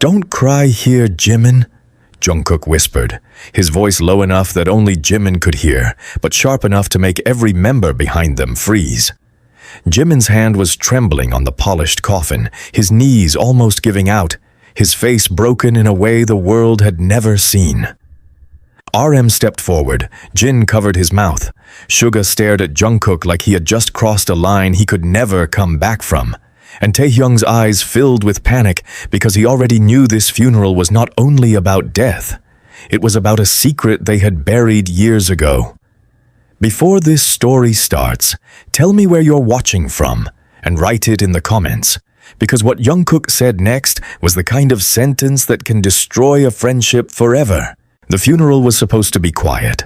"Don't cry here, Jimin," Jungkook whispered, his voice low enough that only Jimin could hear, but sharp enough to make every member behind them freeze. Jimin's hand was trembling on the polished coffin, his knees almost giving out, his face broken in a way the world had never seen. RM stepped forward. Jin covered his mouth. Suga stared at Jungkook like he had just crossed a line he could never come back from. And Taehyung's eyes filled with panic because he already knew this funeral was not only about death. It was about a secret they had buried years ago. Before this story starts, tell me where you're watching from and write it in the comments. Because what Jungkook said next was the kind of sentence that can destroy a friendship forever. The funeral was supposed to be quiet.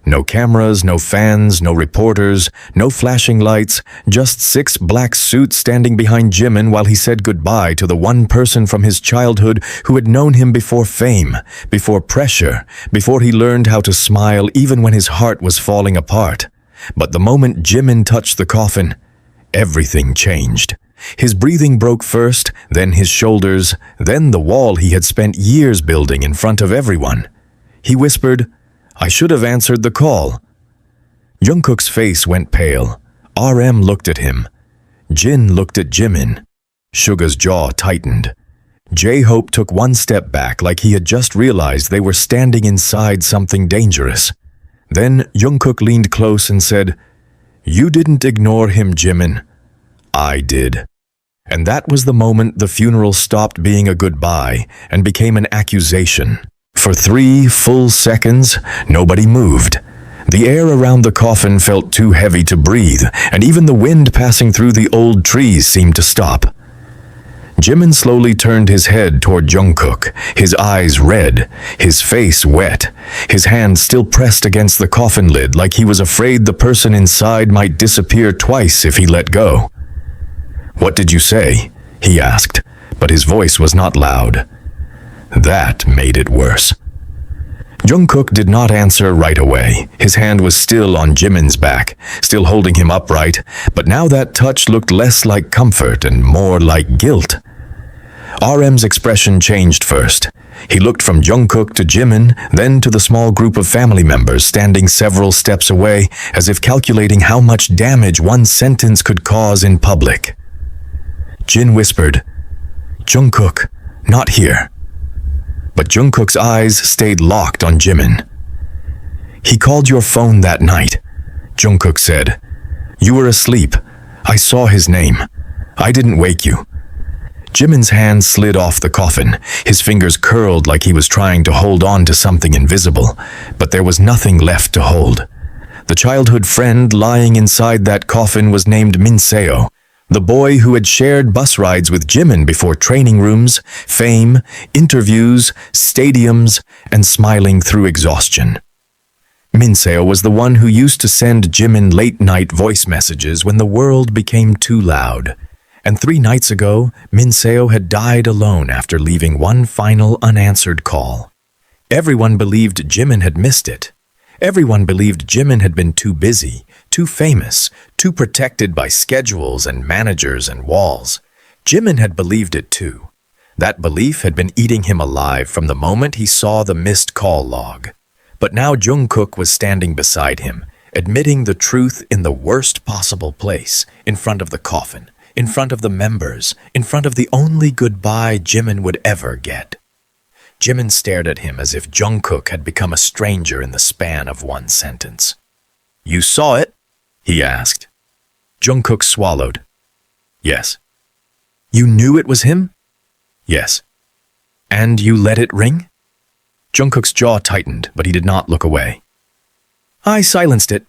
No cameras, no fans, no reporters, no flashing lights, just 6 black suits standing behind Jimin while he said goodbye to the one person from his childhood who had known him before fame, before pressure, before he learned how to smile even when his heart was falling apart. But the moment Jimin touched the coffin, everything changed. His breathing broke first, then his shoulders, then the wall he had spent years building in front of everyone. He whispered, "I should have answered the call." Jungkook's face went pale. RM looked at him. Jin looked at Jimin. Suga's jaw tightened. J-Hope took one step back like he had just realized they were standing inside something dangerous. Then Jungkook leaned close and said, "You didn't ignore him, Jimin. I did." And that was the moment the funeral stopped being a goodbye and became an accusation. For 3 full seconds, nobody moved. The air around the coffin felt too heavy to breathe, and even the wind passing through the old trees seemed to stop. Jimin slowly turned his head toward Jungkook, his eyes red, his face wet, his hand still pressed against the coffin lid like he was afraid the person inside might disappear twice if he let go. "What did you say?" he asked, but his voice was not loud. That made it worse. Jungkook did not answer right away. His hand was still on Jimin's back, still holding him upright, but now that touch looked less like comfort and more like guilt. RM's expression changed first. He looked from Jungkook to Jimin, then to the small group of family members standing several steps away, as if calculating how much damage one sentence could cause in public. Jin whispered, "Jungkook, not here." But Jungkook's eyes stayed locked on Jimin. "He called your phone that night," Jungkook said. "You were asleep. I saw his name. I didn't wake you." Jimin's hand slid off the coffin. His fingers curled like he was trying to hold on to something invisible, but there was nothing left to hold. The childhood friend lying inside that coffin was named Minseo, the boy who had shared bus rides with Jimin before training rooms, fame, interviews, stadiums, and smiling through exhaustion. Minseo was the one who used to send Jimin late-night voice messages when the world became too loud. And 3 nights ago, Minseo had died alone after leaving one final unanswered call. Everyone believed Jimin had missed it. Everyone believed Jimin had been too busy, too famous, too protected by schedules and managers and walls. Jimin had believed it too. That belief had been eating him alive from the moment he saw the missed call log. But now Jungkook was standing beside him, admitting the truth in the worst possible place, in front of the coffin, in front of the members, in front of the only goodbye Jimin would ever get. Jimin stared at him as if Jungkook had become a stranger in the span of one sentence. "You saw it?" he asked. Jungkook swallowed. "Yes." "You knew it was him?" "Yes." "And you let it ring?" Jungkook's jaw tightened, but he did not look away. "I silenced it."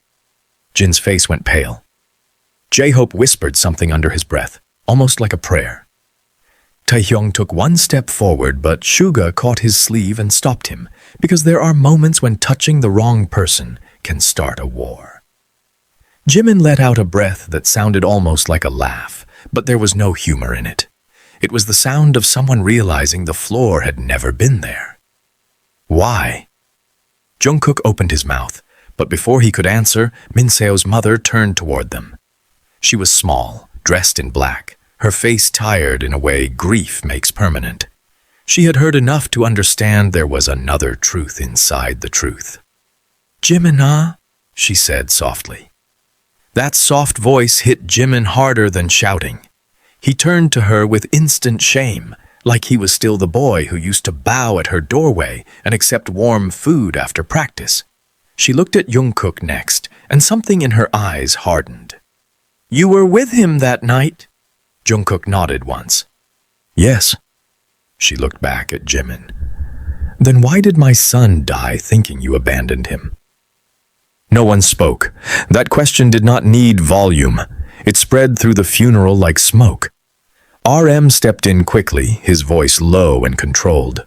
Jin's face went pale. J-Hope whispered something under his breath, almost like a prayer. Taehyung took one step forward, but Suga caught his sleeve and stopped him, because there are moments when touching the wrong person can start a war. Jimin let out a breath that sounded almost like a laugh, but there was no humor in it. It was the sound of someone realizing the floor had never been there. "Why?" Jungkook opened his mouth, but before he could answer, Minseo's mother turned toward them. She was small, dressed in black, her face tired in a way grief makes permanent. She had heard enough to understand there was another truth inside the truth. "Jimin, she said softly. That soft voice hit Jimin harder than shouting. He turned to her with instant shame, like he was still the boy who used to bow at her doorway and accept warm food after practice. She looked at Jungkook next, and something in her eyes hardened. "You were with him that night?" Jungkook nodded once. "Yes." She looked back at Jimin. "Then why did my son die thinking you abandoned him?" No one spoke. That question did not need volume. It spread through the funeral like smoke. RM stepped in quickly, his voice low and controlled.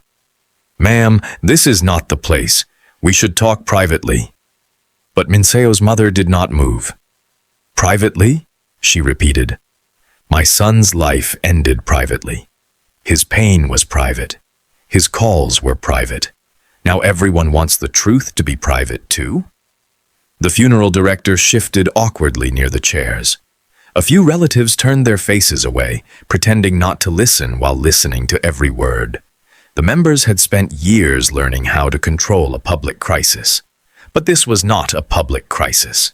"Ma'am, this is not the place. We should talk privately." But Minseo's mother did not move. "Privately?" she repeated. "My son's life ended privately. His pain was private. His calls were private. Now everyone wants the truth to be private too?" The funeral director shifted awkwardly near the chairs. A few relatives turned their faces away, pretending not to listen while listening to every word. The members had spent years learning how to control a public crisis. But this was not a public crisis.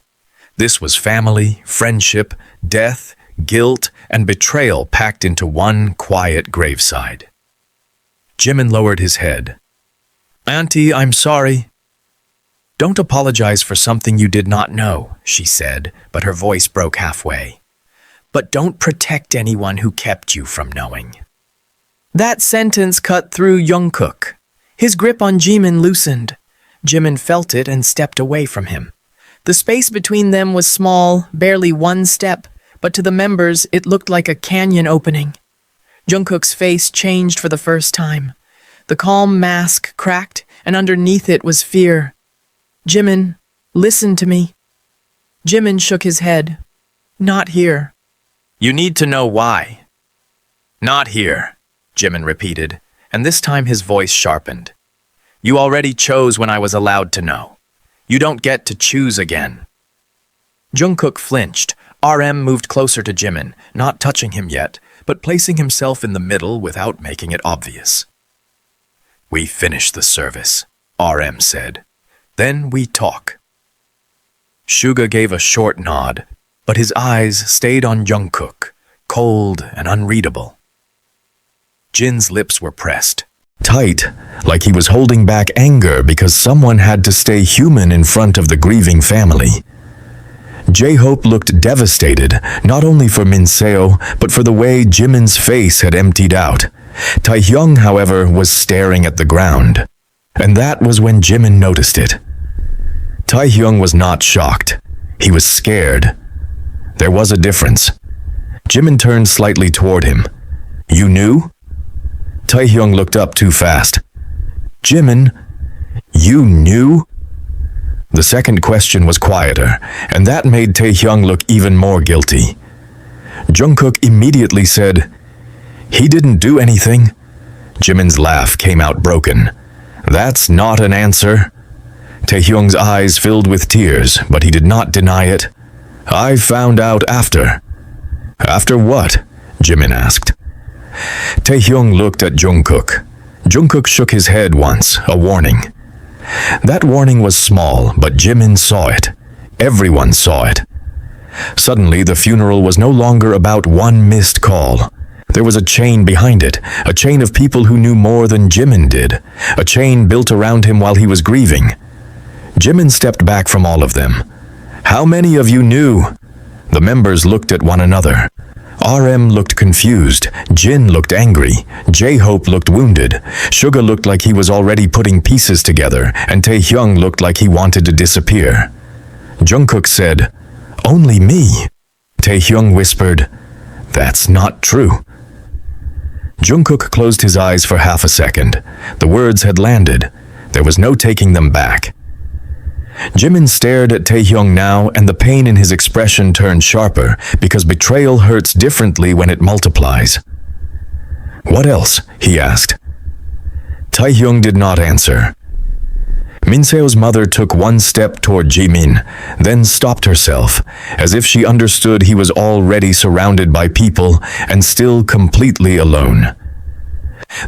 This was family, friendship, death, guilt, and betrayal packed into one quiet graveside. Jimin lowered his head. "Auntie, I'm sorry." "Don't apologize for something you did not know," she said, but her voice broke halfway. "But don't protect anyone who kept you from knowing." That sentence cut through Jungkook. His grip on Jimin loosened. Jimin felt it and stepped away from him. The space between them was small, barely one step, but to the members it looked like a canyon opening. Jungkook's face changed for the first time. The calm mask cracked, and underneath it was fear. "Jimin, listen to me." Jimin shook his head. "Not here." "You need to know why." "Not here," Jimin repeated, and this time his voice sharpened. "You already chose when I was allowed to know. You don't get to choose again." Jungkook flinched. RM moved closer to Jimin, not touching him yet, but placing himself in the middle without making it obvious. "We finish the service," RM said. "Then we talk." Suga gave a short nod, but his eyes stayed on Jungkook, cold and unreadable. Jin's lips were pressed, tight, like he was holding back anger because someone had to stay human in front of the grieving family. J-Hope looked devastated, not only for Minseo, but for the way Jimin's face had emptied out. Taehyung, however, was staring at the ground. And that was when Jimin noticed it. Taehyung was not shocked. He was scared. There was a difference. Jimin turned slightly toward him. "You knew?" Taehyung looked up too fast. "Jimin, you knew?" The second question was quieter, and that made Taehyung look even more guilty. Jungkook immediately said, "He didn't do anything." Jimin's laugh came out broken. "That's not an answer." Taehyung's eyes filled with tears, but he did not deny it. "I found out after." "After what?" Jimin asked. Taehyung looked at Jungkook. Jungkook shook his head once, a warning. That warning was small, but Jimin saw it. Everyone saw it. Suddenly, the funeral was no longer about one missed call. There was a chain behind it, a chain of people who knew more than Jimin did, a chain built around him while he was grieving. Jimin stepped back from all of them. "How many of you knew?" The members looked at one another. RM looked confused, Jin looked angry, J-Hope looked wounded, Suga looked like he was already putting pieces together, and Taehyung looked like he wanted to disappear. Jungkook said, "Only me." Taehyung whispered, "That's not true." Jungkook closed his eyes for half a second. The words had landed. There was no taking them back. Jimin stared at Taehyung now, and the pain in his expression turned sharper, because betrayal hurts differently when it multiplies. "What else?" he asked. Taehyung did not answer. Minseo's mother took one step toward Jimin, then stopped herself, as if she understood he was already surrounded by people and still completely alone.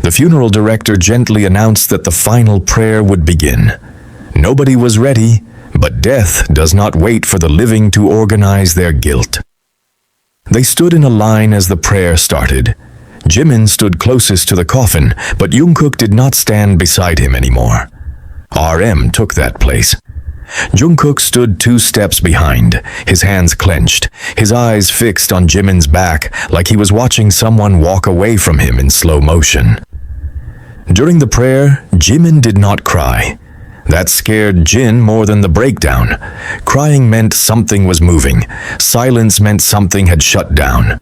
The funeral director gently announced that the final prayer would begin. Nobody was ready, but death does not wait for the living to organize their guilt. They stood in a line as the prayer started. Jimin stood closest to the coffin, but Jungkook did not stand beside him anymore. RM took that place. Jungkook stood 2 steps behind, his hands clenched, his eyes fixed on Jimin's back like he was watching someone walk away from him in slow motion. During the prayer, Jimin did not cry. That scared Jin more than the breakdown. Crying meant something was moving. Silence meant something had shut down.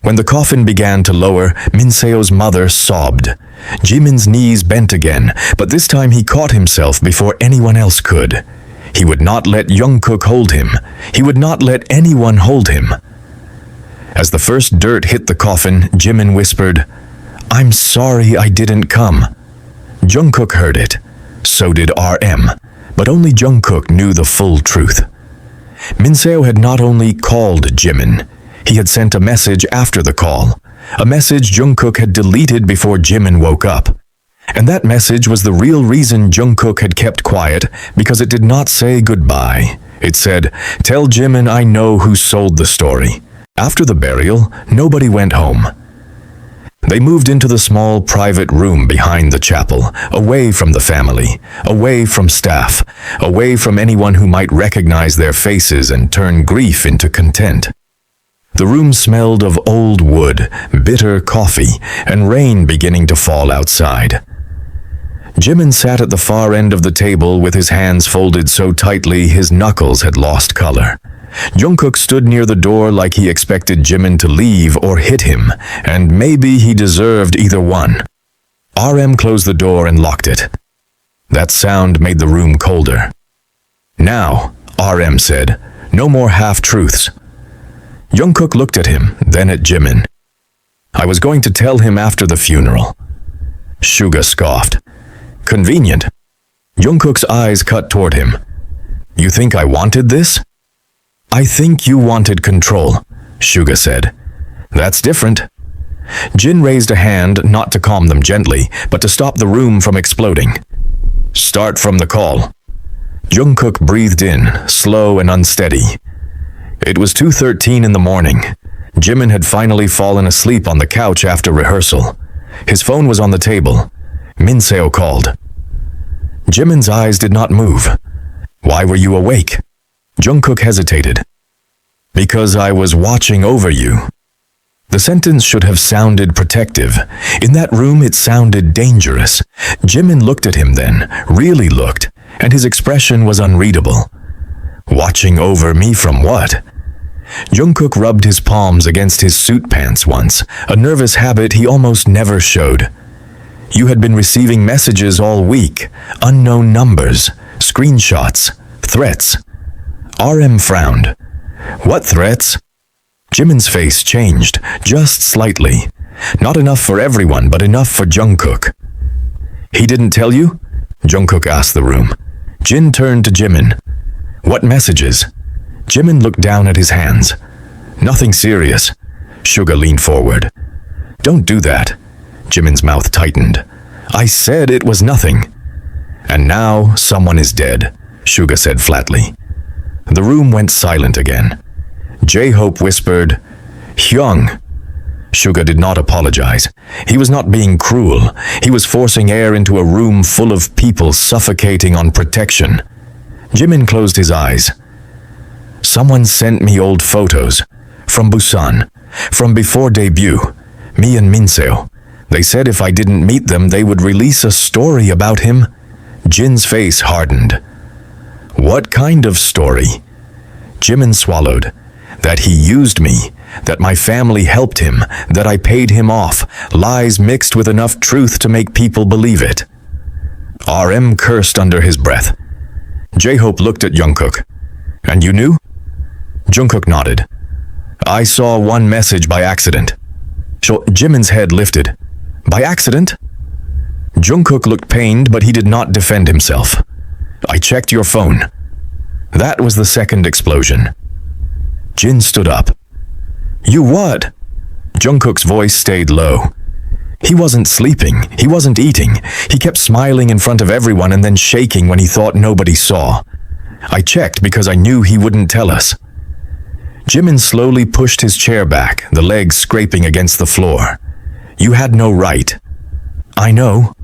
When the coffin began to lower, Minseo's mother sobbed. Jimin's knees bent again, but this time he caught himself before anyone else could. He would not let Jungkook hold him. He would not let anyone hold him. As the first dirt hit the coffin, Jimin whispered, "I'm sorry I didn't come." Jungkook heard it. So did RM, but only Jungkook knew the full truth. Minseo had not only called Jimin, he had sent a message after the call, a message Jungkook had deleted before Jimin woke up. And that message was the real reason Jungkook had kept quiet, because it did not say goodbye. It said, "Tell Jimin I know who sold the story." After the burial, nobody went home. They moved into the small private room behind the chapel, away from the family, away from staff, away from anyone who might recognize their faces and turn grief into content. The room smelled of old wood, bitter coffee, and rain beginning to fall outside. Jimin sat at the far end of the table with his hands folded so tightly his knuckles had lost color. Jungkook stood near the door like he expected Jimin to leave or hit him, and maybe he deserved either one. RM closed the door and locked it. That sound made the room colder. "Now," RM said, "no more half-truths." Jungkook looked at him, then at Jimin. "I was going to tell him after the funeral." Suga scoffed. "Convenient." Jungkook's eyes cut toward him. "You think I wanted this?" "I think you wanted control," Suga said. "That's different." Jin raised a hand not to calm them gently, but to stop the room from exploding. "Start from the call." Jungkook breathed in, slow and unsteady. It was 2:13 in the morning. Jimin had finally fallen asleep on the couch after rehearsal. His phone was on the table. Minseo called. Jimin's eyes did not move. "Why were you awake?" Jungkook hesitated. "Because I was watching over you." The sentence should have sounded protective. In that room it sounded dangerous. Jimin looked at him then, really looked, and his expression was unreadable. "Watching over me from what?" Jungkook rubbed his palms against his suit pants once, a nervous habit he almost never showed. "You had been receiving messages all week, unknown numbers, screenshots, threats." RM frowned. "What threats?" Jimin's face changed, just slightly. Not enough for everyone, but enough for Jungkook. "He didn't tell you?" Jungkook asked the room. Jin turned to Jimin. "What messages?" Jimin looked down at his hands. "Nothing serious." Suga leaned forward. "Don't do that." Jimin's mouth tightened. "I said it was nothing." "And now someone is dead," Suga said flatly. The room went silent again. J-Hope whispered, "Hyung." Suga did not apologize. He was not being cruel. He was forcing air into a room full of people suffocating on protection. Jimin closed his eyes. "Someone sent me old photos. From Busan. From before debut. Me and Minseo. They said if I didn't meet them, they would release a story about him." Jin's face hardened. "What kind of story?" Jimin swallowed. "That he used me. That my family helped him. That I paid him off. Lies mixed with enough truth to make people believe it." RM cursed under his breath. J-Hope looked at Jungkook. "And you knew?" Jungkook nodded. "I saw one message by accident." Jimin's head lifted. "By accident?" Jungkook looked pained, but he did not defend himself. "I checked your phone." That was the second explosion. Jin stood up. "You what?" Jungkook's voice stayed low. He wasn't sleeping, he wasn't eating. He kept smiling in front of everyone and then shaking when he thought nobody saw. I checked because I knew he wouldn't tell us. Jimin slowly pushed his chair back, the legs scraping against the floor. You had no right. I know.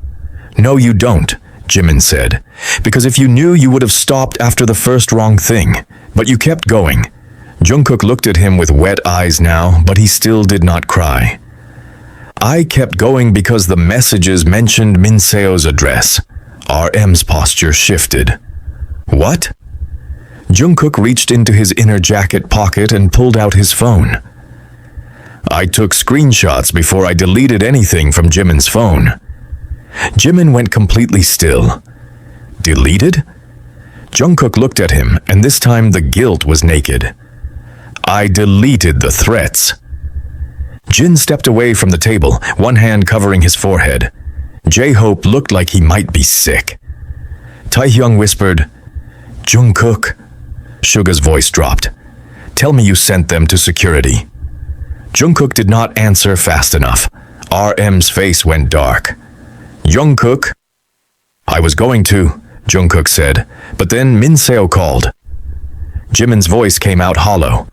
No, you don't, Jimin said. Because if you knew, you would have stopped after the first wrong thing. But you kept going. Jungkook looked at him with wet eyes now, but he still did not cry. I kept going because the messages mentioned Min Seo's address. RM's posture shifted. What? Jungkook reached into his inner jacket pocket and pulled out his phone. I took screenshots before I deleted anything from Jimin's phone. Jimin went completely still. Deleted? Jungkook looked at him, and this time the guilt was naked. I deleted the threats. Jin stepped away from the table, one hand covering his forehead. J-Hope looked like he might be sick. Taehyung whispered, Jungkook. Suga's voice dropped. Tell me you sent them to security. Jungkook did not answer fast enough. RM's face went dark. Jungkook? I was going to, Jungkook said, but then Min Seo called. Jimin's voice came out hollow.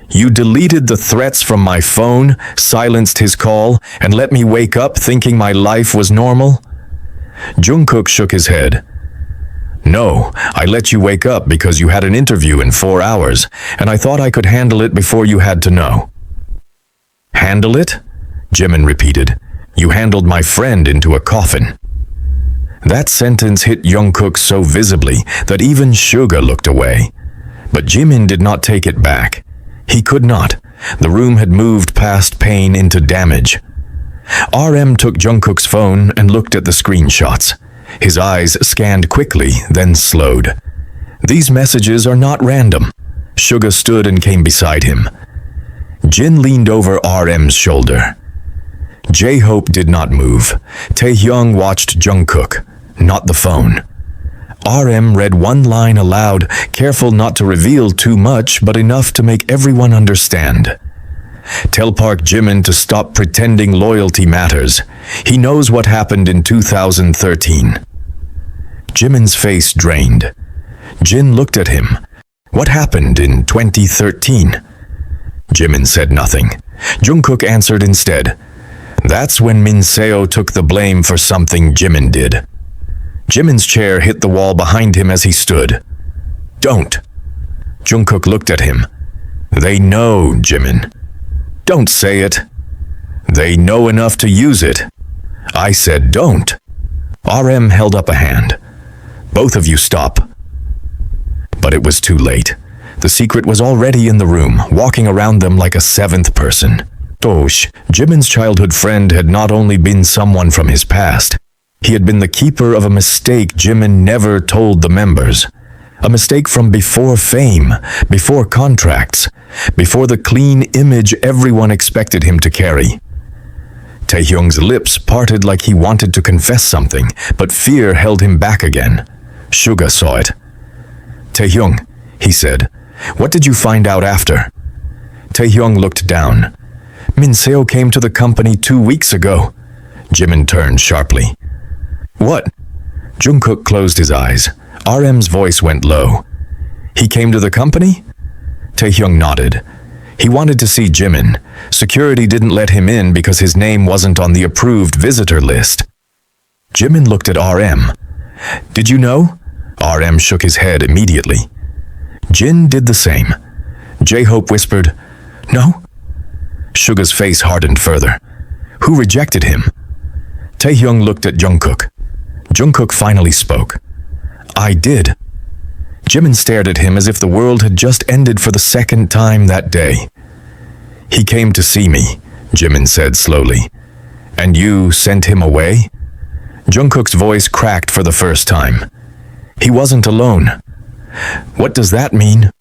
You deleted the threats from my phone, silenced his call, and let me wake up thinking my life was normal? Jungkook shook his head. No, I let you wake up because you had an interview in 4 hours, and I thought I could handle it before you had to know. Handle it? Jimin repeated. You handled my friend into a coffin. That sentence hit Jungkook so visibly that even Suga looked away. But Jimin did not take it back. He could not. The room had moved past pain into damage. RM took Jungkook's phone and looked at the screenshots. His eyes scanned quickly, then slowed. These messages are not random. Suga stood and came beside him. Jin leaned over RM's shoulder. J-Hope did not move. Taehyung watched Jungkook, not the phone. RM read one line aloud, careful not to reveal too much, but enough to make everyone understand. Tell Park Jimin to stop pretending loyalty matters. He knows what happened in 2013. Jimin's face drained. Jin looked at him. What happened in 2013? Jimin said nothing. Jungkook answered instead. That's when Min Seo took the blame for something Jimin did. Jimin's chair hit the wall behind him as he stood. Don't. Jungkook looked at him. They know, Jimin. Don't say it. They know enough to use it. I said don't. RM held up a hand. Both of you stop. But it was too late. The secret was already in the room, walking around them like a seventh person. Tosh, Jimin's childhood friend, had not only been someone from his past, he had been the keeper of a mistake Jimin never told the members. A mistake from before fame, before contracts, before the clean image everyone expected him to carry. Taehyung's lips parted like he wanted to confess something, but fear held him back again. Suga saw it. Taehyung, he said, what did you find out after? Taehyung looked down. Min Seo came to the company 2 weeks ago. Jimin turned sharply. What? Jungkook closed his eyes. RM's voice went low. He came to the company? Taehyung nodded. He wanted to see Jimin. Security didn't let him in because his name wasn't on the approved visitor list. Jimin looked at RM. Did you know? RM shook his head immediately. Jin did the same. J-Hope whispered, No? Suga's face hardened further. Who rejected him? Taehyung looked at Jungkook. Jungkook finally spoke. I did. Jimin stared at him as if the world had just ended for the second time that day. He came to see me, Jimin said slowly. And you sent him away? Jungkook's voice cracked for the first time. He wasn't alone. What does that mean?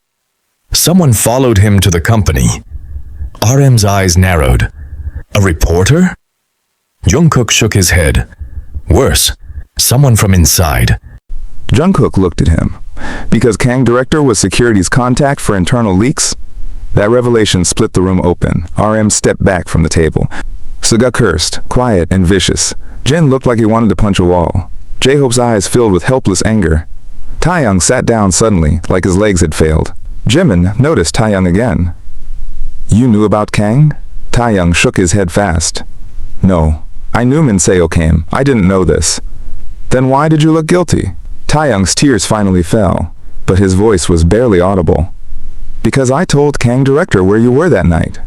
Someone followed him to the company. RM's eyes narrowed. A reporter? Jungkook shook his head. Worse, someone from inside. Jungkook looked at him. Because Kang Director was security's contact for internal leaks? That revelation split the room open. RM stepped back from the table. Suga cursed, quiet and vicious. Jin looked like he wanted to punch a wall. J-Hope's eyes filled with helpless anger. Taeyang sat down suddenly, like his legs had failed. Jimin noticed Taeyang again. "You knew about Kang?" Taeyang shook his head fast. "No. I knew Minseo came. I didn't know this." "Then why did you look guilty?" Taeyang's tears finally fell, but his voice was barely audible. "Because I told Kang director where you were that night."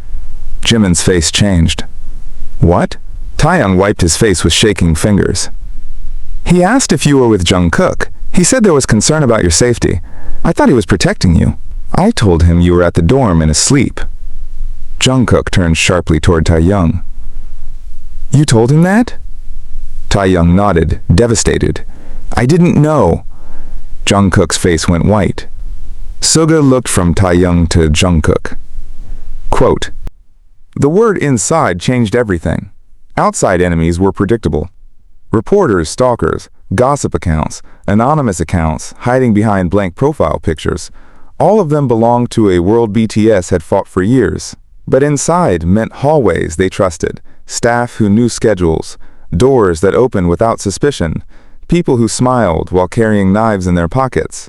Jimin's face changed. "What?" Taeyang wiped his face with shaking fingers. "He asked if you were with Jungkook. He said there was concern about your safety. I thought he was protecting you. I told him you were at the dorm and asleep." Jungkook turned sharply toward Taeyang. "You told him that?" Taeyang nodded, devastated. "I didn't know." Jungkook's face went white. Suga looked from Taeyang to Jungkook. Quote, "The word inside changed everything. Outside enemies were predictable. Reporters, stalkers, gossip accounts, anonymous accounts hiding behind blank profile pictures. All of them belonged to a world BTS had fought for years. But inside meant hallways they trusted, staff who knew schedules, doors that opened without suspicion, people who smiled while carrying knives in their pockets."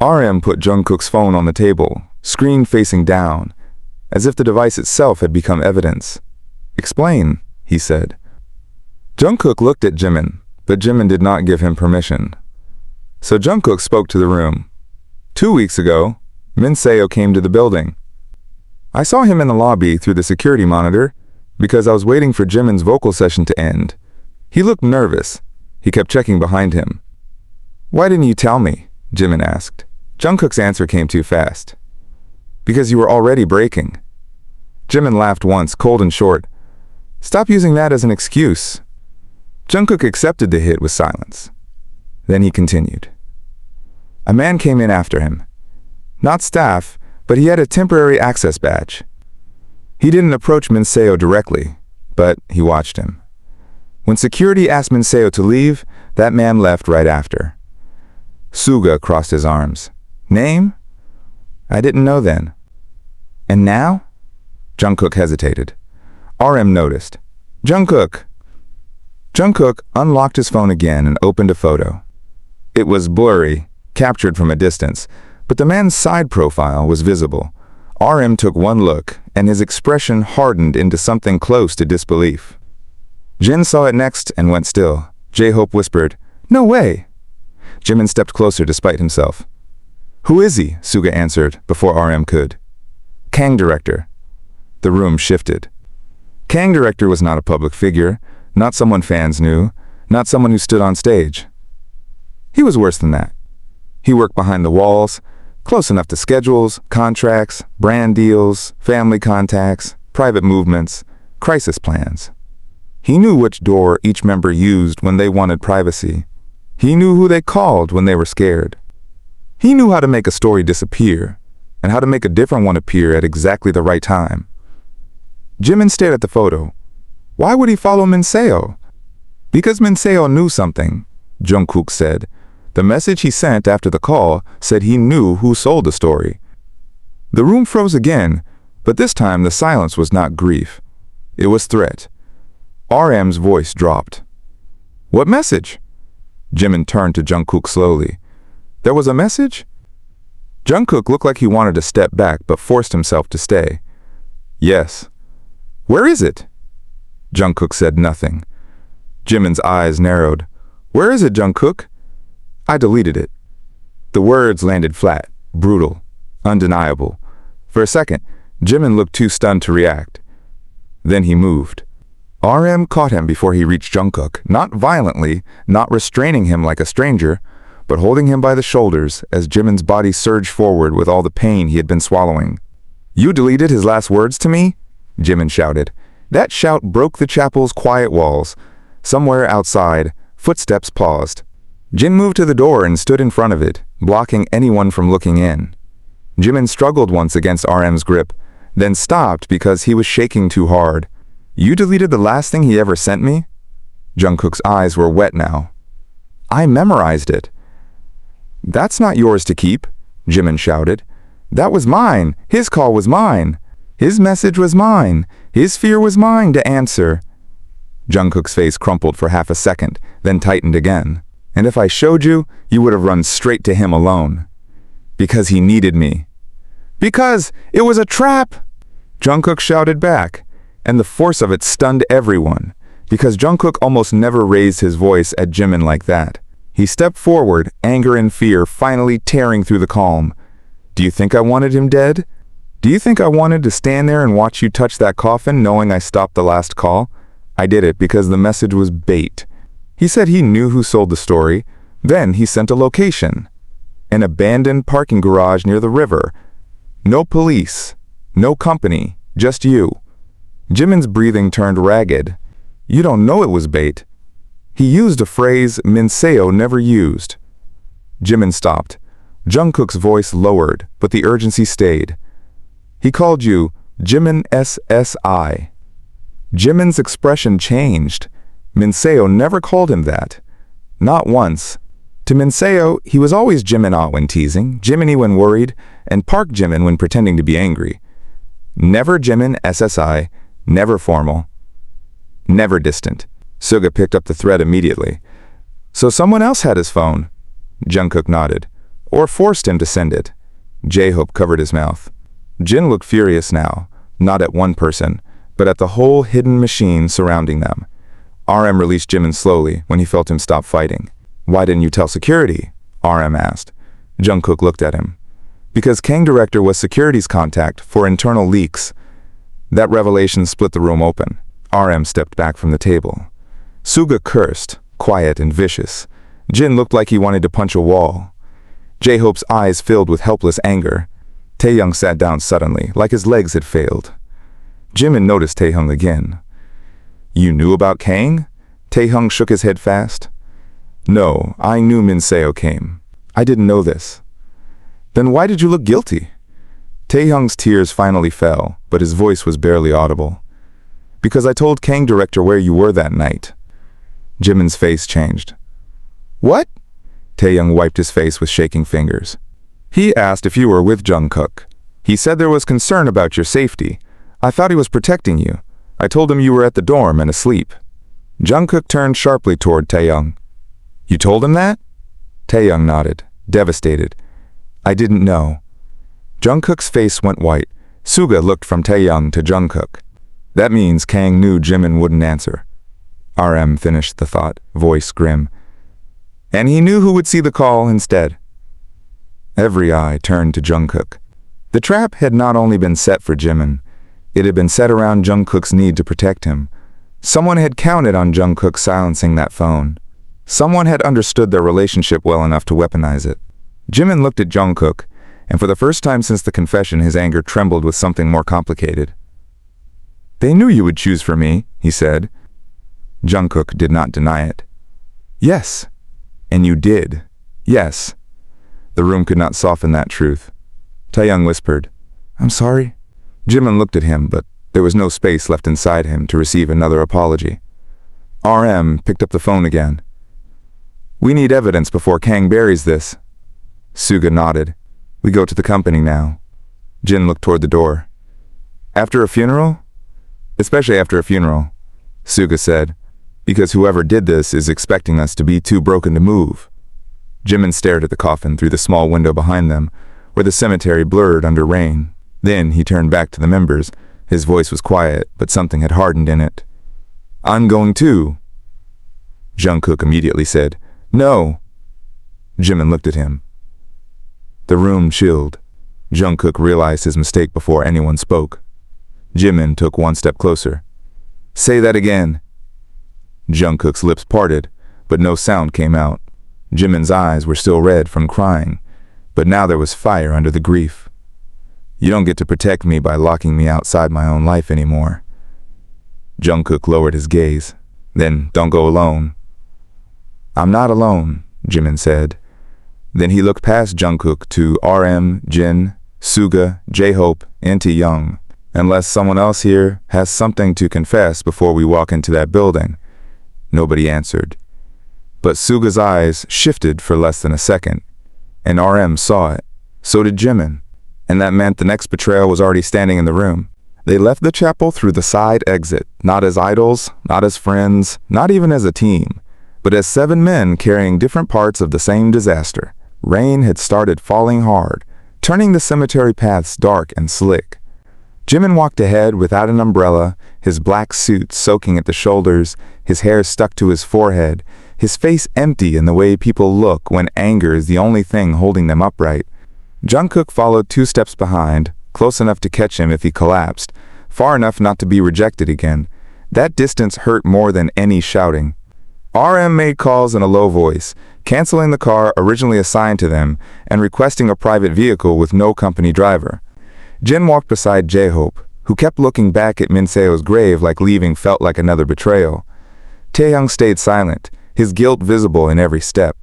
RM put Jungkook's phone on the table, screen facing down, as if the device itself had become evidence. "Explain," he said. Jungkook looked at Jimin, but Jimin did not give him permission. So Jungkook spoke to the room. 2 weeks ago, Minseo came to the building. I saw him in the lobby through the security monitor because I was waiting for Jimin's vocal session to end. He looked nervous. He kept checking behind him. "Why didn't you tell me?" Jimin asked. Jungkook's answer came too fast. "Because you were already breaking." Jimin laughed once, cold and short. "Stop using that as an excuse." Jungkook accepted the hit with silence. Then he continued. "A man came in after him. Not staff, but he had a temporary access badge. He didn't approach Minseo directly, but he watched him. When security asked Minseo to leave, that man left right after." Suga crossed his arms. "Name? I didn't know then." "And now?" Jungkook hesitated. RM noticed. "Jungkook." Jungkook unlocked his phone again and opened a photo. It was blurry, captured from a distance, but the man's side profile was visible. RM took one look, and his expression hardened into something close to disbelief. Jin saw it next and went still. J-Hope whispered, "No way!" Jimin stepped closer despite himself. "Who is he?" Suga answered before RM could. "Kang director." The room shifted. Kang director was not a public figure, not someone fans knew, not someone who stood on stage. He was worse than that. He worked behind the walls, close enough to schedules, contracts, brand deals, family contacts, private movements, crisis plans. He knew which door each member used when they wanted privacy. He knew who they called when they were scared. He knew how to make a story disappear, and how to make a different one appear at exactly the right time. Jimin stared at the photo. Why would he follow Minseo? Because Minseo knew something, Jungkook said. The message he sent after the call said he knew who sold the story. The room froze again, but this time the silence was not grief. It was threat. RM's voice dropped. "What message?" Jimin turned to Jungkook slowly. "There was a message?" Jungkook looked like he wanted to step back but forced himself to stay. "Yes." "Where is it?" Jungkook said nothing. Jimin's eyes narrowed. "Where is it, Jungkook?" "I deleted it." The words landed flat, brutal, undeniable. For a second, Jimin looked too stunned to react. Then he moved. RM caught him before he reached Jungkook, not violently, not restraining him like a stranger, but holding him by the shoulders as Jimin's body surged forward with all the pain he had been swallowing. "You deleted his last words to me?" Jimin shouted. That shout broke the chapel's quiet walls. Somewhere outside, footsteps paused. Jin moved to the door and stood in front of it, blocking anyone from looking in. Jimin struggled once against RM's grip, then stopped because he was shaking too hard. "You deleted the last thing he ever sent me?" Jungkook's eyes were wet now. "I memorized it." "That's not yours to keep," Jimin shouted. "That was mine. His call was mine. His message was mine. His fear was mine to answer. Jungkook's face crumpled for half a second, then tightened again. And if I showed you, you would have run straight to him alone. Because he needed me. Because it was a trap! Jungkook shouted back, and the force of it stunned everyone, because Jungkook almost never raised his voice at Jimin like that. He stepped forward, anger and fear finally tearing through the calm. Do you think I wanted him dead? Do you think I wanted to stand there and watch you touch that coffin knowing I stopped the last call? I did it because the message was bait. He said he knew who sold the story. Then he sent a location. An abandoned parking garage near the river. No police. No company. Just you. Jimin's breathing turned ragged. You don't know it was bait. He used a phrase Minseo never used. Jimin stopped. Jungkook's voice lowered, but the urgency stayed. He called you Jimin SSI. Jimin's expression changed. Minseo never called him that. Not once. To Minseo, he was always Jimin when teasing, Jiminy when worried, and Park Jimin when pretending to be angry. Never Jimin SSI, never formal, never distant. Suga picked up the thread immediately. So someone else had his phone? Jungkook nodded. Or forced him to send it. J-Hope covered his mouth. Jin looked furious now, not at one person, but at the whole hidden machine surrounding them. RM released Jimin slowly when he felt him stop fighting. Why didn't you tell security? RM asked. Jungkook looked at him. Because Kang Director was security's contact for internal leaks. That revelation split the room open. RM stepped back from the table. Suga cursed, quiet and vicious. Jin looked like he wanted to punch a wall. J-Hope's eyes filled with helpless anger. Taehyung sat down suddenly, like his legs had failed. Jimin noticed Taehyung again. You knew about Kang? Taehyung shook his head fast. No, I knew Minseo came. I didn't know this. Then why did you look guilty? Taehyung's tears finally fell, but his voice was barely audible. Because I told Kang Director where you were that night. Jimin's face changed. What? Taehyung wiped his face with shaking fingers. He asked if you were with Jungkook. He said there was concern about your safety. I thought he was protecting you. I told him you were at the dorm and asleep. Jungkook turned sharply toward Taehyung. You told him that? Taehyung nodded, devastated. I didn't know. Jungkook's face went white. Suga looked from Taehyung to Jungkook. That means Kang knew Jimin wouldn't answer. RM finished the thought, voice grim. And he knew who would see the call instead. Every eye turned to Jungkook. The trap had not only been set for Jimin, it had been set around Jungkook's need to protect him. Someone had counted on Jungkook silencing that phone. Someone had understood their relationship well enough to weaponize it. Jimin looked at Jungkook, and for the first time since the confession his anger trembled with something more complicated. They knew you would choose for me, he said. Jungkook did not deny it. Yes. And you did. Yes. The room could not soften that truth. Taehyung whispered, I'm sorry. Jimin looked at him, but there was no space left inside him to receive another apology. RM picked up the phone again. We need evidence before Kang buries this. Suga nodded. We go to the company now. Jin looked toward the door. After a funeral? Especially after a funeral, Suga said, because whoever did this is expecting us to be too broken to move. Jimin stared at the coffin through the small window behind them, where the cemetery blurred under rain. Then he turned back to the members. His voice was quiet, but something had hardened in it. I'm going too. Jungkook immediately said, No. Jimin looked at him. The room chilled. Jungkook realized his mistake before anyone spoke. Jimin took one step closer. Say that again. Jungkook's lips parted, but no sound came out. Jimin's eyes were still red from crying, but now there was fire under the grief. You don't get to protect me by locking me outside my own life anymore. Jungkook lowered his gaze. Then don't go alone. I'm not alone, Jimin said. Then he looked past Jungkook to RM, Jin, Suga, J-Hope, and Taehyung. Unless someone else here has something to confess before we walk into that building. Nobody answered. But Suga's eyes shifted for less than a second, and RM saw it. So did Jimin. And that meant the next betrayal was already standing in the room. They left the chapel through the side exit, not as idols, not as friends, not even as a team, but as 7 men carrying different parts of the same disaster. Rain had started falling hard, turning the cemetery paths dark and slick. Jimin walked ahead without an umbrella, his black suit soaking at the shoulders, his hair stuck to his forehead, his face empty in the way people look when anger is the only thing holding them upright. Jungkook followed 2 steps behind, close enough to catch him if he collapsed, far enough not to be rejected again. That distance hurt more than any shouting. RM made calls in a low voice, canceling the car originally assigned to them and requesting a private vehicle with no company driver. Jin walked beside J-Hope, who kept looking back at Minseo's grave like leaving felt like another betrayal. Taehyung stayed silent, his guilt visible in every step.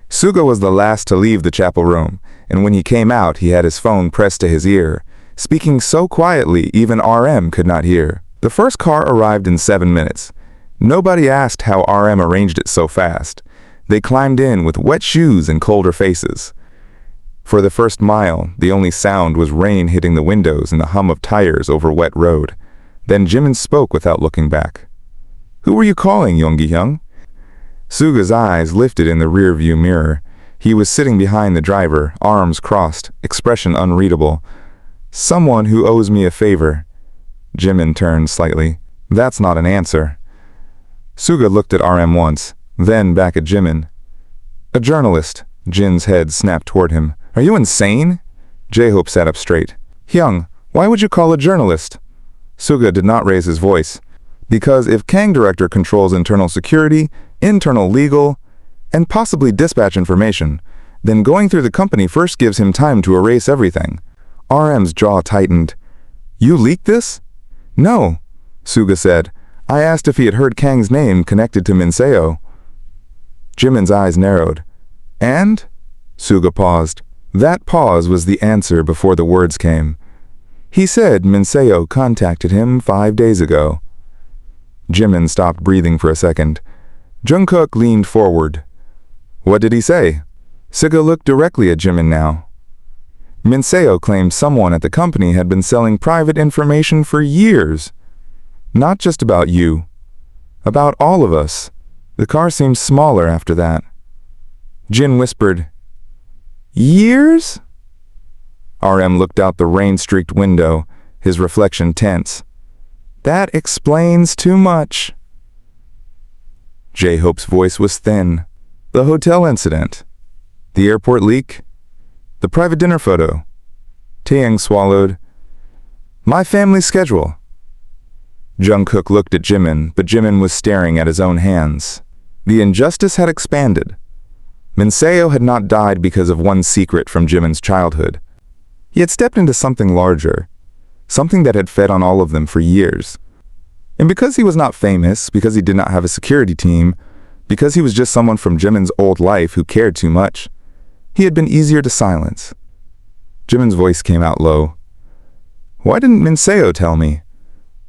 Suga was the last to leave the chapel room, and when he came out he had his phone pressed to his ear, speaking so quietly even RM could not hear. The first car arrived in 7 minutes. Nobody asked how RM arranged it so fast. They climbed in with wet shoes and colder faces. For the first mile, the only sound was rain hitting the windows and the hum of tires over wet road. Then Jimin spoke without looking back. "Who were you calling, Yoongi-hyung?" Suga's eyes lifted in the rear-view mirror. He was sitting behind the driver, arms crossed, expression unreadable. "Someone who owes me a favor." Jimin turned slightly. "That's not an answer." Suga looked at RM once, then back at Jimin. "A journalist." Jin's head snapped toward him. "Are you insane?" J-Hope sat up straight. "Hyung, why would you call a journalist?" Suga did not raise his voice. "Because if Kang Director controls internal security, internal legal, and possibly dispatch information, then going through the company first gives him time to erase everything." RM's jaw tightened. "You leaked this?" "No," Suga said. "I asked if he had heard Kang's name connected to Minseo." Jimin's eyes narrowed. "And?" Suga paused. That pause was the answer before the words came. "He said Minseo contacted him 5 days ago." Jimin stopped breathing for a second. Jungkook leaned forward. "What did he say?" Suga looked directly at Jimin now. "Minseo claimed someone at the company had been selling private information for years. Not just about you. About all of us." The car seemed smaller after that. Jin whispered, "Years?" RM looked out the rain-streaked window, his reflection tense. "That explains too much." J-Hope's voice was thin. "The hotel incident. The airport leak. The private dinner photo." Taeyang swallowed. "My family schedule." Jungkook looked at Jimin, but Jimin was staring at his own hands. The injustice had expanded. Minseo had not died because of one secret from Jimin's childhood. He had stepped into something larger, something that had fed on all of them for years. And because he was not famous, because he did not have a security team, because he was just someone from Jimin's old life who cared too much, he had been easier to silence. Jimin's voice came out low. "Why didn't Minseo tell me?"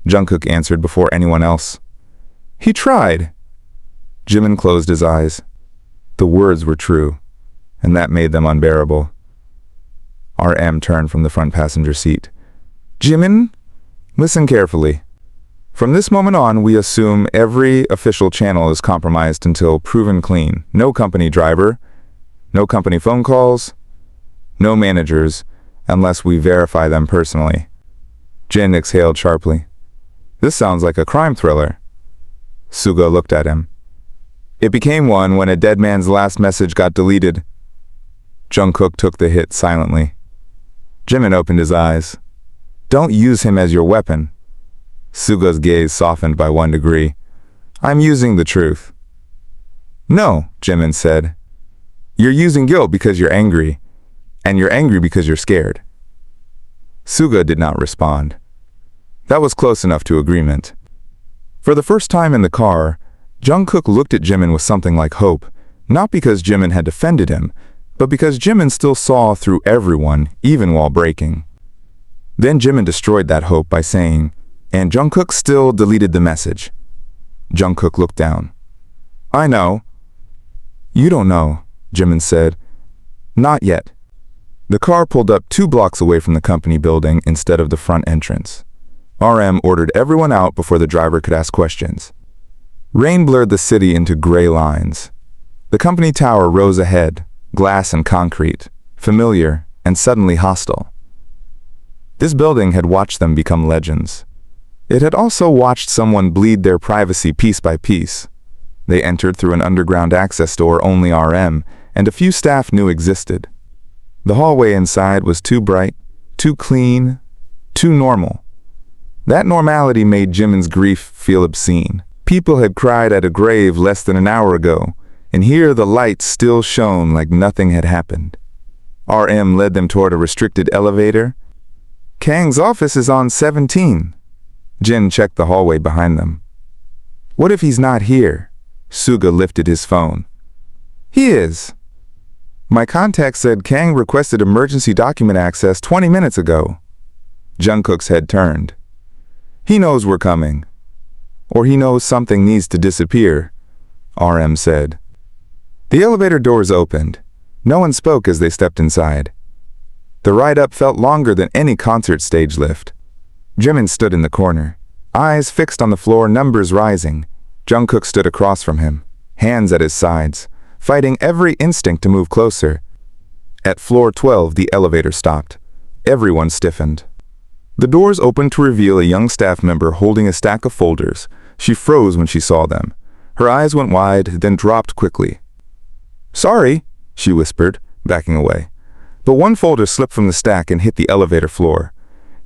Jungkook answered before anyone else. "He tried." Jimin closed his eyes. The words were true, and that made them unbearable. RM turned from the front passenger seat. "Jimin, listen carefully. From this moment on, we assume every official channel is compromised until proven clean. No company driver, no company phone calls, no managers, unless we verify them personally." Jin exhaled sharply. "This sounds like a crime thriller." Suga looked at him. "It became one when a dead man's last message got deleted." Jungkook took the hit silently. Jimin opened his eyes. "Don't use him as your weapon." Suga's gaze softened by 1 degree. "I'm using the truth." "No," Jimin said. "You're using guilt because you're angry, and you're angry because you're scared." Suga did not respond. That was close enough to agreement. For the first time in the car, Jungkook looked at Jimin with something like hope, not because Jimin had defended him, but because Jimin still saw through everyone, even while breaking. Then Jimin destroyed that hope by saying, "And Jungkook still deleted the message." Jungkook looked down. "I know." "You don't know," Jimin said. "Not yet." The car pulled up 2 blocks away from the company building instead of the front entrance. RM ordered everyone out before the driver could ask questions. Rain blurred the city into gray lines. The company tower rose ahead, glass and concrete, familiar and suddenly hostile. This building had watched them become legends. It had also watched someone bleed their privacy piece by piece. They entered through an underground access door only RM and a few staff knew existed. The hallway inside was too bright, too clean, too normal. That normality made Jimin's grief feel obscene. People had cried at a grave less than an hour ago, and here the lights still shone like nothing had happened. RM led them toward a restricted elevator. Kang's office is on 17. Jin checked the hallway behind them. What if he's not here? Suga lifted his phone. He is. My contact said Kang requested emergency document access 20 minutes ago. Jungkook's head turned. He knows we're coming. Or he knows something needs to disappear, RM said. The elevator doors opened. No one spoke as they stepped inside. The ride up felt longer than any concert stage lift. Jimin stood in the corner, eyes fixed on the floor, numbers rising. Jungkook stood across from him, hands at his sides, fighting every instinct to move closer. At floor 12, the elevator stopped. Everyone stiffened. The doors opened to reveal a young staff member holding a stack of folders. She froze when she saw them. Her eyes went wide, then dropped quickly. Sorry, she whispered, backing away. But one folder slipped from the stack and hit the elevator floor.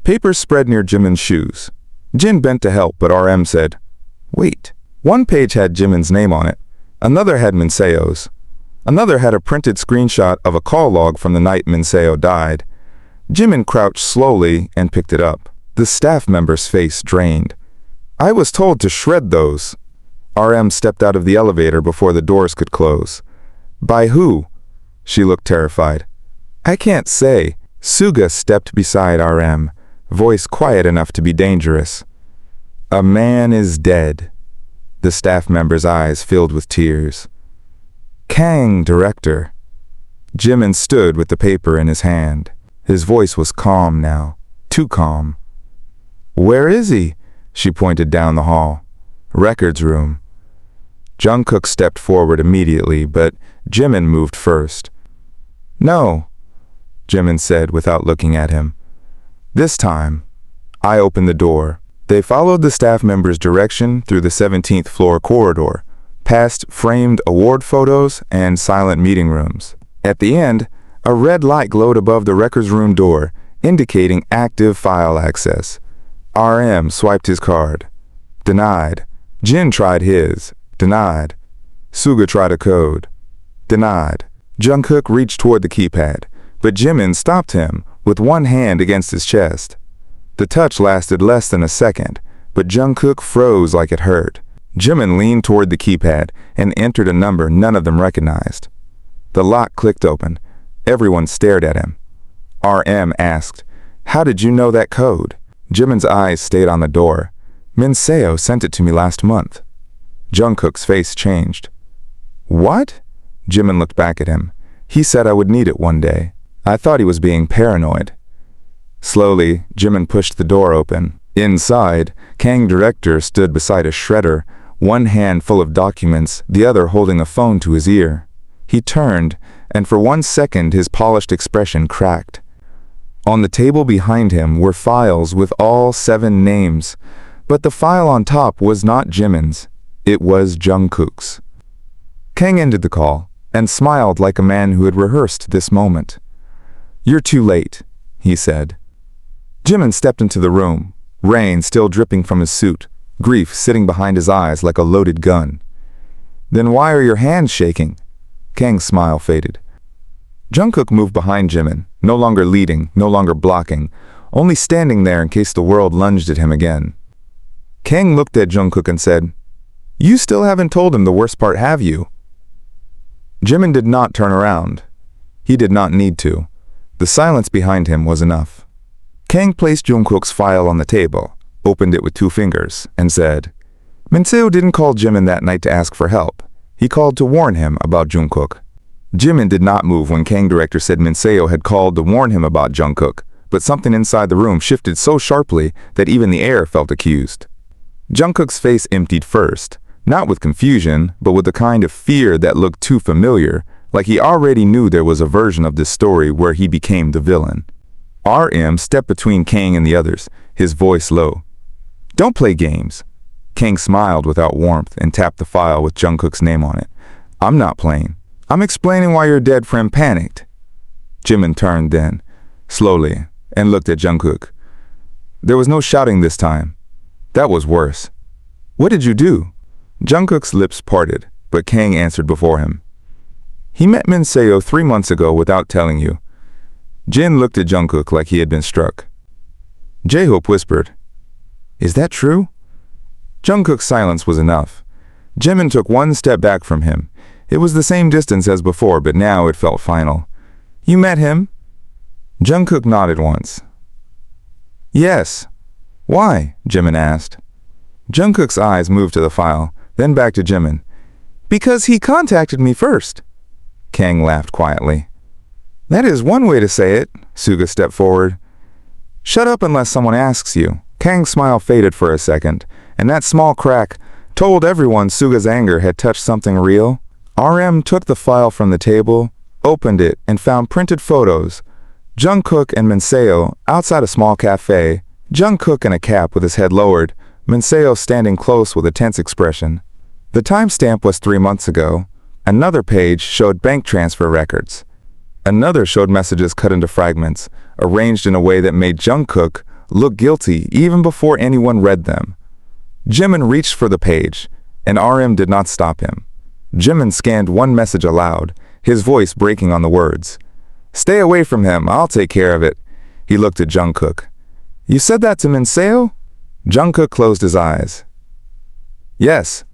Papers spread near Jimin's shoes. Jin bent to help, but RM said, Wait. One page had Jimin's name on it. Another had Minseo's. Another had a printed screenshot of a call log from the night Minseo died. Jimin crouched slowly and picked it up. The staff member's face drained. I was told to shred those. RM stepped out of the elevator before the doors could close. By who? She looked terrified. I can't say. Suga stepped beside RM, voice quiet enough to be dangerous. A man is dead. The staff member's eyes filled with tears. Kang, director. Jimin stood with the paper in his hand. His voice was calm now, too calm. Where is he? She pointed down the hall. Records room. Jungkook stepped forward immediately, but Jimin moved first. No, Jimin said without looking at him. This time, I opened the door. They followed the staff member's direction through the 17th floor corridor, past framed award photos and silent meeting rooms. At the end, a red light glowed above the records room door, indicating active file access. RM swiped his card. Denied. Jin tried his. Denied. Suga tried a code. Denied. Jungkook reached toward the keypad, but Jimin stopped him with one hand against his chest. The touch lasted less than a second, but Jungkook froze like it hurt. Jimin leaned toward the keypad and entered a number none of them recognized. The lock clicked open. Everyone stared at him. RM asked, How did you know that code? Jimin's eyes stayed on the door. Minseo sent it to me last month. Jungkook's face changed. What? Jimin looked back at him. He said I would need it one day. I thought he was being paranoid. Slowly, Jimin pushed the door open. Inside, Kang director stood beside a shredder, one hand full of documents, the other holding a phone to his ear. He turned, and for 1 second his polished expression cracked. On the table behind him were files with all 7 names, but the file on top was not Jimin's. It was Jungkook's. Kang ended the call, and smiled like a man who had rehearsed this moment. You're too late, he said. Jimin stepped into the room, rain still dripping from his suit, grief sitting behind his eyes like a loaded gun. Then why are your hands shaking? Kang's smile faded. Jungkook moved behind Jimin, no longer leading, no longer blocking, only standing there in case the world lunged at him again. Kang looked at Jungkook and said, You still haven't told him the worst part, have you? Jimin did not turn around. He did not need to. The silence behind him was enough. Kang placed Jungkook's file on the table, opened it with 2 fingers, and said, Minseo didn't call Jimin that night to ask for help. He called to warn him about Jungkook. Jimin did not move when Kang director said Minseo had called to warn him about Jungkook, but something inside the room shifted so sharply that even the air felt accused. Jungkook's face emptied first, not with confusion, but with the kind of fear that looked too familiar, like he already knew there was a version of this story where he became the villain. RM stepped between Kang and the others, his voice low. "Don't play games." Kang smiled without warmth and tapped the file with Jungkook's name on it. "I'm not playing. I'm explaining why your dead friend panicked." Jimin turned then, slowly, and looked at Jungkook. There was no shouting this time. That was worse. "What did you do?" Jungkook's lips parted, but Kang answered before him. "He met Min Seo 3 months ago without telling you." Jin looked at Jungkook like he had been struck. J-Hope whispered, "Is that true?" Jungkook's silence was enough. Jimin took one step back from him. It was the same distance as before, but now it felt final. "You met him?" Jungkook nodded once. "Yes." "Why?" Jimin asked. Jungkook's eyes moved to the file, then back to Jimin. "Because he contacted me first." Kang laughed quietly. "That is one way to say it." Suga stepped forward. "Shut up unless someone asks you." Kang's smile faded for a second, and that small crack told everyone Suga's anger had touched something real. RM took the file from the table, opened it, and found printed photos. Jungkook and Min Seo outside a small cafe, Jungkook in a cap with his head lowered, Min Seo standing close with a tense expression. The timestamp was 3 months ago. Another page showed bank transfer records. Another showed messages cut into fragments, arranged in a way that made Jungkook look guilty even before anyone read them. Jimin reached for the page, and RM did not stop him. Jimin scanned one message aloud, his voice breaking on the words. "Stay away from him, I'll take care of it." He looked at Jungkook. "You said that to Min Seo?" Jungkook closed his eyes. "Yes."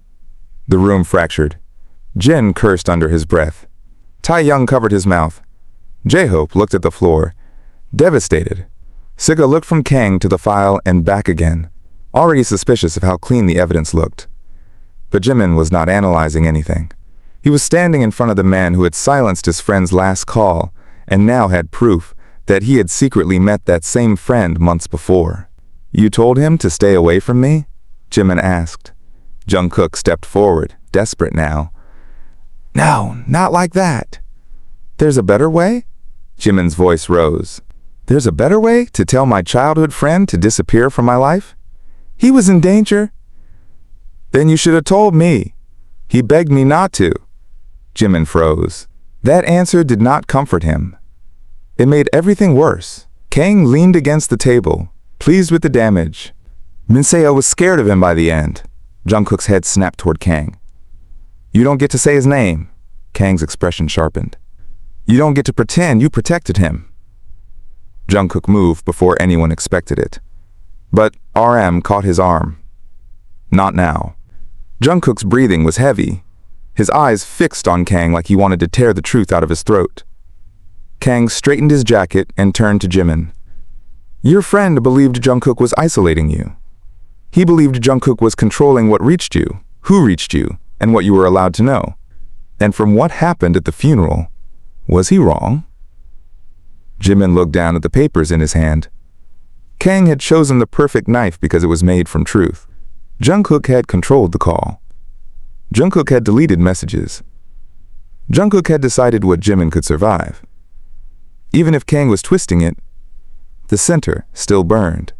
The room fractured. Jin cursed under his breath. Taehyung covered his mouth. J-Hope looked at the floor, devastated. Suga looked from Kang to the file and back again, already suspicious of how clean the evidence looked. But Jimin was not analyzing anything. He was standing in front of the man who had silenced his friend's last call and now had proof that he had secretly met that same friend months before. "You told him to stay away from me?" Jimin asked. Jungkook stepped forward, desperate now. "No, not like that." "There's a better way?" Jimin's voice rose. "There's a better way to tell my childhood friend to disappear from my life? He was in danger." "Then you should have told me." "He begged me not to." Jimin froze. That answer did not comfort him. It made everything worse. Kang leaned against the table, pleased with the damage. Min Seo was scared of him by the end. Jungkook's head snapped toward Kang. "You don't get to say his name." Kang's expression sharpened. "You don't get to pretend you protected him." Jungkook moved before anyone expected it. But RM caught his arm. "Not now." Jungkook's breathing was heavy, his eyes fixed on Kang like he wanted to tear the truth out of his throat. Kang straightened his jacket and turned to Jimin. "Your friend believed Jungkook was isolating you. He believed Jungkook was controlling what reached you, who reached you, and what you were allowed to know. And from what happened at the funeral, was he wrong?" Jimin looked down at the papers in his hand. Kang had chosen the perfect knife because it was made from truth. Jungkook had controlled the call. Jungkook had deleted messages. Jungkook had decided what Jimin could survive. Even if Kang was twisting it, the center still burned.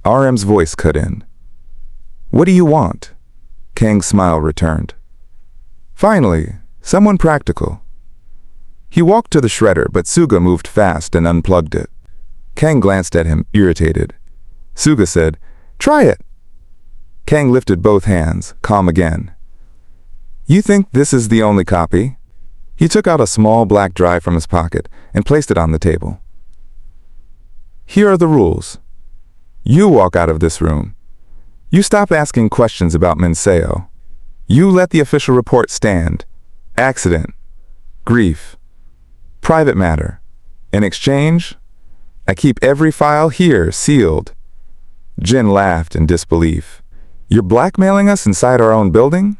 RM's voice cut in. "What do you want?" Kang's smile returned. "Finally, someone practical." He walked to the shredder, but Suga moved fast and unplugged it. Kang glanced at him, irritated. Suga said, "Try it." Kang lifted both hands, calm again. "You think this is the only copy?" He took out a small black drive from his pocket and placed it on the table. "Here are the rules. You walk out of this room. You stop asking questions about Min Seo. You let the official report stand. Accident. Grief. Private matter. In exchange, I keep every file here sealed." Jin laughed in disbelief. "You're blackmailing us inside our own building?"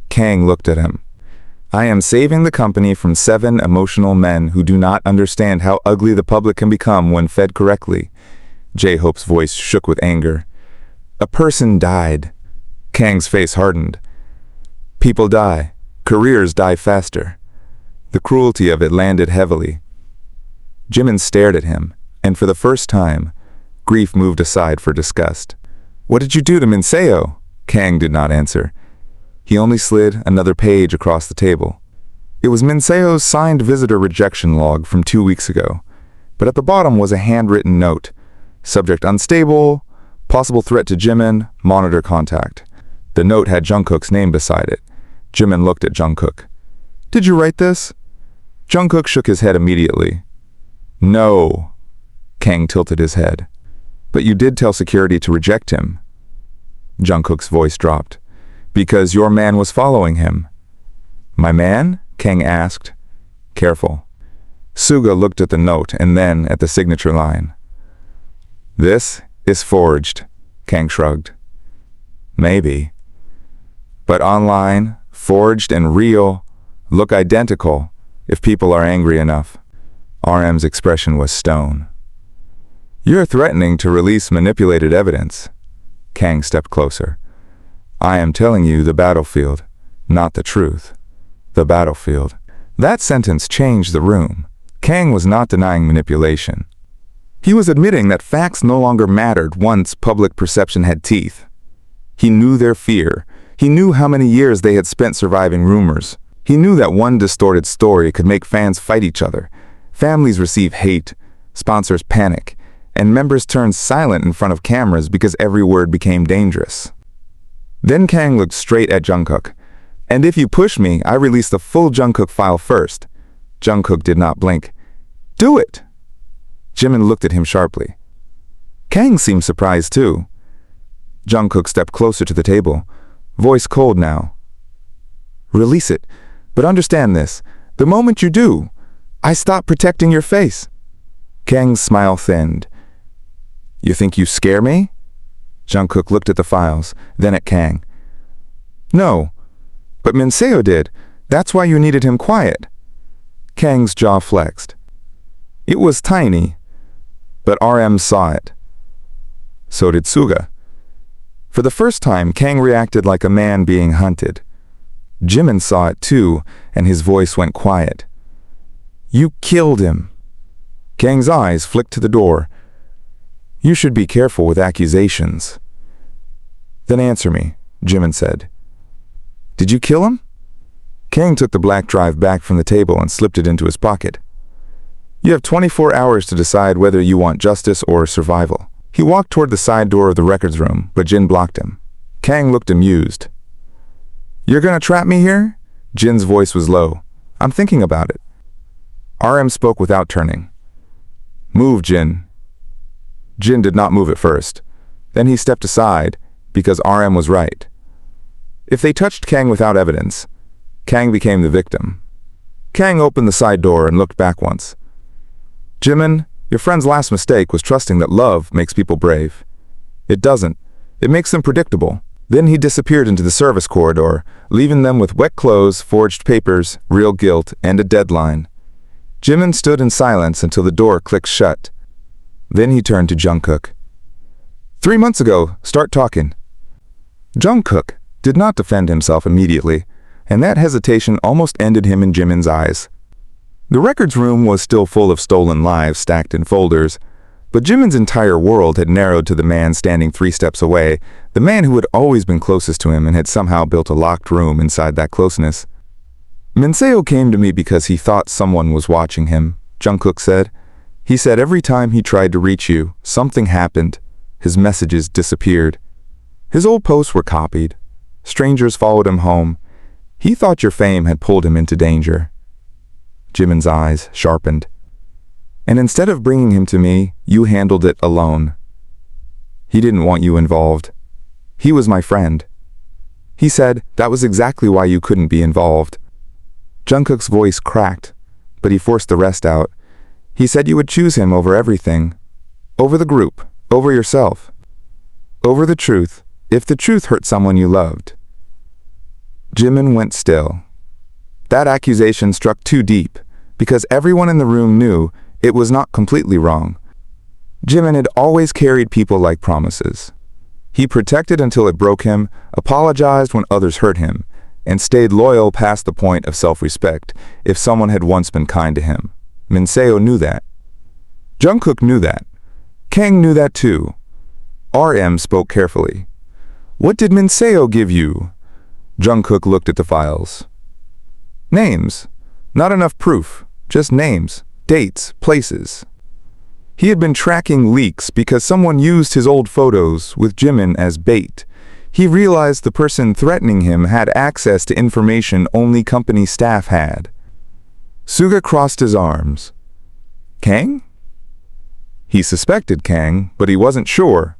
Kang looked at him. I am saving the company from 7 emotional men who do not understand how ugly the public can become when fed correctly. J-Hope's voice shook with anger. A person died. Kang's face hardened. People die. Careers die faster. The cruelty of it landed heavily. Jimin stared at him, and for the first time, grief moved aside for disgust. What did you do to Minseo? Kang did not answer. He only slid another page across the table. It was Minseo's signed visitor rejection log from 2 weeks ago, but at the bottom was a handwritten note. Subject unstable, possible threat to Jimin, monitor contact. The note had Jungkook's name beside it. Jimin looked at Jungkook. Did you write this? Jungkook shook his head immediately. No. Kang tilted his head. But you did tell security to reject him. Jungkook's voice dropped. Because your man was following him. My man? Kang asked. Careful. Suga looked at the note and then at the signature line. This is forged, Kang shrugged. Maybe. But online, forged and real, look identical if people are angry enough. RM's expression was stone. You're threatening to release manipulated evidence. Kang stepped closer. I am telling you the battlefield, not the truth. The battlefield. That sentence changed the room. Kang was not denying manipulation. He was admitting that facts no longer mattered once public perception had teeth. He knew their fear. He knew how many years they had spent surviving rumors. He knew that one distorted story could make fans fight each other. Families receive hate, sponsors panic, and members turn silent in front of cameras because every word became dangerous. Then Kang looked straight at Jungkook. And if you push me, I release the full Jungkook file first. Jungkook did not blink. Do it! Jimin looked at him sharply. Kang seemed surprised too. Jungkook stepped closer to the table, voice cold now. Release it, but understand this. The moment you do, I stop protecting your face. Kang's smile thinned. You think you scare me? Jungkook looked at the files, then at Kang. No, but Minseo did. That's why you needed him quiet. Kang's jaw flexed. It was tiny, but RM saw it. So did Suga. For the first time, Kang reacted like a man being hunted. Jimin saw it too, and his voice went quiet. You killed him. Kang's eyes flicked to the door. You should be careful with accusations. Then answer me, Jimin said. Did you kill him? Kang took the black drive back from the table and slipped it into his pocket. You have 24 hours to decide whether you want justice or survival. He walked toward the side door of the records room, but Jin blocked him. Kang looked amused. You're gonna trap me here? Jin's voice was low. I'm thinking about it. RM spoke without turning. Move, Jin. Jin did not move at first. Then he stepped aside, because RM was right. If they touched Kang without evidence, Kang became the victim. Kang opened the side door and looked back once. Jimin, your friend's last mistake was trusting that love makes people brave. It doesn't. It makes them predictable. Then he disappeared into the service corridor, leaving them with wet clothes, forged papers, real guilt, and a deadline. Jimin stood in silence until the door clicked shut. Then he turned to Jungkook. 3 months ago, start talking. Jungkook did not defend himself immediately, and that hesitation almost ended him in Jimin's eyes. The records room was still full of stolen lives stacked in folders, but Jimin's entire world had narrowed to the man standing 3 steps away, the man who had always been closest to him and had somehow built a locked room inside that closeness. Minseo came to me because he thought someone was watching him, Jungkook said. He said every time he tried to reach you, something happened. His messages disappeared. His old posts were copied. Strangers followed him home. He thought your fame had pulled him into danger. Jimin's eyes sharpened. And instead of bringing him to me, you handled it alone. He didn't want you involved. He was my friend. He said that was exactly why you couldn't be involved. Jungkook's voice cracked, but he forced the rest out. He said you would choose him over everything. Over the group, over yourself. Over the truth, if the truth hurt someone you loved. Jimin went still. That accusation struck too deep, because everyone in the room knew it was not completely wrong. Jimin had always carried people like promises. He protected until it broke him, apologized when others hurt him, and stayed loyal past the point of self-respect if someone had once been kind to him. Minseo knew that. Jungkook knew that. Kang knew that too. RM spoke carefully. "What did Minseo give you?" Jungkook looked at the files. "Names. Not enough proof. Just names, dates, places." He had been tracking leaks because someone used his old photos with Jimin as bait. He realized the person threatening him had access to information only company staff had. Suga crossed his arms. Kang? He suspected Kang, but he wasn't sure.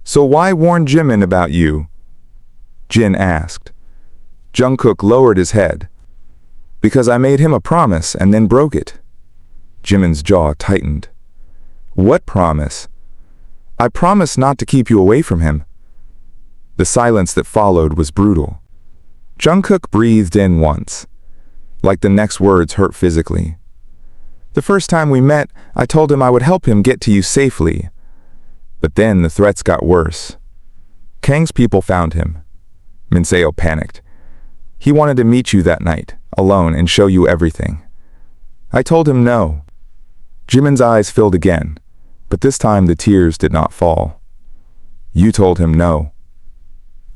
"So why warn Jimin about you?" Jin asked. Jungkook lowered his head. "Because I made him a promise and then broke it." Jimin's jaw tightened. "What promise?" "I promised not to keep you away from him." The silence that followed was brutal. Jungkook breathed in once, like the next words hurt physically. "The first time we met, I told him I would help him get to you safely. But then the threats got worse. Kang's people found him." Minseo panicked. "He wanted to meet you that night, alone, and show you everything. I told him no." Jimin's eyes filled again, but this time the tears did not fall. "You told him no."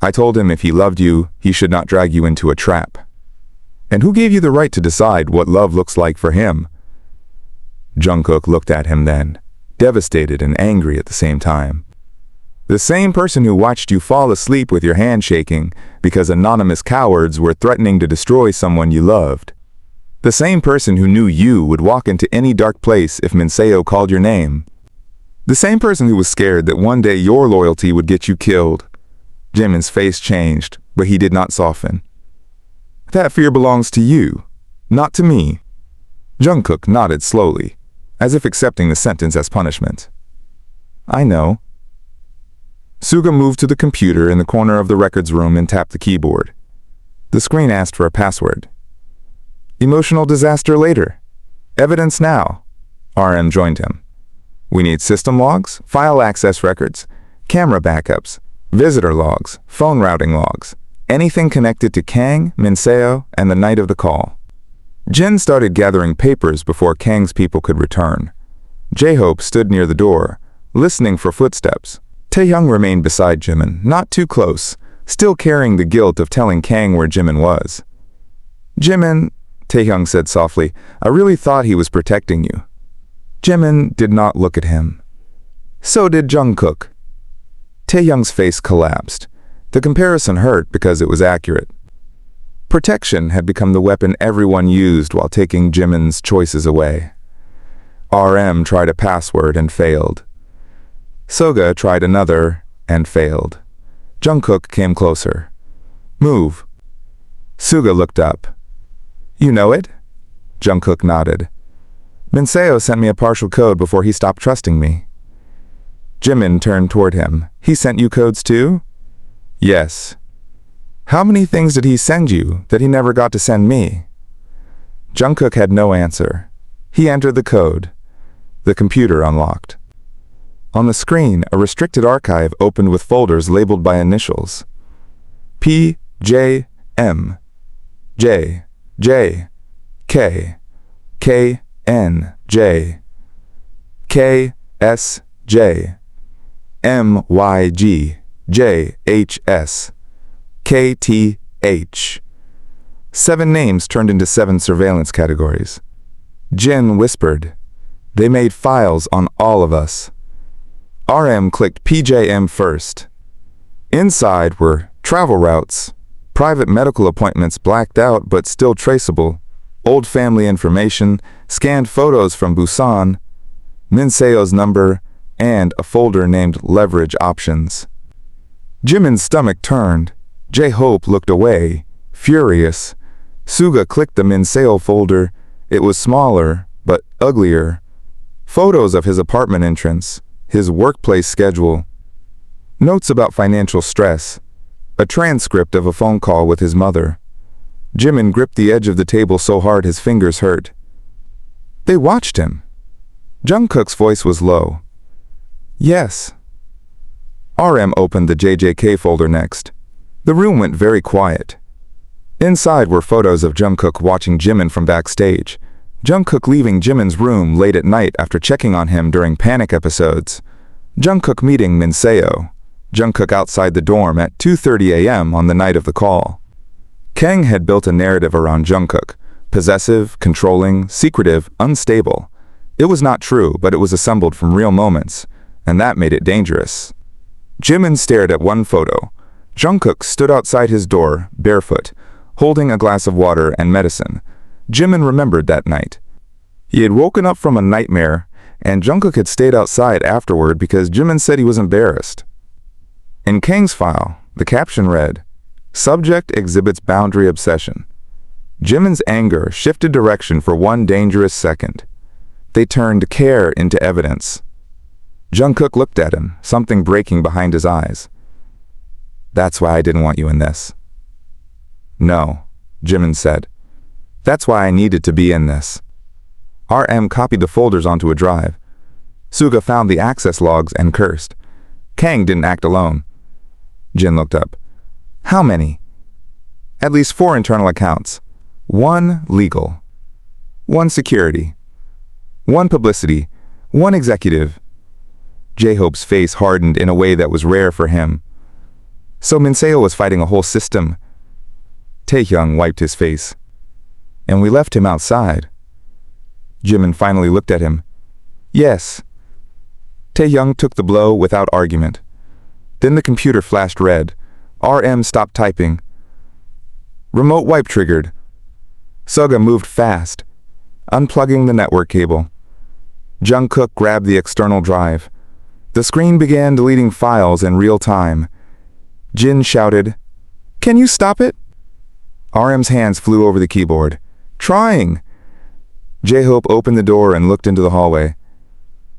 "I told him if he loved you, he should not drag you into a trap." "And who gave you the right to decide what love looks like for him?" Jungkook looked at him then, devastated and angry at the same time. "The same person who watched you fall asleep with your hand shaking because anonymous cowards were threatening to destroy someone you loved. The same person who knew you would walk into any dark place if Minseo called your name. The same person who was scared that one day your loyalty would get you killed." Jimin's face changed, but he did not soften. "That fear belongs to you, not to me." Jungkook nodded slowly, as if accepting the sentence as punishment. "I know." Suga moved to the computer in the corner of the records room and tapped the keyboard. The screen asked for a password. "Emotional disaster later. Evidence now." RM joined him. "We need system logs, file access records, camera backups, visitor logs, phone routing logs, anything connected to Kang, Minseo, and the night of the call." Jin started gathering papers before Kang's people could return. J-Hope stood near the door, listening for footsteps. Taehyung remained beside Jimin, not too close, still carrying the guilt of telling Kang where Jimin was. "Jimin," Taehyung said softly, "I really thought he was protecting you." Jimin did not look at him. So did Jungkook. Taehyung's face collapsed. The comparison hurt because it was accurate. Protection had become the weapon everyone used while taking Jimin's choices away. RM tried a password and failed. Suga tried another and failed. Jungkook came closer. "Move." Suga looked up. "You know it?" Jungkook nodded. "Minseo sent me a partial code before he stopped trusting me." Jimin turned toward him. "He sent you codes too?" "Yes." "How many things did he send you that he never got to send me?" Jungkook had no answer. He entered the code. The computer unlocked. On the screen, a restricted archive opened with folders labeled by initials. P, J, M, J, J, K, K, N, J, K, S, J, M, Y, G, J, H, S, K, T, H. 7 names turned into 7 surveillance categories. Jin whispered, "They made files on all of us." RM clicked PJM first. Inside were travel routes, private medical appointments blacked out but still traceable, old family information, scanned photos from Busan, Minseo's number, and a folder named Leverage Options. Jimin's stomach turned. J-Hope looked away, furious. Suga clicked the Minseo folder. It was smaller, but uglier. Photos of his apartment entrance, his workplace schedule, notes about financial stress, a transcript of a phone call with his mother. Jimin gripped the edge of the table so hard his fingers hurt. They watched him. Jungkook's voice was low. Yes. RM opened the JJK folder next. The room went very quiet. Inside were photos of Jungkook watching Jimin from backstage. Jungkook leaving Jimin's room late at night after checking on him during panic episodes. Jungkook meeting Min Seo. Jungkook outside the dorm at 2:30 a.m. on the night of the call. Kang had built a narrative around Jungkook. Possessive, controlling, secretive, unstable. It was not true, but it was assembled from real moments, and that made it dangerous. Jimin stared at one photo. Jungkook stood outside his door, barefoot, holding a glass of water and medicine. Jimin remembered that night. He had woken up from a nightmare, and Jungkook had stayed outside afterward because Jimin said he was embarrassed. In Kang's file, the caption read, "Subject exhibits boundary obsession." Jimin's anger shifted direction for one dangerous second. They turned care into evidence. Jungkook looked at him, something breaking behind his eyes. "That's why I didn't want you in this." "No," Jimin said. "That's why I needed to be in this." RM copied the folders onto a drive. Suga found the access logs and cursed. Kang didn't act alone. Jin looked up. "How many?" "At least 4 internal accounts. 1 legal. 1 security. 1 publicity. 1 executive." J-Hope's face hardened in a way that was rare for him. So Min Seo was fighting a whole system. Taehyung wiped his face. "And we left him outside." Jimin finally looked at him. "Yes." Taehyung took the blow without argument. Then the computer flashed red. RM stopped typing. Remote wipe triggered. Suga moved fast, unplugging the network cable. Jungkook grabbed the external drive. The screen began deleting files in real time. Jin shouted, "Can you stop it?" RM's hands flew over the keyboard. "Trying." J-Hope opened the door and looked into the hallway.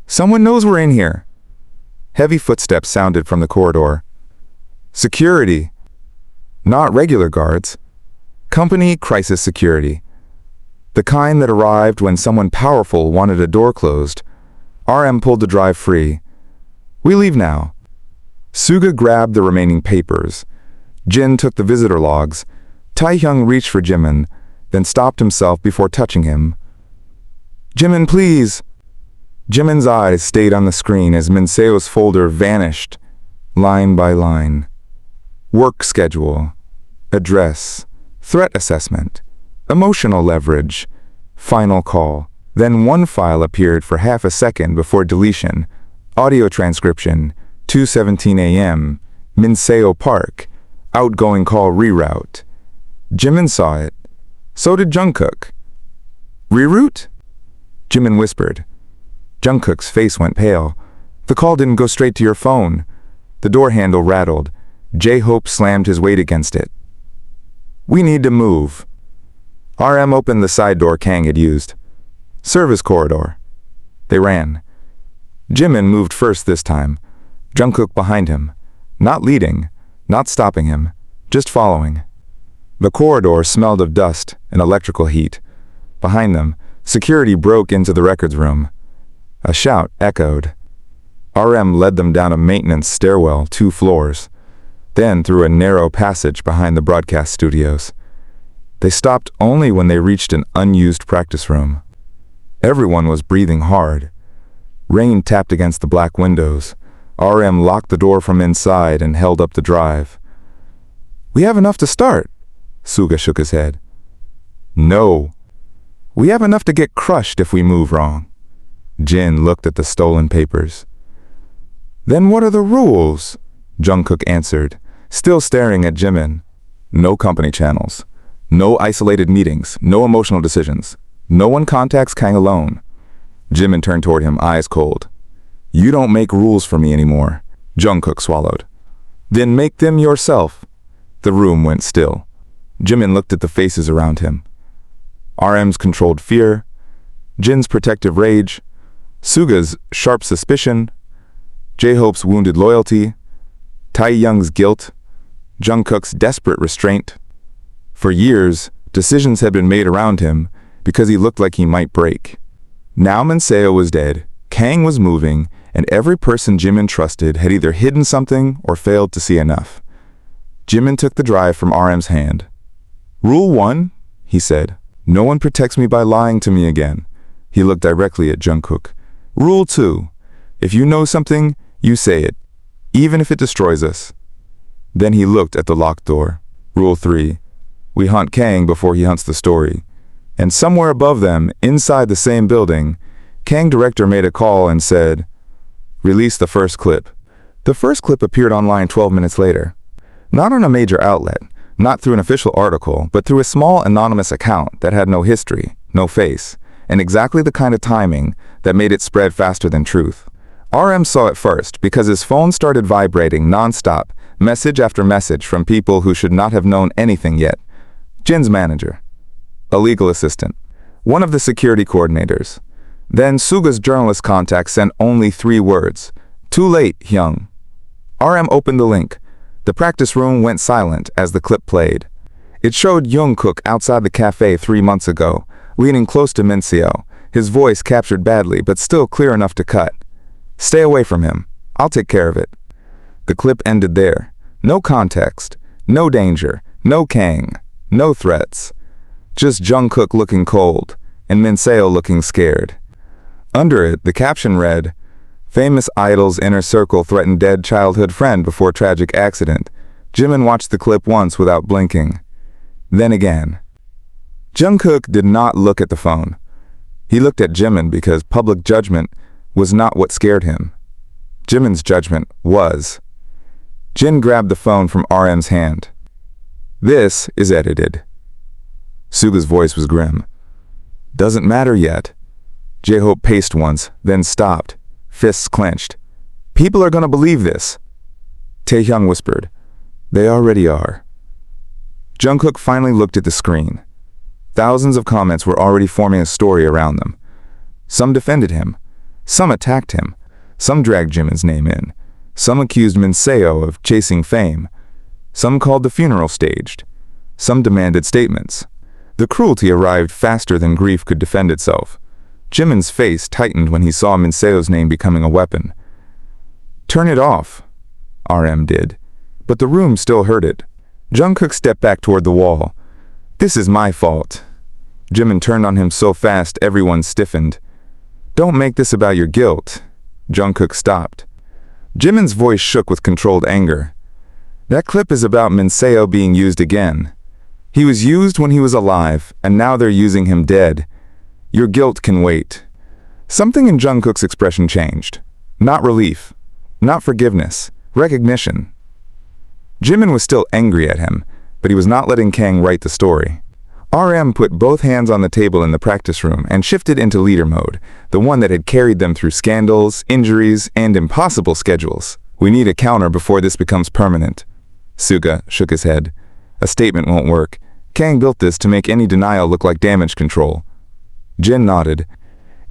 "Someone knows we're in here." Heavy footsteps sounded from the corridor. "Security." Not regular guards. Company crisis security. The kind that arrived when someone powerful wanted a door closed. RM pulled the drive free. "We leave now." Suga grabbed the remaining papers. Jin took the visitor logs. Taehyung reached for Jimin, then stopped himself before touching him. "Jimin, please." Jimin's eyes stayed on the screen as Min Seo's folder vanished, line by line. Work schedule, address, threat assessment, emotional leverage, final call. Then one file appeared for half a second before deletion. Audio transcription, 2:17 a.m., Min Seo Park, outgoing call reroute. Jimin saw it. So did Jungkook. "Reroute?" Jimin whispered. Jungkook's face went pale. "The call didn't go straight to your phone." The door handle rattled. J-Hope slammed his weight against it. "We need to move." RM opened the side door Kang had used. "Service corridor." They ran. Jimin moved first this time. Jungkook behind him. Not leading, not stopping him, just following. The corridor smelled of dust and electrical heat. Behind them, security broke into the records room. A shout echoed. RM led them down a maintenance stairwell 2 floors, then through a narrow passage behind the broadcast studios. They stopped only when they reached an unused practice room. Everyone was breathing hard. Rain tapped against the black windows. RM locked the door from inside and held up the drive. "We have enough to start." Suga shook his head. "No. We have enough to get crushed if we move wrong." Jin looked at the stolen papers. "Then what are the rules?" Jungkook answered, still staring at Jimin. "No company channels. No isolated meetings. No emotional decisions. No one contacts Kang alone." Jimin turned toward him, eyes cold. "You don't make rules for me anymore." Jungkook swallowed. "Then make them yourself." The room went still. Jimin looked at the faces around him. RM's controlled fear, Jin's protective rage, Suga's sharp suspicion, J-Hope's wounded loyalty, Taehyung's guilt, Jungkook's desperate restraint. For years, Decisions had been made around him because he looked like he might break. Now Minseo was dead, Kang was moving, and every person Jimin trusted had either hidden something or failed to see enough. Jimin took the drive from RM's hand. "Rule 1, he said. No one protects me by lying to me again." He looked directly at Jungkook. "Rule 2, if you know something, you say it, even if it destroys us." Then he looked at the locked door. "Rule 3, we hunt Kang before he hunts the story." And somewhere above them, inside the same building, Kang director made a call and said, "Release the first clip." The first clip appeared online 12 minutes later. Not on a major outlet, not through an official article, but through a small anonymous account that had no history, no face, and exactly the kind of timing that made it spread faster than truth. RM saw it first because his phone started vibrating non-stop, message after message from people who should not have known anything yet. Jin's manager, a legal assistant, one of the security coordinators. Then Suga's journalist contact sent only 3 words. "Too late, Hyung." RM opened the link. The practice room went silent as the clip played. It showed Jungkook outside the cafe 3 months ago, leaning close to Minseo, his voice captured badly but still clear enough to cut. "Stay away from him. I'll take care of it." The clip ended there. No context, no danger, no Kang, no threats. Just Jungkook looking cold, and Minseo looking scared. Under it, the caption read, "Famous idol's inner circle threatened dead childhood friend before tragic accident." Jimin watched the clip once without blinking. Then again. Jungkook did not look at the phone. He looked at Jimin because public judgment was not what scared him. Jimin's judgment was. Jin grabbed the phone from RM's hand. "This is edited." Suga's voice was grim. "Doesn't matter yet." J-Hope paced once, then stopped, fists clenched. "People are gonna believe this." Taehyung whispered, "They already are." Jungkook finally looked at the screen. Thousands of comments were already forming a story around them. Some defended him. Some attacked him. Some dragged Jimin's name in. Some accused Minseo of chasing fame. Some called the funeral staged. Some demanded statements. The cruelty arrived faster than grief could defend itself. Jimin's face tightened when he saw Minseo's name becoming a weapon. "Turn it off," RM did, but the room still heard it. Jungkook stepped back toward the wall. "This is my fault." Jimin turned on him so fast everyone stiffened. "Don't make this about your guilt." Jungkook stopped. Jimin's voice shook with controlled anger. "That clip is about Minseo being used again. He was used when he was alive, and now they're using him dead. Your guilt can wait." Something in Jungkook's expression changed. Not relief. Not forgiveness. Recognition. Jimin was still angry at him, but he was not letting Kang write the story. RM put both hands on the table in the practice room and shifted into leader mode, the one that had carried them through scandals, injuries, and impossible schedules. "We need a counter before this becomes permanent." Suga shook his head. "A statement won't work. Kang built this to make any denial look like damage control." Jin nodded.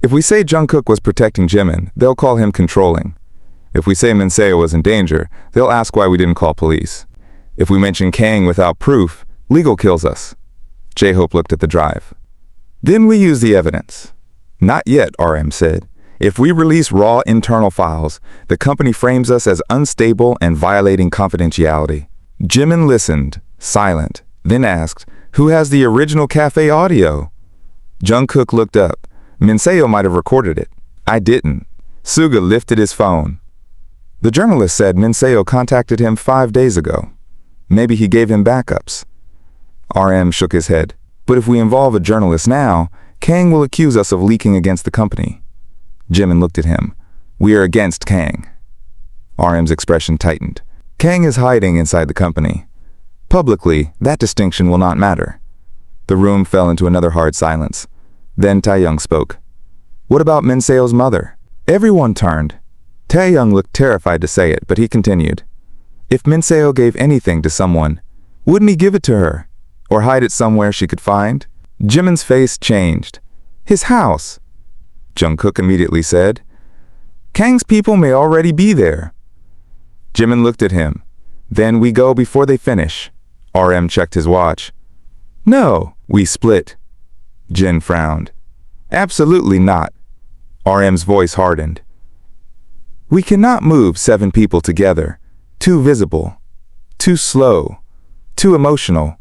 "If we say Jungkook was protecting Jimin, they'll call him controlling. If we say Minseo was in danger, they'll ask why we didn't call police. If we mention Kang without proof, legal kills us." J-Hope looked at the drive. "Then we use the evidence." "Not yet," RM said. "If we release raw internal files, the company frames us as unstable and violating confidentiality." Jimin listened, silent, then asked, "Who has the original cafe audio?" Jungkook looked up. "Minseo might have recorded it." "I didn't." Suga lifted his phone. "The journalist said Minseo contacted him 5 days ago. Maybe he gave him backups." RM shook his head. "But if we involve a journalist now, Kang will accuse us of leaking against the company." Jimin looked at him. "We are against Kang." RM's expression tightened. "Kang is hiding inside the company. Publicly, that distinction will not matter." The room fell into another hard silence. Then Taehyung spoke. "What about Minseo's mother?" Everyone turned. Taehyung looked terrified to say it, but he continued. "If Minseo gave anything to someone, wouldn't he give it to her? Or hide it somewhere she could find?" Jimin's face changed. "His house," Jungkook immediately said. "Kang's people may already be there." Jimin looked at him. "Then we go before they finish." RM checked his watch. "No, We split. Jin frowned. Absolutely not. RM's voice hardened. We cannot move 7 people together. Too visible. Too slow. Too emotional.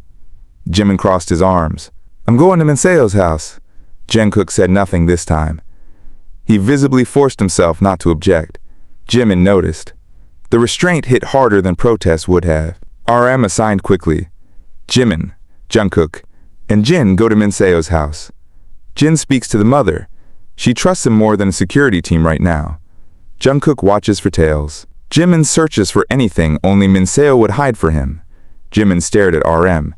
Jimin crossed his arms. I'm going to Minseo's house. Jungkook said nothing this time. He visibly forced himself not to object. Jimin noticed. The restraint hit harder than protest would have. RM assigned quickly. Jimin, Jungkook, and Jin go to Minseo's house. Jin speaks to the mother. She trusts him more than a security team right now. Jungkook watches for tails. Jimin searches for anything only Minseo would hide for him. Jimin stared at RM.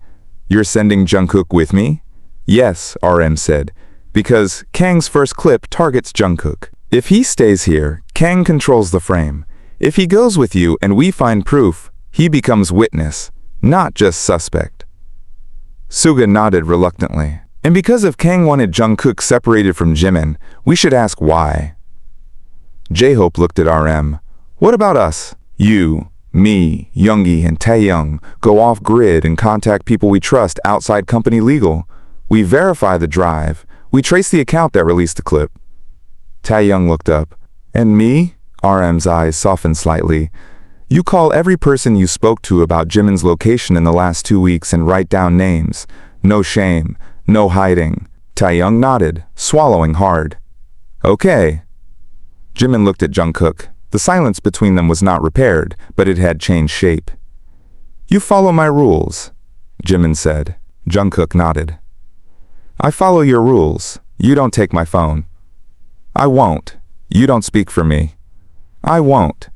You're sending Jungkook with me? Yes, RM said, because Kang's first clip targets Jungkook. If he stays here, Kang controls the frame. If he goes with you and we find proof, he becomes witness, not just suspect. Suga nodded reluctantly. And because if Kang wanted Jungkook separated from Jimin, we should ask why. J-Hope looked at RM. What about us? You, me, Youngie, and Taeyoung go off-grid and contact people we trust outside company legal. We verify the drive. We trace the account that released the clip. Taeyoung looked up. And me? RM's eyes softened slightly. You call every person you spoke to about Jimin's location in the last 2 weeks and write down names. No shame. No hiding. Taeyoung nodded, swallowing hard. Okay. Jimin looked at Jungkook. The silence between them was not repaired, but it had changed shape. You follow my rules, Jimin said. Jungkook nodded. I follow your rules. You don't take my phone. I won't. You don't speak for me. I won't.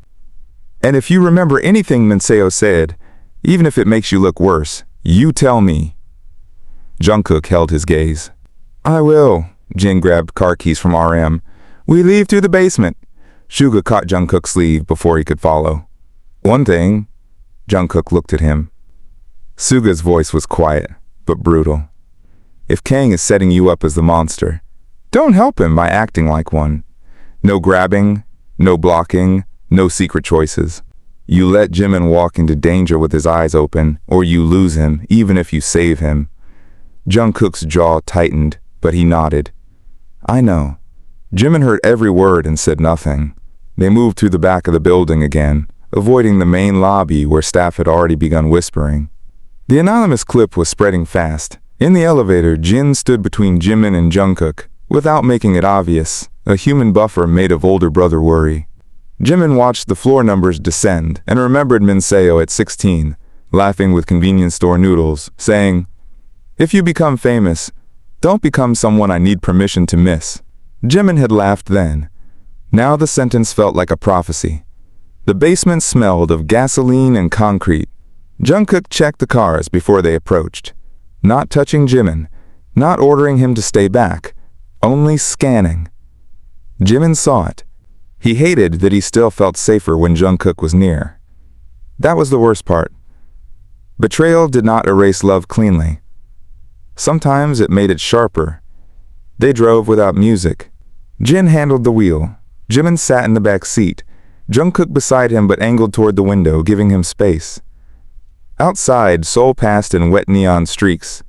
And if you remember anything Minseo said, even if it makes you look worse, you tell me. Jungkook held his gaze. I will. Jin grabbed car keys from RM. We leave to the basement. Suga caught Jungkook's sleeve before he could follow. One thing. Jungkook looked at him. Suga's voice was quiet, but brutal. If Kang is setting you up as the monster, don't help him by acting like one. No grabbing, no blocking, no secret choices. You let Jimin walk into danger with his eyes open, or you lose him, even if you save him. Jungkook's jaw tightened, but he nodded. I know. Jimin heard every word and said nothing. They moved through the back of the building again, avoiding the main lobby where staff had already begun whispering. The anonymous clip was spreading fast. In the elevator, Jin stood between Jimin and Jungkook, without making it obvious, a human buffer made of older brother worry. Jimin watched the floor numbers descend and remembered Minseo at 16, laughing with convenience store noodles, saying, If you become famous, don't become someone I need permission to miss. Jimin had laughed then. Now the sentence felt like a prophecy. The basement smelled of gasoline and concrete. Jungkook checked the cars before they approached. Not touching Jimin, not ordering him to stay back, only scanning. Jimin saw it. He hated that he still felt safer when Jungkook was near. That was the worst part. Betrayal did not erase love cleanly. Sometimes it made it sharper. They drove without music. Jin handled the wheel. Jimin sat in the back seat. Jungkook beside him but angled toward the window, giving him space. Outside, Seoul passed in wet neon streaks.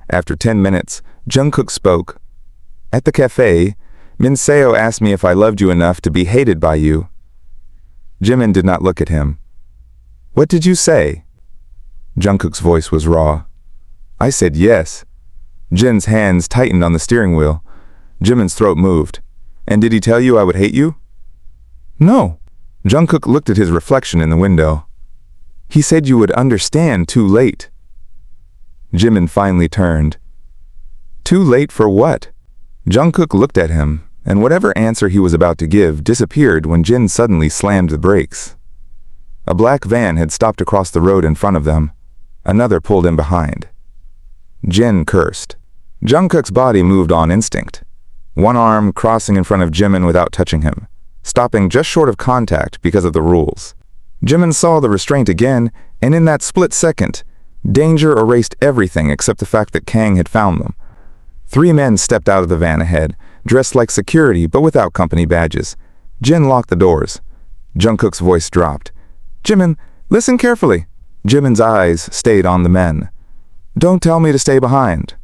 After 10 minutes, Jungkook spoke. At the cafe, Minseo asked me if I loved you enough to be hated by you. Jimin did not look at him. What did you say? Jungkook's voice was raw. I said yes. Jin's hands tightened on the steering wheel. Jimin's throat moved. And did he tell you I would hate you? No. Jungkook looked at his reflection in the window. He said you would understand too late. Jimin finally turned. Too late for what? Jungkook looked at him, and whatever answer he was about to give disappeared when Jin suddenly slammed the brakes. A black van had stopped across the road in front of them. Another pulled in behind. Jin cursed. Jungkook's body moved on instinct. One arm crossing in front of Jimin without touching him, stopping just short of contact because of the rules. Jimin saw the restraint again, and in that split second, danger erased everything except the fact that Kang had found them. 3 men stepped out of the van ahead, dressed like security but without company badges. Jin locked the doors. Jungkook's voice dropped. Jimin, listen carefully. Jimin's eyes stayed on the men. Don't tell me to stay behind.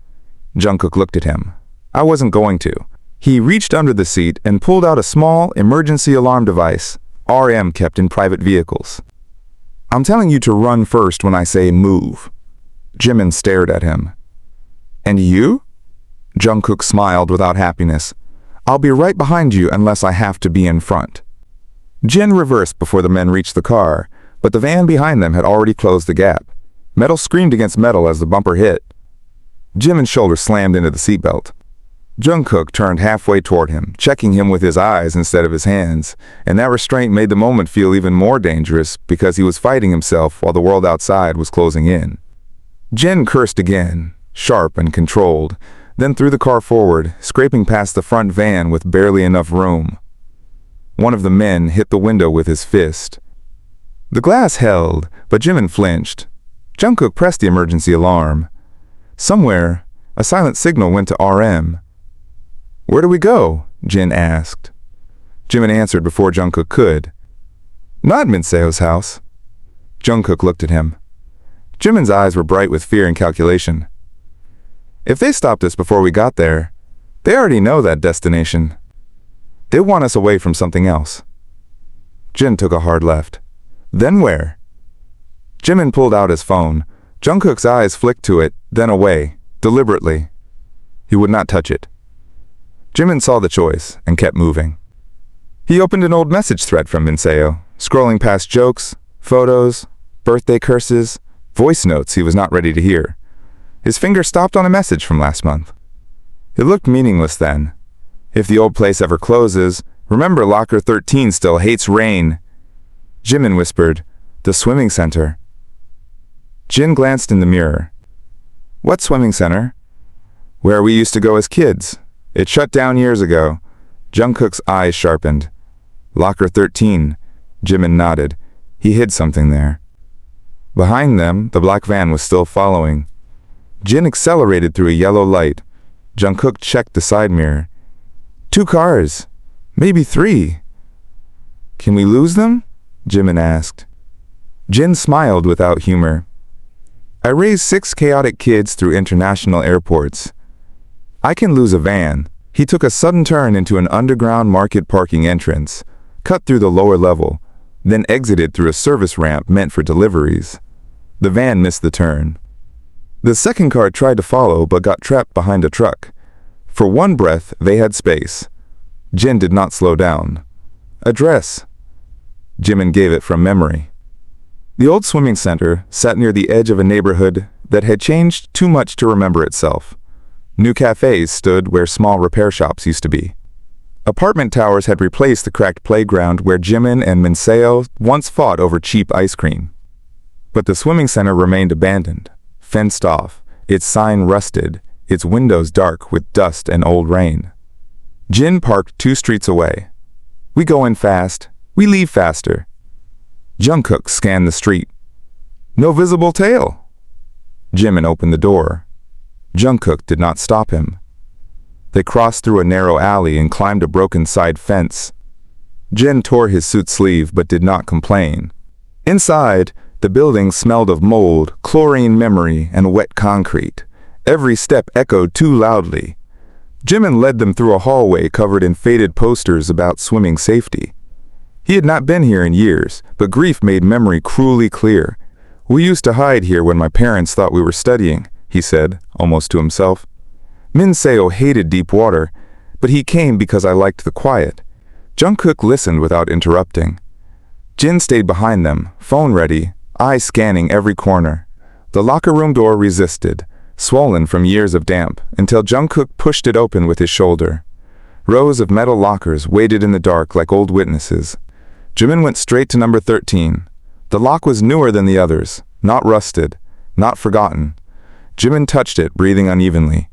Jungkook looked at him. I wasn't going to. He reached under the seat and pulled out a small emergency alarm device RM kept in private vehicles. I'm telling you to run first when I say move. Jimin stared at him. And you? Jungkook smiled without happiness. I'll be right behind you unless I have to be in front. Jin reversed before the men reached the car, but the van behind them had already closed the gap. Metal screamed against metal as the bumper hit. Jimin's shoulder slammed into the seatbelt. Jungkook turned halfway toward him, checking him with his eyes instead of his hands, and that restraint made the moment feel even more dangerous because he was fighting himself while the world outside was closing in. Jin cursed again, sharp and controlled, then threw the car forward, scraping past the front van with barely enough room. One of the men hit the window with his fist. The glass held, but Jimin flinched. Jungkook pressed the emergency alarm. Somewhere, a silent signal went to RM. Where do we go? Jin asked. Jimin answered before Jungkook could. Not Minseo's house. Jungkook looked at him. Jimin's eyes were bright with fear and calculation. If they stopped us before we got there, they already know that destination. They want us away from something else. Jin took a hard left. Then where? Jimin pulled out his phone. Jungkook's eyes flicked to it, then away, deliberately. He would not touch it. Jimin saw the choice and kept moving. He opened an old message thread from Minseo, scrolling past jokes, photos, birthday curses, voice notes he was not ready to hear. His finger stopped on a message from last month. It looked meaningless then. If the old place ever closes, remember Locker 13 still hates rain. Jimin whispered, the swimming center. Jin glanced in the mirror. What swimming center? Where we used to go as kids. It shut down years ago. Jungkook's eyes sharpened. Locker 13. Jimin nodded. He hid something there. Behind them, the black van was still following. Jin accelerated through a yellow light. Jungkook checked the side mirror. 2 cars. Maybe 3. Can we lose them? Jimin asked. Jin smiled without humor. I raised 6 chaotic kids through international airports. I can lose a van. He took a sudden turn into an underground market parking entrance, cut through the lower level, then exited through a service ramp meant for deliveries. The van missed the turn. The second car tried to follow but got trapped behind a truck. For one breath, they had space. Jin did not slow down. Address. Jimin gave it from memory. The old swimming center sat near the edge of a neighborhood that had changed too much to remember itself. New cafes stood where small repair shops used to be. Apartment towers had replaced the cracked playground where Jimin and Minseo once fought over cheap ice cream. But the swimming center remained abandoned, fenced off, its sign rusted, its windows dark with dust and old rain. Jin parked 2 streets away. We go in fast, we leave faster. Jungkook scanned the street. No visible tail. Jimin opened the door. Jungkook did not stop him. They crossed through a narrow alley and climbed a broken side fence. Jin tore his suit sleeve but did not complain. Inside, the building smelled of mold, chlorine memory, and wet concrete. Every step echoed too loudly. Jimin led them through a hallway covered in faded posters about swimming safety. He had not been here in years, but grief made memory cruelly clear. We used to hide here when my parents thought we were studying, he said, almost to himself. Minseo hated deep water, but he came because I liked the quiet. Jungkook listened without interrupting. Jin stayed behind them, phone ready, eyes scanning every corner. The locker room door resisted, swollen from years of damp, until Jungkook pushed it open with his shoulder. Rows of metal lockers waited in the dark like old witnesses. Jimin went straight to number 13. The lock was newer than the others, not rusted, not forgotten. Jimin touched it, breathing unevenly.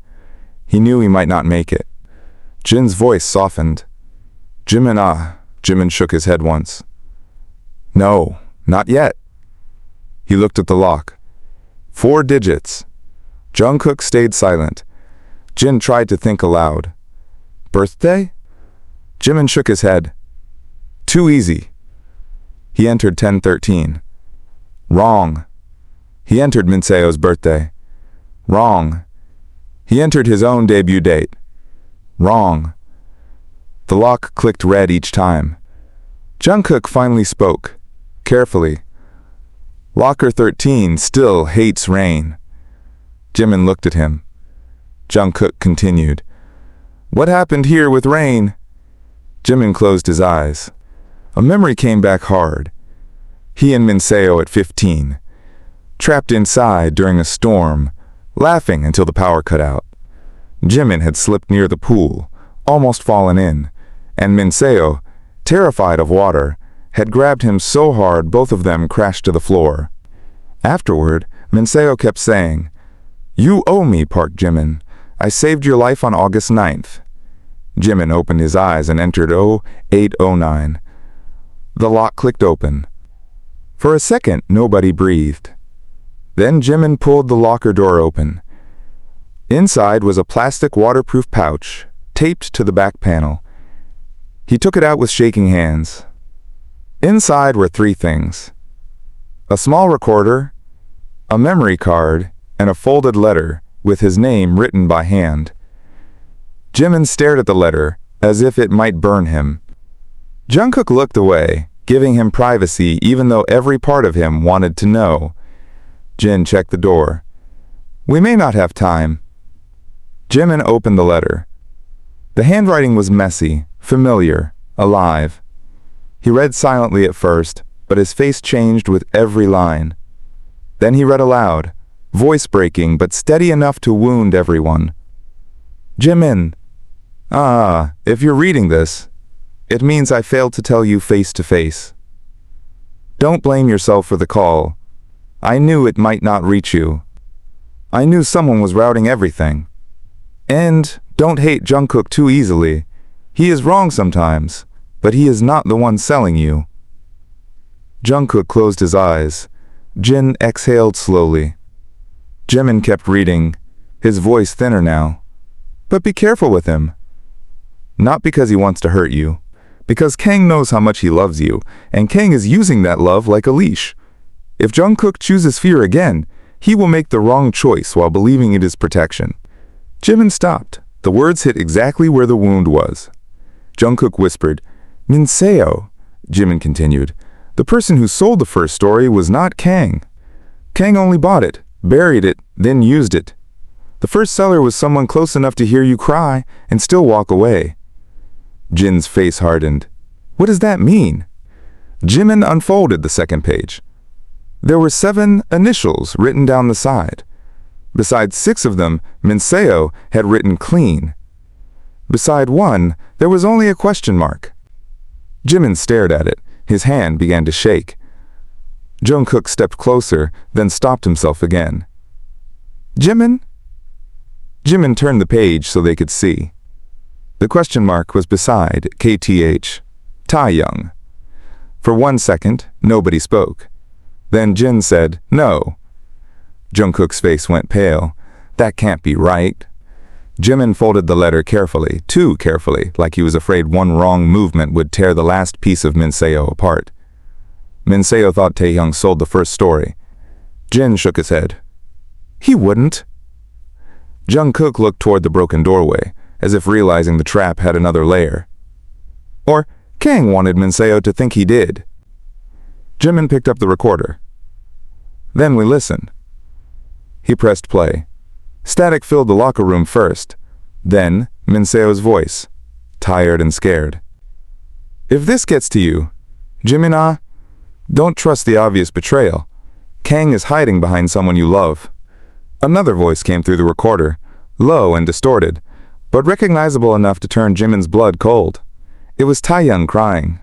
He knew he might not make it. Jin's voice softened. Jimin shook his head once. No, not yet. He looked at the lock. 4 digits. Jungkook stayed silent. Jin tried to think aloud. Birthday? Jimin shook his head. Too easy. He entered 1013. Wrong. He entered Minseo's birthday. Wrong. He entered his own debut date. Wrong. The lock clicked red each time. Jungkook finally spoke, carefully. Locker 13 still hates rain. Jimin looked at him. Jungkook continued. What happened here with rain? Jimin closed his eyes. A memory came back hard. He and Minseo at 15, trapped inside during a storm, laughing until the power cut out. Jimin had slipped near the pool, almost fallen in, and Minseo, terrified of water, had grabbed him so hard both of them crashed to the floor. Afterward, Minseo kept saying, "You owe me, Park Jimin. I saved your life on August 9th. Jimin opened his eyes and entered 0809. The lock clicked open. For a second, nobody breathed. Then Jimin pulled the locker door open. Inside was a plastic waterproof pouch, taped to the back panel. He took it out with shaking hands. Inside were 3 things: a small recorder, a memory card, and a folded letter with his name written by hand. Jimin stared at the letter as if it might burn him. Jungkook looked away, giving him privacy even though every part of him wanted to know. Jin checked the door. We may not have time. Jimin opened the letter. The handwriting was messy, familiar, alive. He read silently at first, but his face changed with every line. Then he read aloud, voice breaking but steady enough to wound everyone. Jimin, if you're reading this, it means I failed to tell you face to face. Don't blame yourself for the call. I knew it might not reach you. I knew someone was routing everything. And don't hate Jungkook too easily. He is wrong sometimes, but he is not the one selling you. Jungkook closed his eyes. Jin exhaled slowly. Jimin kept reading, his voice thinner now. But be careful with him. Not because he wants to hurt you, because Kang knows how much he loves you, and Kang is using that love like a leash. If Jungkook chooses fear again, he will make the wrong choice while believing it is protection. Jimin stopped. The words hit exactly where the wound was. Jungkook whispered, Minseo. Jimin continued, the person who sold the first story was not Kang. Kang only bought it, buried it, then used it. The first seller was someone close enough to hear you cry and still walk away. Jin's face hardened. What does that mean? Jimin unfolded the second page. There were 7 initials written down the side. Besides 6 of them, Minseo had written clean. Beside 1, there was only a question mark. Jimin stared at it. His hand began to shake. Jungkook stepped closer, then stopped himself again. Jimin? Jimin turned the page so they could see. The question mark was beside KTH, Taehyung. For 1 second, nobody spoke. Then Jin said, no. Jungkook's face went pale. That can't be right. Jimin folded the letter carefully, too carefully, like he was afraid one wrong movement would tear the last piece of Minseo apart. Minseo thought Taehyung sold the first story. Jin shook his head. He wouldn't. Jungkook looked toward the broken doorway, as if realizing the trap had another layer. Or Kang wanted Minseo to think he did. Jimin picked up the recorder. Then we listened. He pressed play. Static filled the locker room first. Then Minseo's voice, tired and scared. If this gets to you, Jimin, don't trust the obvious betrayal. Kang is hiding behind someone you love. Another voice came through the recorder, low and distorted, but recognizable enough to turn Jimin's blood cold. It was Taehyung crying.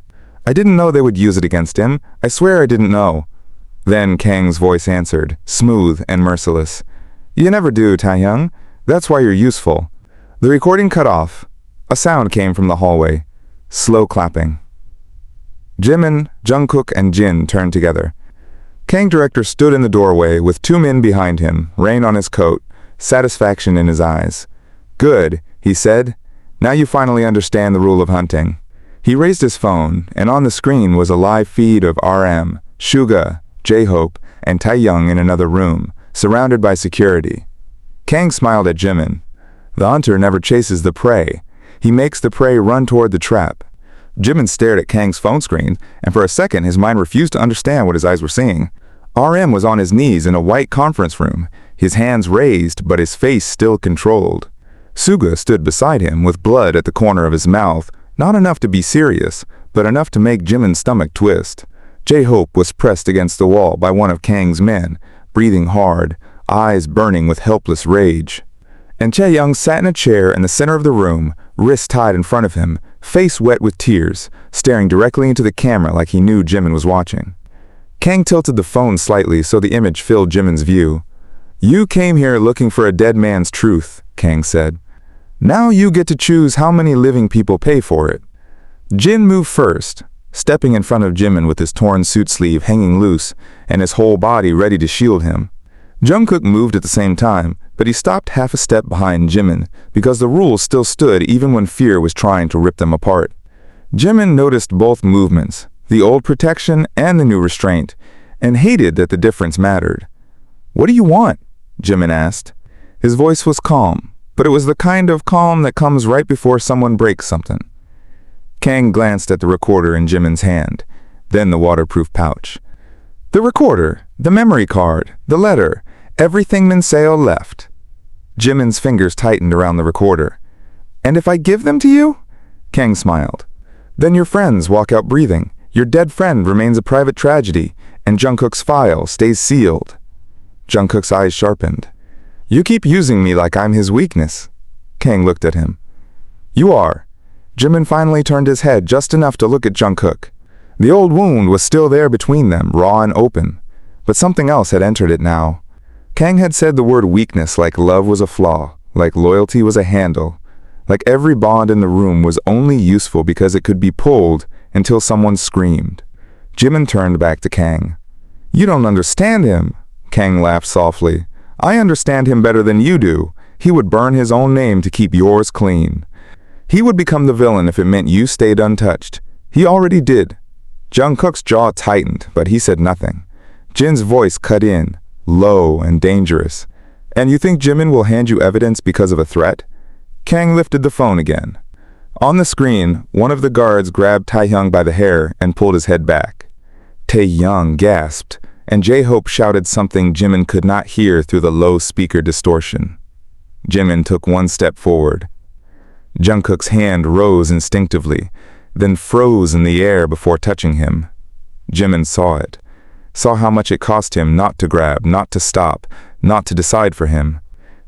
I didn't know they would use it against him. I swear I didn't know. Then Kang's voice answered, smooth and merciless. You never do, Taehyung. That's why you're useful. The recording cut off. A sound came from the hallway. Slow clapping. Jimin, Jungkook, and Jin turned together. Kang director stood in the doorway with 2 men behind him, rain on his coat, satisfaction in his eyes. Good, he said. Now you finally understand the rule of hunting. He raised his phone, and on the screen was a live feed of RM, Suga, J-Hope, and Taehyung in another room, surrounded by security. Kang smiled at Jimin. The hunter never chases the prey. He makes the prey run toward the trap. Jimin stared at Kang's phone screen, and for a second his mind refused to understand what his eyes were seeing. RM was on his knees in a white conference room, his hands raised but his face still controlled. Suga stood beside him with blood at the corner of his mouth, not enough to be serious, but enough to make Jimin's stomach twist. J-Hope was pressed against the wall by one of Kang's men, breathing hard, eyes burning with helpless rage. And Chae-young sat in a chair in the center of the room, wrists tied in front of him, face wet with tears, staring directly into the camera like he knew Jimin was watching. Kang tilted the phone slightly so the image filled Jimin's view. "You came here looking for a dead man's truth," Kang said. "Now you get to choose how many living people pay for it." Jin moved first, stepping in front of Jimin with his torn suit sleeve hanging loose and his whole body ready to shield him. Jungkook moved at the same time, but he stopped half a step behind Jimin because the rules still stood even when fear was trying to rip them apart. Jimin noticed both movements, the old protection and the new restraint, and hated that the difference mattered. "What do you want?" Jimin asked. His voice was calm, but it was the kind of calm that comes right before someone breaks something. Kang glanced at the recorder in Jimin's hand, then the waterproof pouch. "The recorder, the memory card, the letter, everything Minseo left." Jimin's fingers tightened around the recorder. "And if I give them to you?" Kang smiled. "Then your friends walk out breathing. Your dead friend remains a private tragedy, and Jungkook's file stays sealed." Jungkook's eyes sharpened. "You keep using me like I'm his weakness." Kang looked at him. "You are." Jimin finally turned his head just enough to look at Jungkook. The old wound was still there between them, raw and open, but something else had entered it now. Kang had said the word weakness like love was a flaw, like loyalty was a handle, like every bond in the room was only useful because it could be pulled until someone screamed. Jimin turned back to Kang. "You don't understand him." Kang laughed softly. "I understand him better than you do. He would burn his own name to keep yours clean. He would become the villain if it meant you stayed untouched. He already did." Jungkook's jaw tightened, but he said nothing. Jin's voice cut in, low and dangerous. "And you think Jimin will hand you evidence because of a threat?" Kang lifted the phone again. On the screen, one of the guards grabbed Taehyung by the hair and pulled his head back. Taehyung gasped, and J-Hope shouted something Jimin could not hear through the low speaker distortion. Jimin took one step forward. Jungkook's hand rose instinctively, then froze in the air before touching him. Jimin saw it, saw how much it cost him not to grab, not to stop, not to decide for him.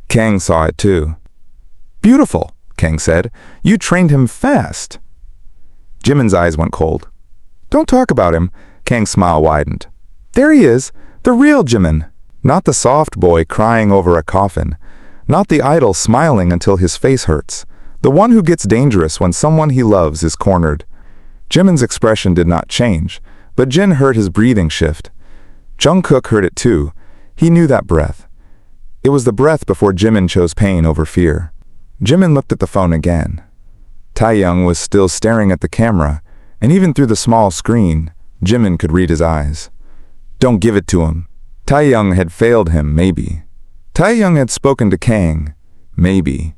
Kang saw it too. "Beautiful," Kang said. "You trained him fast." Jimin's eyes went cold. "Don't talk about him." Kang's smile widened. "There he is, the real Jimin. Not the soft boy crying over a coffin. Not the idol smiling until his face hurts. The one who gets dangerous when someone he loves is cornered." Jimin's expression did not change, but Jin heard his breathing shift. Jungkook heard it too. He knew that breath. It was the breath before Jimin chose pain over fear. Jimin looked at the phone again. Taehyung was still staring at the camera, and even through the small screen, Jimin could read his eyes. Don't give it to him. Taehyung had failed him, maybe. Taehyung had spoken to Kang, maybe.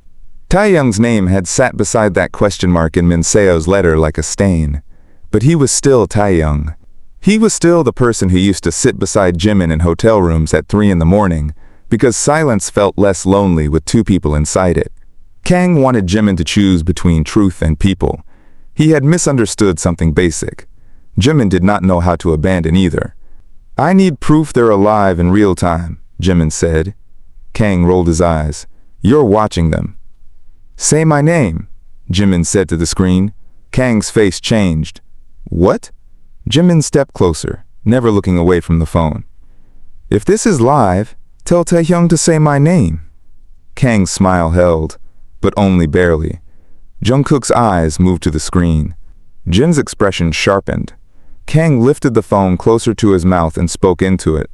Taehyung's name had sat beside that question mark in Minseo's letter like a stain. But he was still Taehyung. He was still the person who used to sit beside Jimin in hotel rooms at 3 in the morning, because silence felt less lonely with two people inside it. Kang wanted Jimin to choose between truth and people. He had misunderstood something basic. Jimin did not know how to abandon either. "I need proof they're alive in real time," Jimin said. Kang rolled his eyes. "You're watching them." "Say my name," Jimin said to the screen. Kang's face changed. "What?" Jimin stepped closer, never looking away from the phone. "If this is live, tell Taehyung to say my name." Kang's smile held, but only barely. Jungkook's eyes moved to the screen. Jin's expression sharpened. Kang lifted the phone closer to his mouth and spoke into it.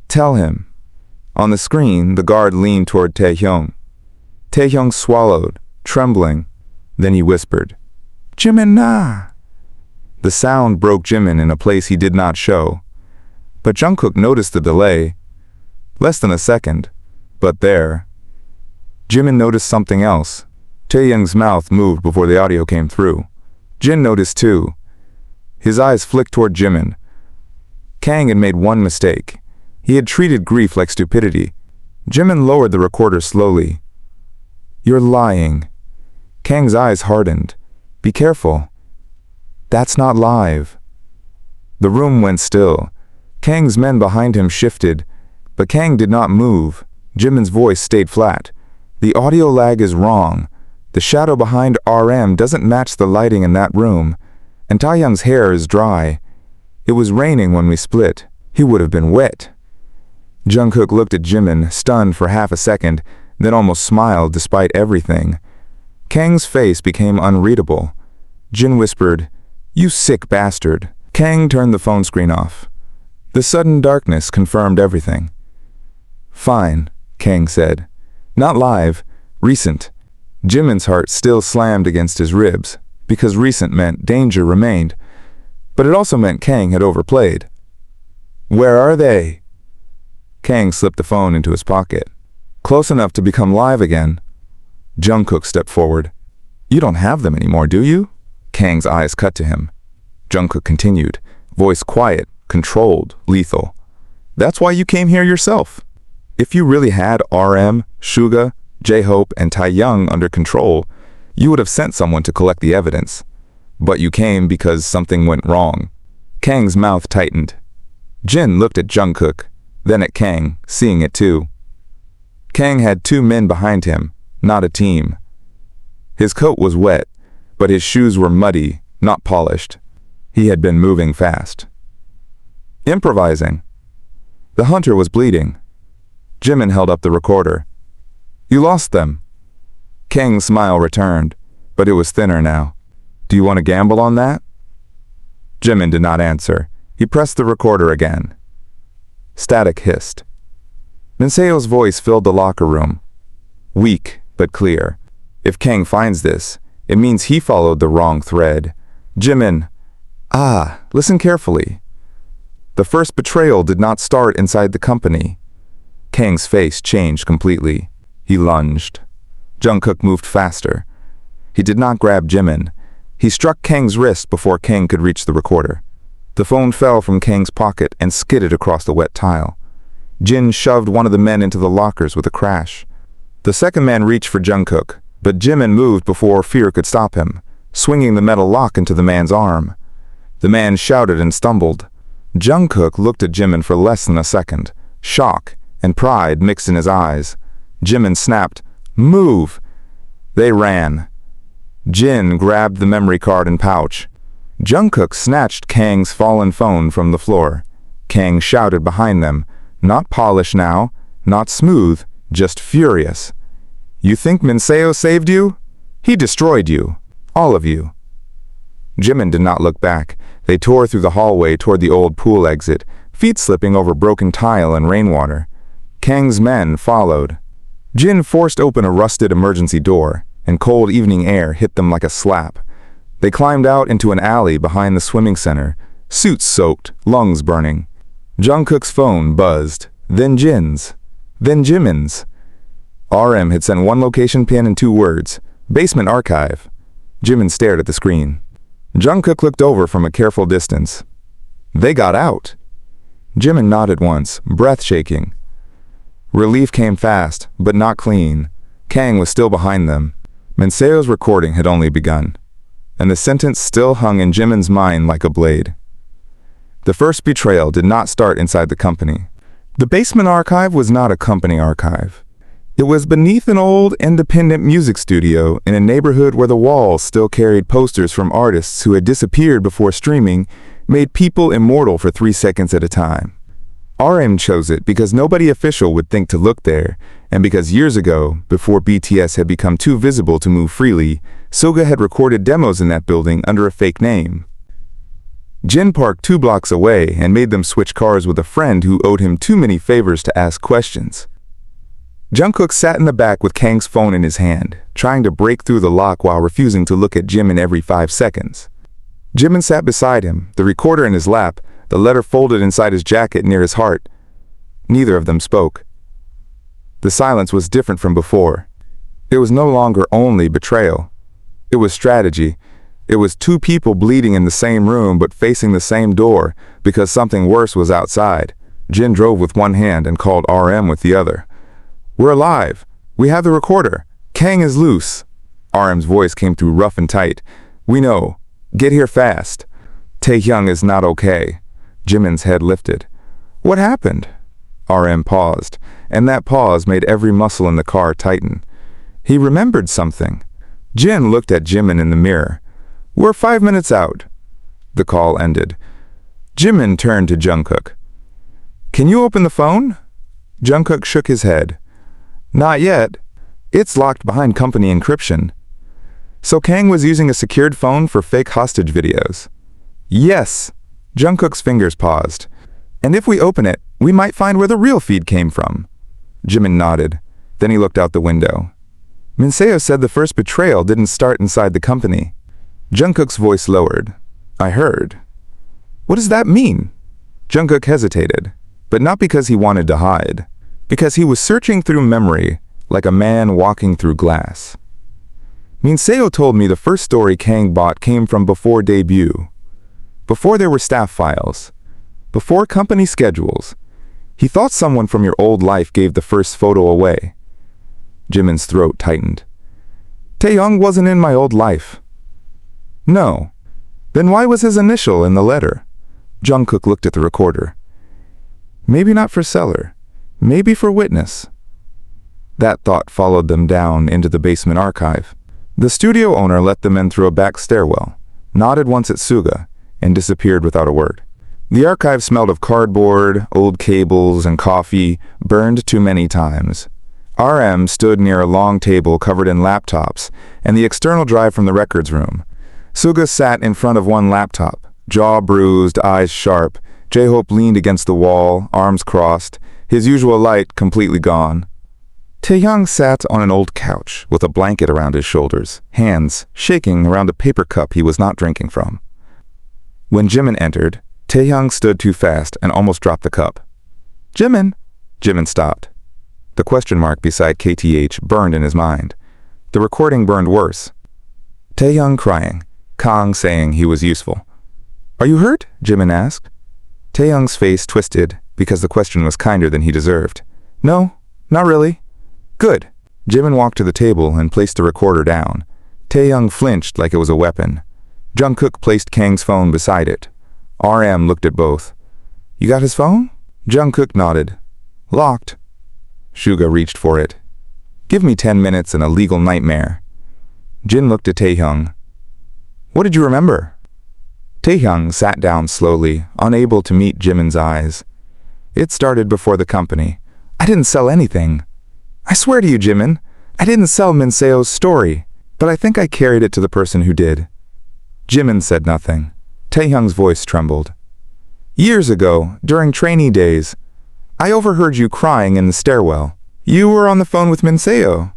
"Tell him." On the screen, the guard leaned toward Taehyung. Taehyung swallowed, trembling. Then he whispered, "Jimin na." The sound broke Jimin in a place he did not show. But Jungkook noticed the delay. Less than a second, but there. Jimin noticed something else. Taeyoung's mouth moved before the audio came through. Jin noticed too. His eyes flicked toward Jimin. Kang had made one mistake. He had treated grief like stupidity. Jimin lowered the recorder slowly. "You're lying." Kang's eyes hardened. "Be careful. That's not live." The room went still. Kang's men behind him shifted, but Kang did not move. Jimin's voice stayed flat. "The audio lag is wrong. The shadow behind RM doesn't match the lighting in that room, and Taeyoung's hair is dry. It was raining when we split. He would have been wet." Jungkook looked at Jimin, stunned for half a second, then almost smiled despite everything. Kang's face became unreadable. Jin whispered, "You sick bastard." Kang turned the phone screen off. The sudden darkness confirmed everything. "Fine," Kang said. "Not live. Recent." Jimin's heart still slammed against his ribs, because recent meant danger remained, but it also meant Kang had overplayed. "Where are they?" Kang slipped the phone into his pocket. "Close enough to become live again." Jungkook stepped forward. "You don't have them anymore, do you?" Kang's eyes cut to him. Jungkook continued, voice quiet, controlled, lethal. "That's why you came here yourself. If you really had RM, Suga, J-Hope, and Taeyoung under control, you would have sent someone to collect the evidence. But you came because something went wrong." Kang's mouth tightened. Jin looked at Jungkook, then at Kang, seeing it too. Kang had two men behind him, not a team. His coat was wet, but his shoes were muddy, not polished. He had been moving fast. Improvising. The hunter was bleeding. Jimin held up the recorder. "You lost them." Kang's smile returned, but it was thinner now. "Do you want to gamble on that?" Jimin did not answer. He pressed the recorder again. Static hissed. Minseo's voice filled the locker room. Weak, but clear. If Kang finds this, it means he followed the wrong thread. Jimin. Listen carefully. The first betrayal did not start inside the company. Kang's face changed completely. He lunged. Jungkook moved faster. He did not grab Jimin. He struck Kang's wrist before Kang could reach the recorder. The phone fell from Kang's pocket and skidded across the wet tile. Jin shoved one of the men into the lockers with a crash. The second man reached for Jungkook, but Jimin moved before fear could stop him, swinging the metal lock into the man's arm. The man shouted and stumbled. Jungkook looked at Jimin for less than a second, shock and pride mixed in his eyes. Jimin snapped, "Move!" They ran. Jin grabbed the memory card and pouch. Jungkook snatched Kang's fallen phone from the floor. Kang shouted behind them, not polished now, not smooth, just furious. "You think Minseo saved you? He destroyed you. All of you." Jimin did not look back. They tore through the hallway toward the old pool exit, feet slipping over broken tile and rainwater. Kang's men followed. Jin forced open a rusted emergency door, and cold evening air hit them like a slap. They climbed out into an alley behind the swimming center, suits soaked, lungs burning. Jungkook's phone buzzed, then Jin's, then Jimin's. RM had sent one location pin and 2 words, "Basement Archive." Jimin stared at the screen. Jungkook looked over from a careful distance. "They got out." Jimin nodded once, breath shaking. Relief came fast, but not clean. Kang was still behind them. Minseo's recording had only begun, and the sentence still hung in Jimin's mind like a blade. The first betrayal did not start inside the company. The basement archive was not a company archive. It was beneath an old, independent music studio in a neighborhood where the walls still carried posters from artists who had disappeared before streaming made people immortal for 3 seconds at a time. RM chose it because nobody official would think to look there, and because years ago, before BTS had become too visible to move freely, Suga had recorded demos in that building under a fake name. Jin parked 2 blocks away and made them switch cars with a friend who owed him too many favors to ask questions. Jungkook sat in the back with Kang's phone in his hand, trying to break through the lock while refusing to look at Jimin every 5 seconds. Jimin sat beside him, the recorder in his lap, the letter folded inside his jacket near his heart. Neither of them spoke. The silence was different from before. It was no longer only betrayal. It was strategy. It was two people bleeding in the same room but facing the same door because something worse was outside. Jin drove with one hand and called RM with the other. "We're alive. We have the recorder. Kang is loose." RM's voice came through rough and tight. "We know. Get here fast." Taehyung is not okay. Jimin's head lifted. "What happened?" RM paused, and that pause made every muscle in the car tighten. He remembered something. Jin looked at Jimin in the mirror. "We're 5 minutes out." The call ended. Jimin turned to Jungkook. "Can you open the phone?" Jungkook shook his head. "Not yet. It's locked behind company encryption." So Kang was using a secured phone for fake hostage videos. "Yes." Jungkook's fingers paused. "And if we open it, we might find where the real feed came from." Jimin nodded. Then he looked out the window. "Minseo said the first betrayal didn't start inside the company." Jungkook's voice lowered. "I heard." "What does that mean?" Jungkook hesitated, but not because he wanted to hide, because he was searching through memory like a man walking through glass. "Minseo told me the first story Kang bought came from before debut. Before there were staff files. Before company schedules. He thought someone from your old life gave the first photo away." Jimin's throat tightened. "Taehyung wasn't in my old life." "No. Then why was his initial in the letter?" Jungkook looked at the recorder. "Maybe not for seller. Maybe for witness." That thought followed them down into the basement archive. The studio owner let them in through a back stairwell, nodded once at Suga, and disappeared without a word. The archive smelled of cardboard, old cables, and coffee, burned too many times. RM stood near a long table covered in laptops and the external drive from the records room. Suga sat in front of one laptop, jaw bruised, eyes sharp. J-Hope leaned against the wall, arms crossed, his usual light completely gone. Taehyung sat on an old couch with a blanket around his shoulders, hands shaking around a paper cup he was not drinking from. When Jimin entered, Taehyung stood too fast and almost dropped the cup. "Jimin!" Jimin stopped. The question mark beside KTH burned in his mind. The recording burned worse. Taehyung crying, Kang saying he was useful. "Are you hurt?" Jimin asked. Taehyung's face twisted because the question was kinder than he deserved. "No, not really." "Good." Jimin walked to the table and placed the recorder down. Taehyung flinched like it was a weapon. Jungkook placed Kang's phone beside it. RM looked at both. "You got his phone?" Jungkook nodded. "Locked." Suga reached for it. "Give me 10 minutes and a legal nightmare." Jin looked at Taehyung. "What did you remember?" Taehyung sat down slowly, unable to meet Jimin's eyes. "It started before the company. I didn't sell anything. I swear to you, Jimin, I didn't sell Minseo's story, but I think I carried it to the person who did." Jimin said nothing. Taehyung's voice trembled. "Years ago, during trainee days, I overheard you crying in the stairwell. You were on the phone with Minseo.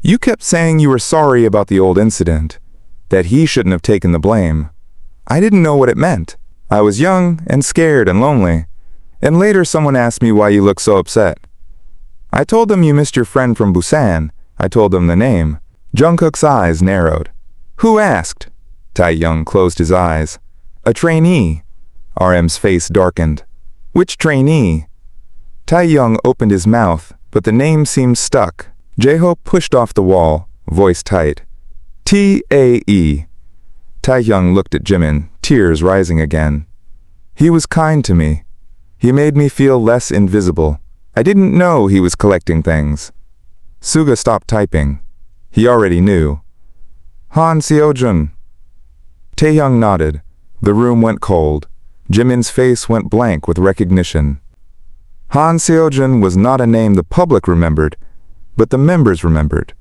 You kept saying you were sorry about the old incident, that he shouldn't have taken the blame. I didn't know what it meant. I was young and scared and lonely. And later someone asked me why you looked so upset. I told them you missed your friend from Busan. I told them the name." Jungkook's eyes narrowed. "Who asked?" Taehyung closed his eyes. "A trainee." RM's face darkened. "Which trainee?" Taehyung opened his mouth, but the name seemed stuck. J-Hope pushed off the wall, voice tight. "T-A-E." Taehyung looked at Jimin, tears rising again. "He was kind to me. He made me feel less invisible. I didn't know he was collecting things." Suga stopped typing. He already knew. "Han Seojun." Taehyung nodded. The room went cold. Jimin's face went blank with recognition. Han Seojun was not a name the public remembered, but the members remembered.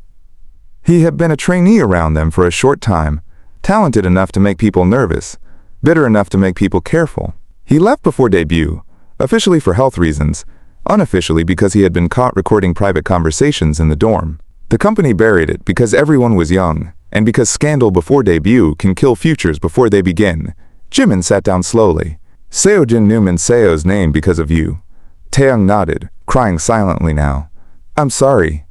He had been a trainee around them for a short time, talented enough to make people nervous, bitter enough to make people careful. He left before debut, officially for health reasons, unofficially because he had been caught recording private conversations in the dorm. The company buried it because everyone was young, and because scandal before debut can kill futures before they begin. Jimin sat down slowly. "Seojin knew Minseo's name because of you." Taehyung nodded, crying silently now. "I'm sorry."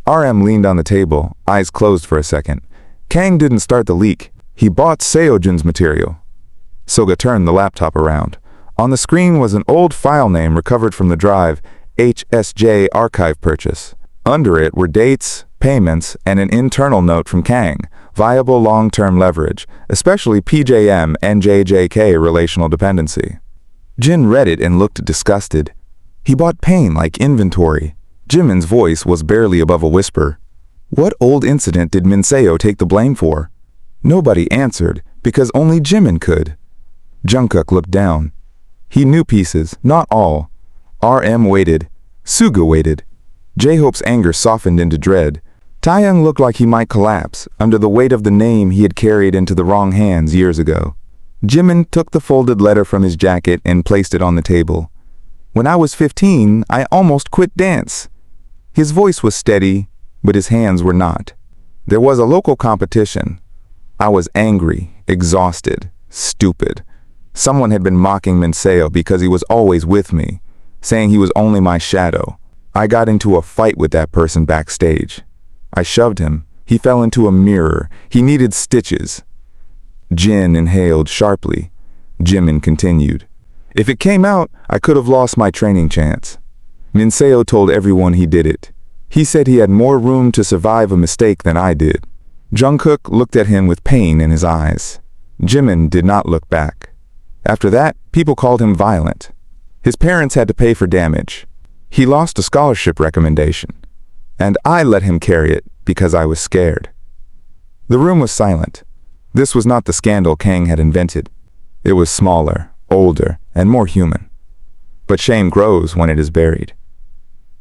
RM leaned on the table, eyes closed for a second. Kang didn't start the leak. He bought Seojin's material. Soga turned the laptop around. On the screen was an old file name recovered from the drive, HSJ archive purchase. Under it were dates, payments, and an internal note from Kang, viable long-term leverage, especially PJM and JJK relational dependency. Jin read it and looked disgusted. He bought pain like inventory. Jimin's voice was barely above a whisper. What old incident did Minseo take the blame for? Nobody answered, because only Jimin could. Jungkook looked down. He knew pieces, not all. RM waited. Suga waited. J-Hope's anger softened into dread. Taeyang looked like he might collapse under the weight of the name he had carried into the wrong hands years ago. Jimin took the folded letter from his jacket and placed it on the table. When I was 15, I almost quit dance. His voice was steady, but his hands were not. There was a local competition. I was angry, exhausted, stupid. Someone had been mocking Minseo because he was always with me, saying he was only my shadow. I got into a fight with that person backstage. I shoved him. He fell into a mirror. He needed stitches. Jin inhaled sharply. Jimin continued. If it came out, I could have lost my training chance. Minseo told everyone he did it. He said he had more room to survive a mistake than I did. Jungkook looked at him with pain in his eyes. Jimin did not look back. After that, people called him violent. His parents had to pay for damage. He lost a scholarship recommendation, and I let him carry it because I was scared. The room was silent. This was not the scandal Kang had invented. It was smaller, older, and more human. But shame grows when it is buried.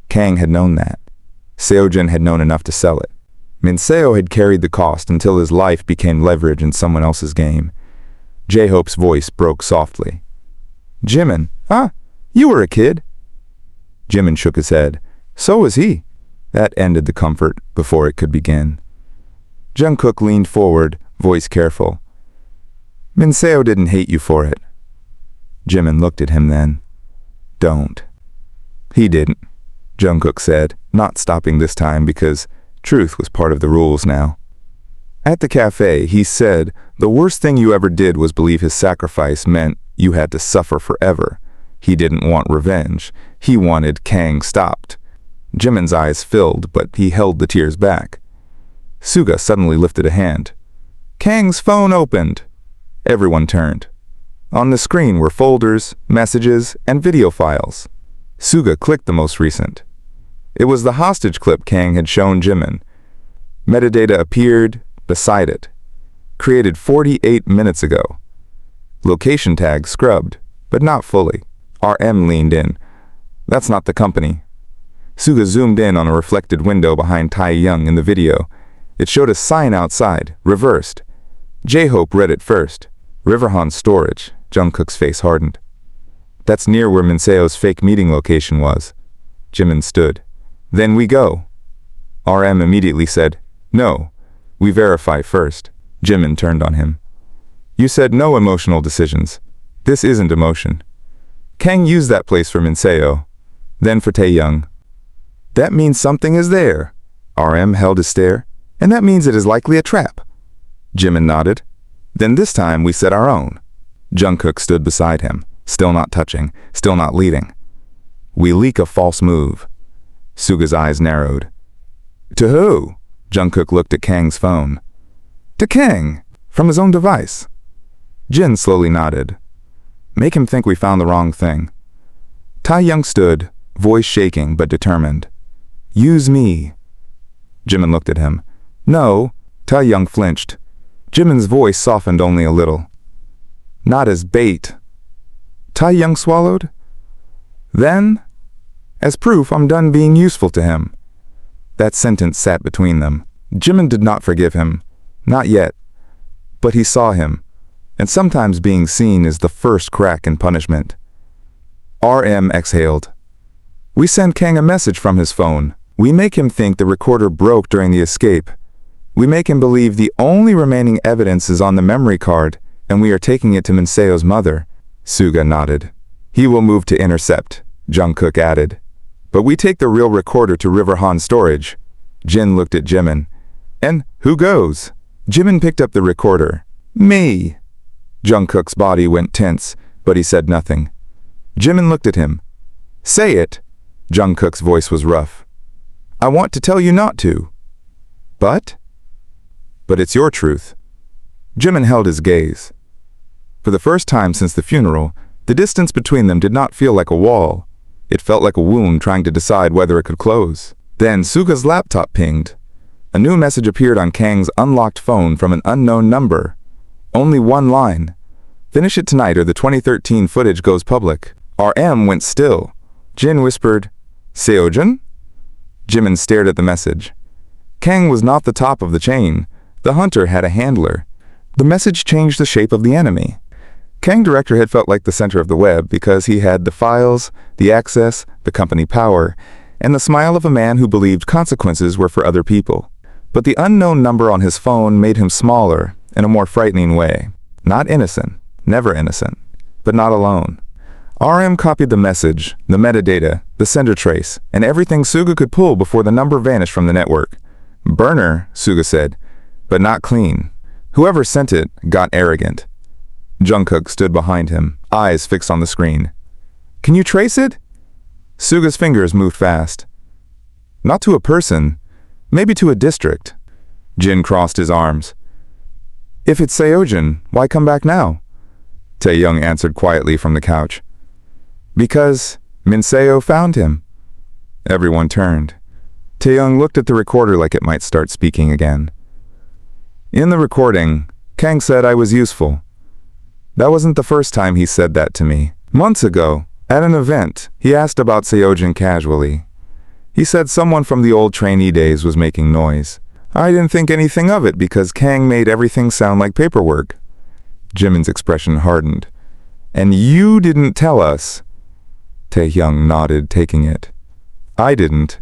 Kang had known that. Seojin had known enough to sell it. Minseo had carried the cost until his life became leverage in someone else's game. J-Hope's voice broke softly. Jimin, you were a kid. Jimin shook his head. So was he. That ended the comfort before it could begin. Jungkook leaned forward, voice careful. Minseo didn't hate you for it. Jimin looked at him then. Don't. He didn't, Jungkook said, not stopping this time because truth was part of the rules now. At the cafe, he said, the worst thing you ever did was believe his sacrifice meant you had to suffer forever. He didn't want revenge. He wanted Kang stopped. Jimin's eyes filled, but he held the tears back. Suga suddenly lifted a hand. Kang's phone opened. Everyone turned. On the screen were folders, messages, and video files. Suga clicked the most recent. It was the hostage clip Kang had shown Jimin. Metadata appeared beside it. Created 48 minutes ago. Location tag scrubbed, but not fully. RM leaned in. That's not the company. Suga zoomed in on a reflected window behind Taeyang in the video. It showed a sign outside, reversed. J-Hope read it first. Riverhan Storage. Jungkook's face hardened. That's near where Minseo's fake meeting location was. Jimin stood. Then we go. RM immediately said, no. We verify first. Jimin turned on him. You said no emotional decisions. This isn't emotion. Kang used that place for Minseo, then for Taeyang. That means something is there. RM held his stare. And that means it is likely a trap. Jimin nodded. Then this time we set our own. Jungkook stood beside him, still not touching, still not leading. We leak a false move. Suga's eyes narrowed. To who? Jungkook looked at Kang's phone. To Kang, from his own device. Jin slowly nodded. Make him think we found the wrong thing. Taeyang stood, voice shaking but determined. Use me. Jimin looked at him. No. Taeyang flinched. Jimin's voice softened only a little. Not as bait. Taeyang swallowed. Then, as proof I'm done being useful to him. That sentence sat between them. Jimin did not forgive him. Not yet. But he saw him. And sometimes being seen is the first crack in punishment. RM exhaled. We send Kang a message from his phone. We make him think the recorder broke during the escape. We make him believe the only remaining evidence is on the memory card, and we are taking it to Minseo's mother. Suga nodded. He will move to intercept, Jungkook added. But we take the real recorder to Riverhan Storage. Jin looked at Jimin. And who goes? Jimin picked up the recorder. Me. Jungkook's body went tense, but he said nothing. Jimin looked at him. Say it. Jungkook's voice was rough. I want to tell you not to. But? But it's your truth. Jimin held his gaze. For the first time since the funeral, the distance between them did not feel like a wall. It felt like a wound trying to decide whether it could close. Then Suga's laptop pinged. A new message appeared on Kang's unlocked phone from an unknown number. Only one line. Finish it tonight or the 2013 footage goes public. RM went still. Jin whispered, Seojin? Jimin stared at the message. Kang was not the top of the chain. The hunter had a handler. The message changed the shape of the enemy. Kang Director had felt like the center of the web because he had the files, the access, the company power, and the smile of a man who believed consequences were for other people. But the unknown number on his phone made him smaller in a more frightening way. Not innocent, never innocent, but not alone. RM copied the message, the metadata, the sender trace, and everything Suga could pull before the number vanished from the network. Burner, Suga said, but not clean. Whoever sent it got arrogant. Jungkook stood behind him, eyes fixed on the screen. Can you trace it? Suga's fingers moved fast. Not to a person, maybe to a district. Jin crossed his arms. If it's Seojin, why come back now? Taeyoung answered quietly from the couch. Because Minseo found him. Everyone turned. Taeyoung looked at the recorder like it might start speaking again. In the recording, Kang said I was useful. That wasn't the first time he said that to me. Months ago, at an event, he asked about Seojin casually. He said someone from the old trainee days was making noise. I didn't think anything of it because Kang made everything sound like paperwork. Jimin's expression hardened. And you didn't tell us. Taehyung nodded, taking it. I didn't.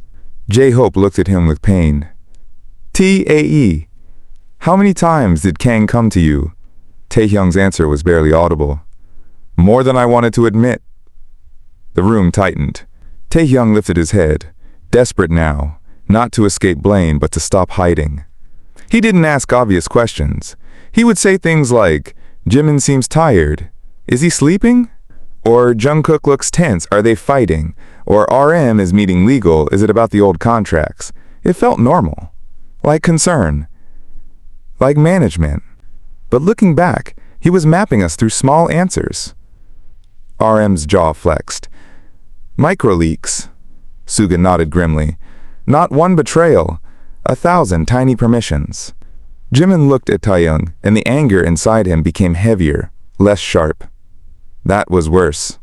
J-Hope looked at him with pain. T.A.E. How many times did Kang come to you? Taehyung's answer was barely audible. More than I wanted to admit. The room tightened. Taehyung lifted his head, desperate now, not to escape blame but to stop hiding. He didn't ask obvious questions. He would say things like, Jimin seems tired. Is he sleeping? Or Jungkook looks tense, are they fighting? Or RM is meeting legal, is it about the old contracts? It felt normal. Like concern. Like management. But looking back, he was mapping us through small answers. RM's jaw flexed. Microleaks. Suga nodded grimly. Not one betrayal. 1,000 tiny permissions. Jimin looked at Taeyoung, and the anger inside him became heavier, less sharp. That was worse.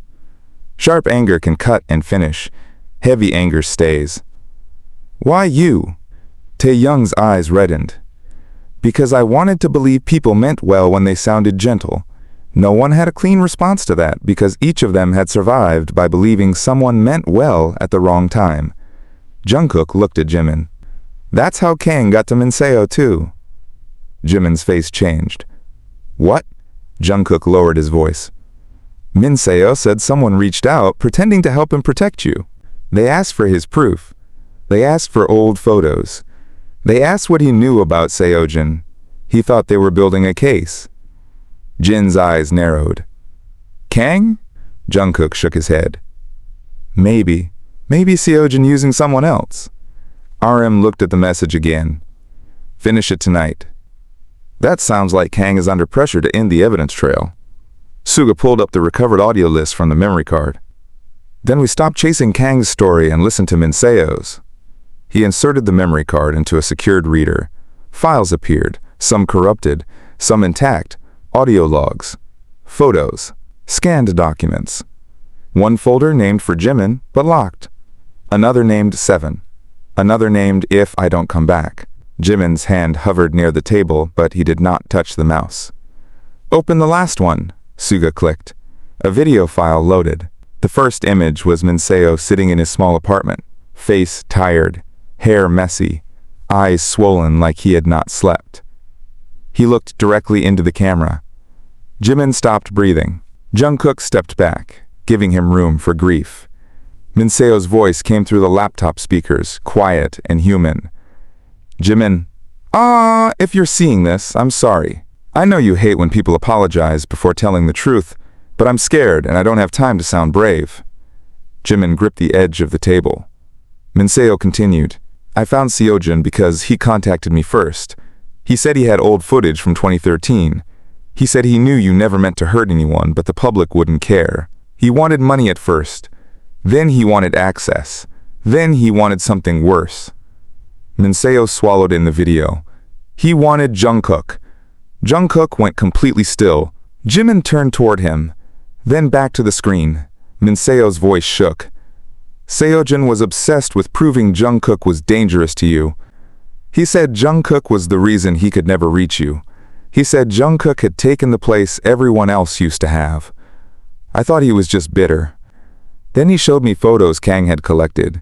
Sharp anger can cut and finish. Heavy anger stays. Why you? Taeyoung's eyes reddened. Because I wanted to believe people meant well when they sounded gentle. No one had a clean response to that because each of them had survived by believing someone meant well at the wrong time. Jungkook looked at Jimin. That's how Kang got to Minseo too. Jimin's face changed. What? Jungkook lowered his voice. Minseo said someone reached out pretending to help him protect you. They asked for his proof. They asked for old photos. They asked what he knew about Seojin. He thought they were building a case. Jin's eyes narrowed. Kang? Jungkook shook his head. Maybe Seojin using someone else. RM looked at the message again. Finish it tonight. That sounds like Kang is under pressure to end the evidence trail. Suga pulled up the recovered audio list from the memory card. Then we stopped chasing Kang's story and listened to Minseo's. He inserted the memory card into a secured reader. Files appeared, some corrupted, some intact, audio logs, photos, scanned documents. One folder named for Jimin, but locked. Another named 7. Another named If I Don't Come Back. Jimin's hand hovered near the table, but he did not touch the mouse. Open the last one, Suga clicked. A video file loaded. The first image was Minseo sitting in his small apartment, face tired, hair messy, eyes swollen like he had not slept. He looked directly into the camera. Jimin stopped breathing. Jungkook stepped back, giving him room for grief. Minseo's voice came through the laptop speakers, quiet and human. Jimin, if you're seeing this, I'm sorry. I know you hate when people apologize before telling the truth, but I'm scared and I don't have time to sound brave. Jimin gripped the edge of the table. Minseo continued, I found Seojin because he contacted me first. He said he had old footage from 2013. He said he knew you never meant to hurt anyone, but the public wouldn't care. He wanted money at first. Then he wanted access. Then he wanted something worse. Minseo swallowed in the video. He wanted Jungkook. Jungkook went completely still. Jimin turned toward him, then back to the screen. Minseo's voice shook. Seojin was obsessed with proving Jungkook was dangerous to you. He said Jungkook was the reason he could never reach you. He said Jungkook had taken the place everyone else used to have. I thought he was just bitter. Then he showed me photos Kang had collected.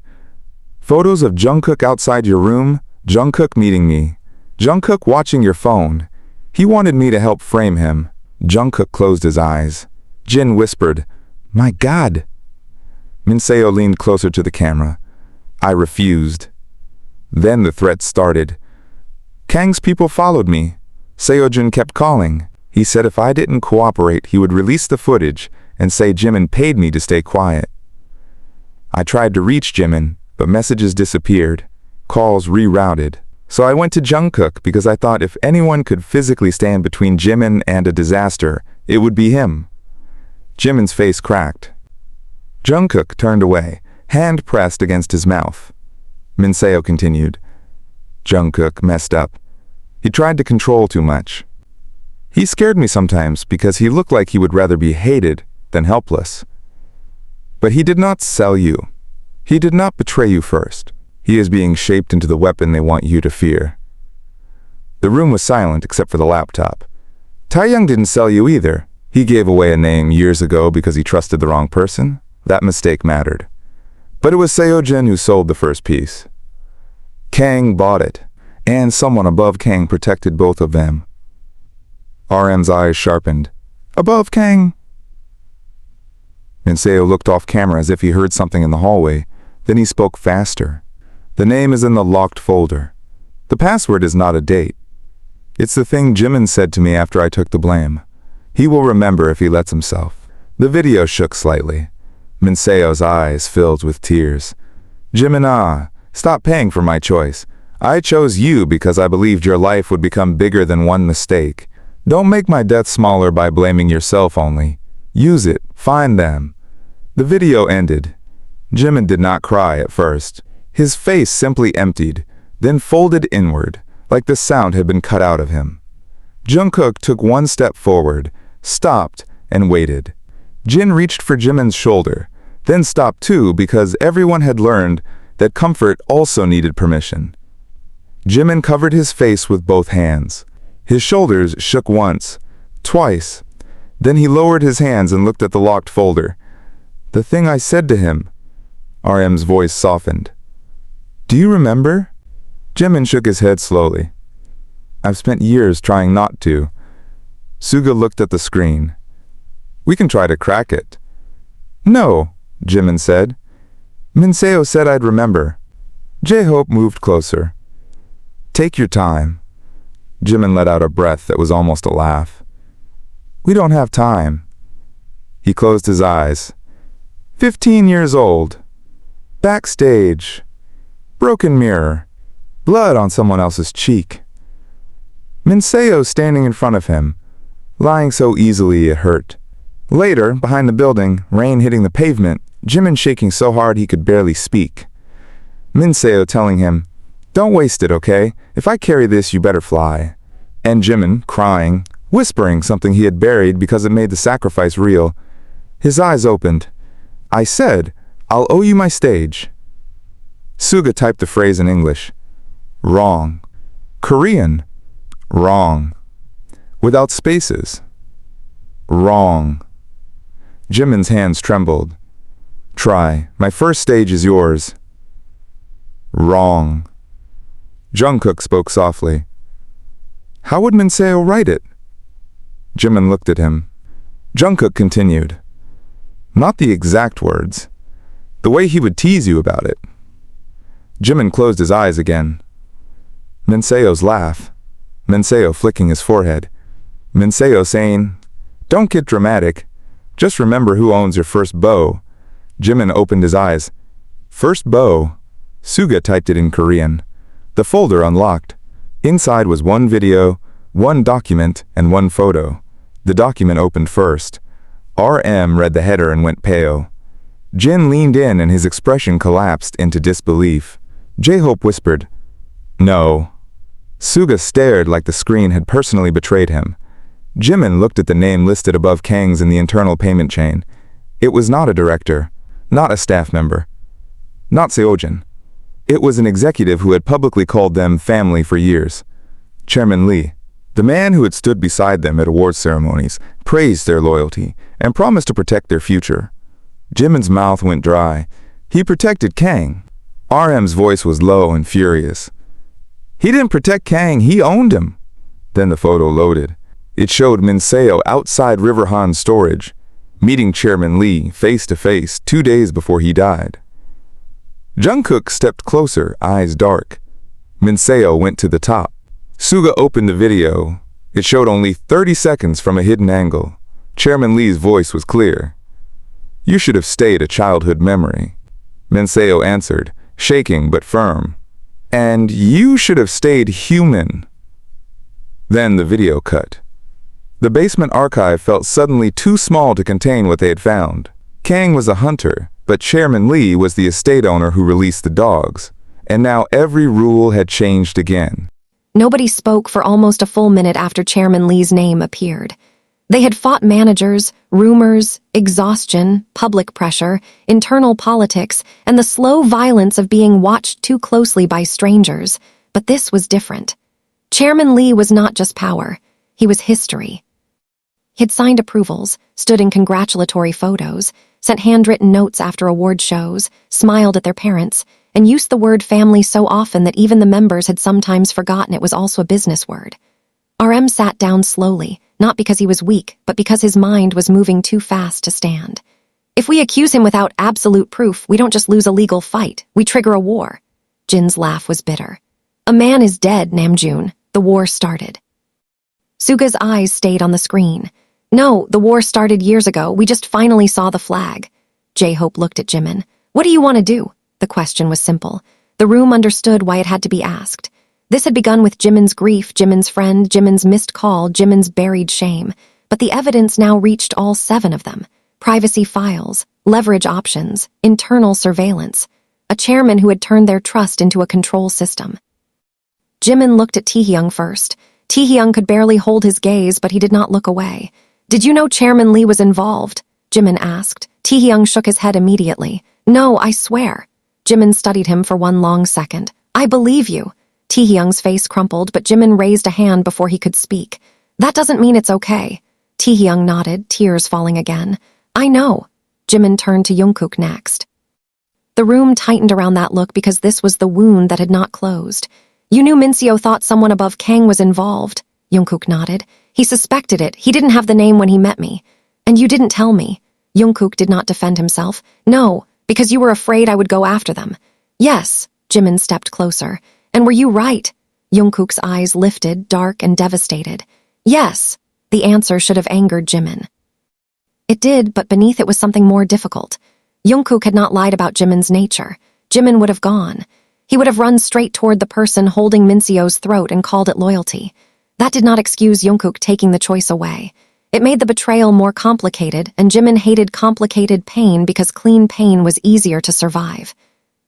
Photos of Jungkook outside your room, Jungkook meeting me, Jungkook watching your phone. He wanted me to help frame him. Jungkook closed his eyes. Jin whispered, My God. Minseo leaned closer to the camera. I refused. Then the threats started. Kang's people followed me. Seojin kept calling. He said if I didn't cooperate, he would release the footage and say Jimin paid me to stay quiet. I tried to reach Jimin, but messages disappeared, calls rerouted. So I went to Jungkook because I thought if anyone could physically stand between Jimin and a disaster, it would be him. Jimin's face cracked. Jungkook turned away, hand pressed against his mouth. Minseo continued. Jungkook messed up. He tried to control too much. He scared me sometimes because he looked like he would rather be hated than helpless. But he did not sell you. He did not betray you first. He is being shaped into the weapon they want you to fear. The room was silent except for the laptop. Taeyang didn't sell you either. He gave away a name years ago because he trusted the wrong person. That mistake mattered. But it was Seojin who sold the first piece. Kang bought it, and someone above Kang protected both of them. RM's eyes sharpened. Above Kang? Minseo looked off camera as if he heard something in the hallway. Then he spoke faster. The name is in the locked folder. The password is not a date. It's the thing Jimin said to me after I took the blame. He will remember if he lets himself. The video shook slightly. Minseo's eyes filled with tears. Jimin, stop paying for my choice. I chose you because I believed your life would become bigger than one mistake. Don't make my death smaller by blaming yourself only. Use it. Find them. The video ended. Jimin did not cry at first. His face simply emptied, then folded inward, like the sound had been cut out of him. Jungkook took one step forward, stopped, and waited. Jin reached for Jimin's shoulder, then stopped too because everyone had learned that comfort also needed permission. Jimin covered his face with both hands. His shoulders shook once, twice. Then he lowered his hands and looked at the locked folder. The thing I said to him. RM's voice softened. Do you remember? Jimin shook his head slowly. I've spent years trying not to. Suga looked at the screen. We can try to crack it. No, Jimin said. Minseo said I'd remember. J-Hope moved closer. Take your time. Jimin let out a breath that was almost a laugh. We don't have time. He closed his eyes. 15 years old. Backstage. Broken mirror. Blood on someone else's cheek. Minseo standing in front of him, lying so easily it hurt. Later, behind the building, rain hitting the pavement, Jimin shaking so hard he could barely speak. Minseo telling him, Don't waste it, okay? If I carry this, you better fly. And Jimin, crying, whispering something he had buried because it made the sacrifice real. His eyes opened. I said, I'll owe you my stage. Suga typed the phrase in English. Wrong. Korean. Wrong. Without spaces. Wrong. Jimin's hands trembled. Try. My first stage is yours. Wrong. Jungkook spoke softly. How would Minseo write it? Jimin looked at him. Jungkook continued. Not the exact words. The way he would tease you about it. Jimin closed his eyes again. Minseo's laugh. Minseo flicking his forehead. Minseo saying, "Don't get dramatic. Just remember who owns your first bow." Jimin opened his eyes. "First bow?" Suga typed it in Korean. The folder unlocked. Inside was one video, one document, and one photo. The document opened first. RM read the header and went pale. Jin leaned in and his expression collapsed into disbelief. J-Hope whispered, "No." Suga stared like the screen had personally betrayed him. Jimin looked at the name listed above Kang's in the internal payment chain. It was not a director, not a staff member, not Seojin. It was an executive who had publicly called them family for years. Chairman Lee, the man who had stood beside them at awards ceremonies, praised their loyalty and promised to protect their future. Jimin's mouth went dry. He protected Kang. RM's voice was low and furious. He didn't protect Kang, he owned him. Then the photo loaded. It showed Minseo outside River Han's storage, meeting Chairman Lee face to face 2 days before he died. Jungkook stepped closer, eyes dark. Minseo went to the top. Suga opened the video. It showed only 30 seconds from a hidden angle. Chairman Lee's voice was clear. "You should have stayed a childhood memory." Minseo answered, shaking but firm. "And you should have stayed human." Then the video cut. The basement archive felt suddenly too small to contain what they had found. Kang was a hunter, but Chairman Lee was the estate owner who released the dogs. And now every rule had changed again. Nobody spoke for almost a full minute after Chairman Lee's name appeared. They had fought managers, rumors, exhaustion, public pressure, internal politics, and the slow violence of being watched too closely by strangers. But this was different. Chairman Lee was not just power. He was history. He had signed approvals, stood in congratulatory photos, sent handwritten notes after award shows, smiled at their parents, and used the word family so often that even the members had sometimes forgotten it was also a business word. RM sat down slowly, not because he was weak, but because his mind was moving too fast to stand. "If we accuse him without absolute proof, we don't just lose a legal fight, we trigger a war." Jin's laugh was bitter. "A man is dead, Namjoon. The war started." Suga's eyes stayed on the screen. "No, the war started years ago. We just finally saw the flag." J-Hope looked at Jimin. "What do you want to do?" The question was simple. The room understood why it had to be asked. This had begun with Jimin's grief, Jimin's friend, Jimin's missed call, Jimin's buried shame. But the evidence now reached all 7 of them. Privacy files, leverage options, internal surveillance. A chairman who had turned their trust into a control system. Jimin looked at Taehyung first. Taehyung could barely hold his gaze, but he did not look away. "Did you know Chairman Lee was involved?" Jimin asked. Taehyung shook his head immediately. "No, I swear." Jimin studied him for one long second. "I believe you." Taehyung's face crumpled, but Jimin raised a hand before he could speak. "That doesn't mean it's okay." Taehyung nodded, tears falling again. "I know." Jimin turned to Jungkook next. The room tightened around that look because this was the wound that had not closed. "You knew Minseo thought someone above Kang was involved." Jungkook nodded. "He suspected it. He didn't have the name when he met me. And you didn't tell me." Jungkook did not defend himself. "No, because you were afraid I would go after them." "Yes." Jimin stepped closer. "And were you right?" Jungkook's eyes lifted, dark and devastated. "Yes." The answer should have angered Jimin. It did, but beneath it was something more difficult. Jungkook had not lied about Jimin's nature. Jimin would have gone. He would have run straight toward the person holding Minseo's throat and called it loyalty. That did not excuse Jungkook taking the choice away. It made the betrayal more complicated, and Jimin hated complicated pain because clean pain was easier to survive.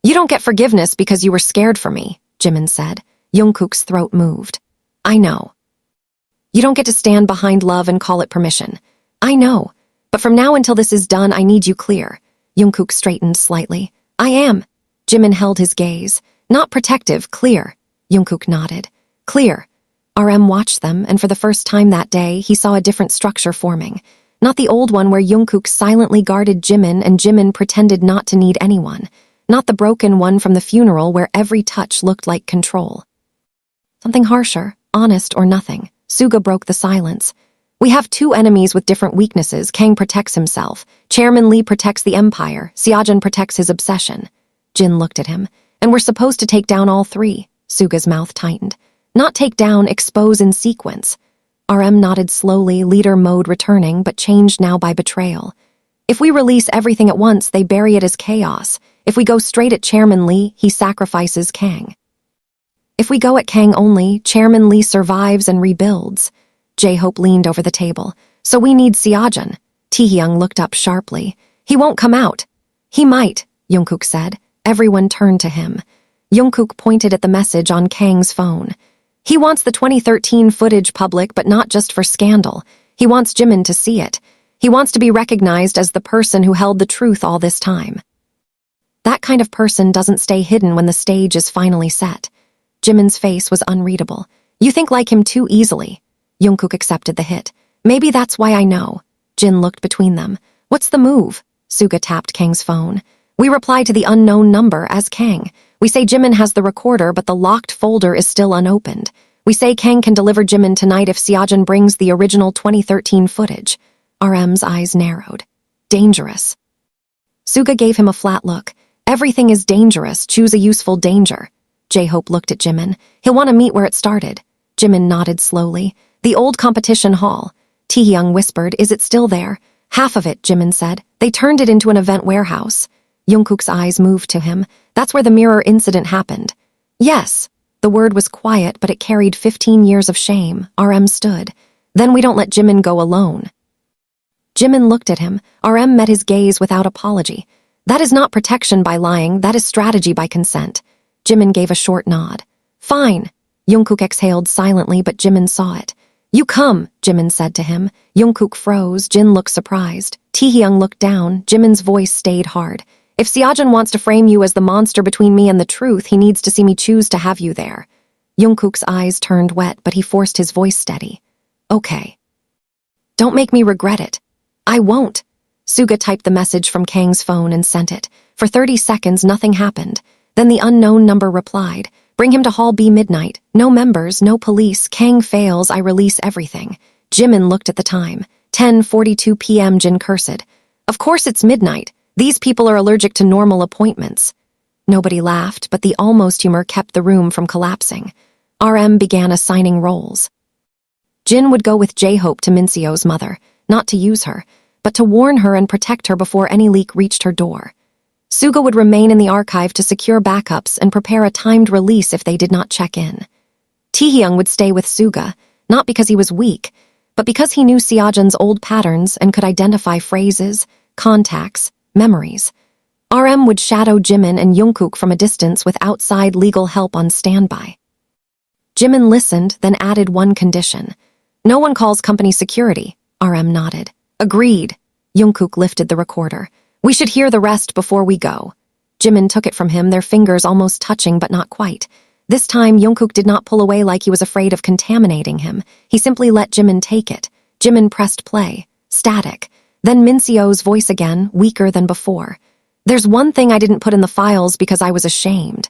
"You don't get forgiveness because you were scared for me," Jimin said. Jungkook's throat moved. "I know." "You don't get to stand behind love and call it permission." "I know. But from now until this is done, I need you clear." Jungkook straightened slightly. "I am." Jimin held his gaze. "Not protective, clear." Jungkook nodded. "Clear." RM watched them, and for the first time that day, he saw a different structure forming. Not the old one where Jungkook silently guarded Jimin and Jimin pretended not to need anyone. Not the broken one from the funeral where every touch looked like control. Something harsher, honest or nothing. Suga broke the silence. "We have 2 enemies with different weaknesses. Kang protects himself. Chairman Lee protects the empire. Seojin protects his obsession." Jin looked at him. "And we're supposed to take down all 3. Suga's mouth tightened. Not take down, expose in sequence. RM nodded slowly, leader mode returning, but changed now by betrayal. If we release everything at once, they bury it as chaos. If we go straight at Chairman Lee, he sacrifices Kang. If we go at Kang only, Chairman Lee survives and rebuilds. J-Hope leaned over the table. So we need Seojun. Taehyung looked up sharply. He won't come out. He might, Jungkook said. Everyone turned to him. Jungkook pointed at the message on Kang's phone. He wants the 2013 footage public, but not just for scandal. He wants Jimin to see it. He wants to be recognized as the person who held the truth all this time. That kind of person doesn't stay hidden when the stage is finally set. Jimin's face was unreadable. You think like him too easily. Jungkook accepted the hit. Maybe that's why I know. Jin looked between them. What's the move? Suga tapped Kang's phone. We reply to the unknown number as Kang. We say Jimin has the recorder, but the locked folder is still unopened. We say Kang can deliver Jimin tonight if Seojun brings the original 2013 footage. RM's eyes narrowed. Dangerous. Suga gave him a flat look. Everything is dangerous. Choose a useful danger. J-Hope looked at Jimin. He'll want to meet where it started. Jimin nodded slowly. The old competition hall. Taehyung whispered, is it still there? Half of it, Jimin said. They turned it into an event warehouse. Jungkook's eyes moved to him. That's where the mirror incident happened. Yes. The word was quiet, but it carried 15 years of shame. RM stood. Then we don't let Jimin go alone. Jimin looked at him. RM met his gaze without apology. That is not protection by lying, that is strategy by consent. Jimin gave a short nod. Fine. Jungkook exhaled silently, but Jimin saw it. You come, Jimin said to him. Jungkook froze. Jin looked surprised. Taehyung looked down. Jimin's voice stayed hard. If Seojun wants to frame you as the monster between me and the truth, he needs to see me choose to have you there. Jungkook's eyes turned wet, but he forced his voice steady. Okay. Don't make me regret it. I won't. Suga typed the message from Kang's phone and sent it. For 30 seconds, nothing happened. Then the unknown number replied. Bring him to Hall B midnight. No members, no police. Kang fails, I release everything. Jimin looked at the time. 10:42 p.m. Jin cursed. Of course it's midnight. These people are allergic to normal appointments. Nobody laughed, but the almost humor kept the room from collapsing. RM began assigning roles. Jin would go with J-Hope to Minseo's mother, not to use her, but to warn her and protect her before any leak reached her door. Suga would remain in the archive to secure backups and prepare a timed release if they did not check in. Taehyung would stay with Suga, not because he was weak, but because he knew Seojun's old patterns and could identify phrases, contacts, memories. RM would shadow Jimin and Jungkook from a distance with outside legal help on standby. Jimin listened, then added one condition. No one calls company security. RM nodded. Agreed. Jungkook lifted the recorder. We should hear the rest before we go. Jimin took it from him, their fingers almost touching but not quite. This time, Jungkook did not pull away like he was afraid of contaminating him. He simply let Jimin take it. Jimin pressed play. Static. Then Minseo's voice again, weaker than before. There's one thing I didn't put in the files because I was ashamed.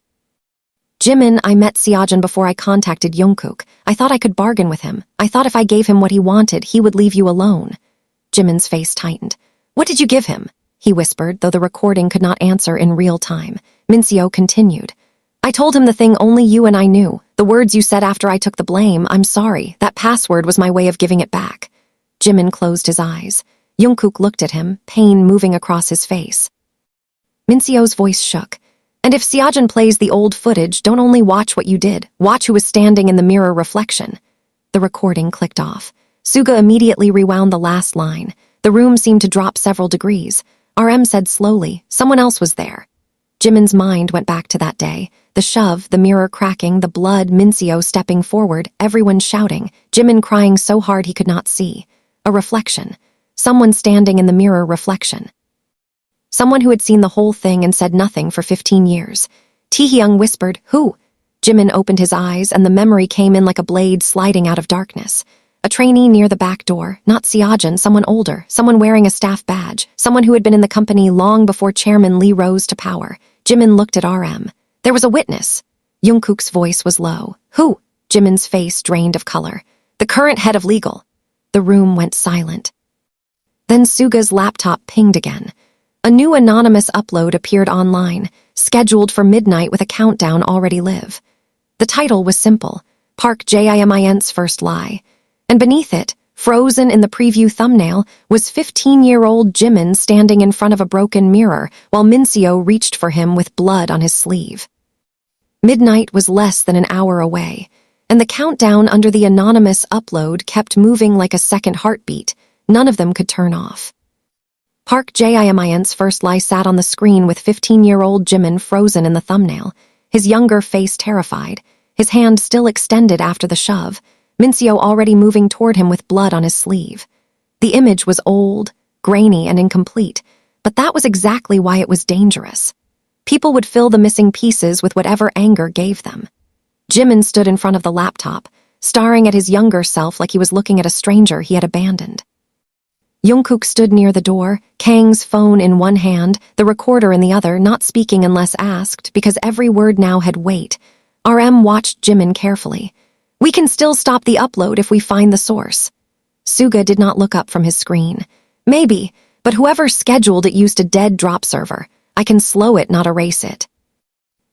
Jimin, I met Seojun before I contacted Jungkook. I thought I could bargain with him. I thought if I gave him what he wanted, he would leave you alone. Jimin's face tightened. What did you give him? He whispered, though the recording could not answer in real time. Minseo continued. I told him the thing only you and I knew. The words you said after I took the blame, I'm sorry. That password was my way of giving it back. Jimin closed his eyes. Jungkook looked at him, pain moving across his face. Minseo's voice shook. And if Seojun plays the old footage, don't only watch what you did, watch who was standing in the mirror reflection. The recording clicked off. Suga immediately rewound the last line. The room seemed to drop several degrees. RM said slowly, someone else was there. Jimin's mind went back to that day. The shove, the mirror cracking, the blood, Minseo stepping forward, everyone shouting, Jimin crying so hard he could not see. A reflection. Someone standing in the mirror reflection. Someone who had seen the whole thing and said nothing for 15 years. Taehyung whispered, who? Jimin opened his eyes and the memory came in like a blade sliding out of darkness. A trainee near the back door, not Seojun, someone older, someone wearing a staff badge, someone who had been in the company long before Chairman Lee rose to power. Jimin looked at RM. There was a witness. Jungkook's voice was low. Who? Jimin's face drained of color. The current head of legal. The room went silent. Then Suga's laptop pinged again. A new anonymous upload appeared online, scheduled for midnight with a countdown already live. The title was simple, Park Jimin's first lie. And beneath it, frozen in the preview thumbnail, was 15-year-old Jimin standing in front of a broken mirror while Minseo reached for him with blood on his sleeve. Midnight was less than an hour away, and the countdown under the anonymous upload kept moving like a second heartbeat. None of them could turn off. Park Jimin's first lie sat on the screen with 15-year-old Jimin frozen in the thumbnail, his younger face terrified, his hand still extended after the shove, Minseo already moving toward him with blood on his sleeve. The image was old, grainy, and incomplete, but that was exactly why it was dangerous. People would fill the missing pieces with whatever anger gave them. Jimin stood in front of the laptop, staring at his younger self like he was looking at a stranger he had abandoned. Jungkook stood near the door, Kang's phone in one hand, the recorder in the other, not speaking unless asked, because every word now had weight. RM watched Jimin carefully. "We can still stop the upload if we find the source." Suga did not look up from his screen. "Maybe, but whoever scheduled it used a dead drop server. I can slow it, not erase it."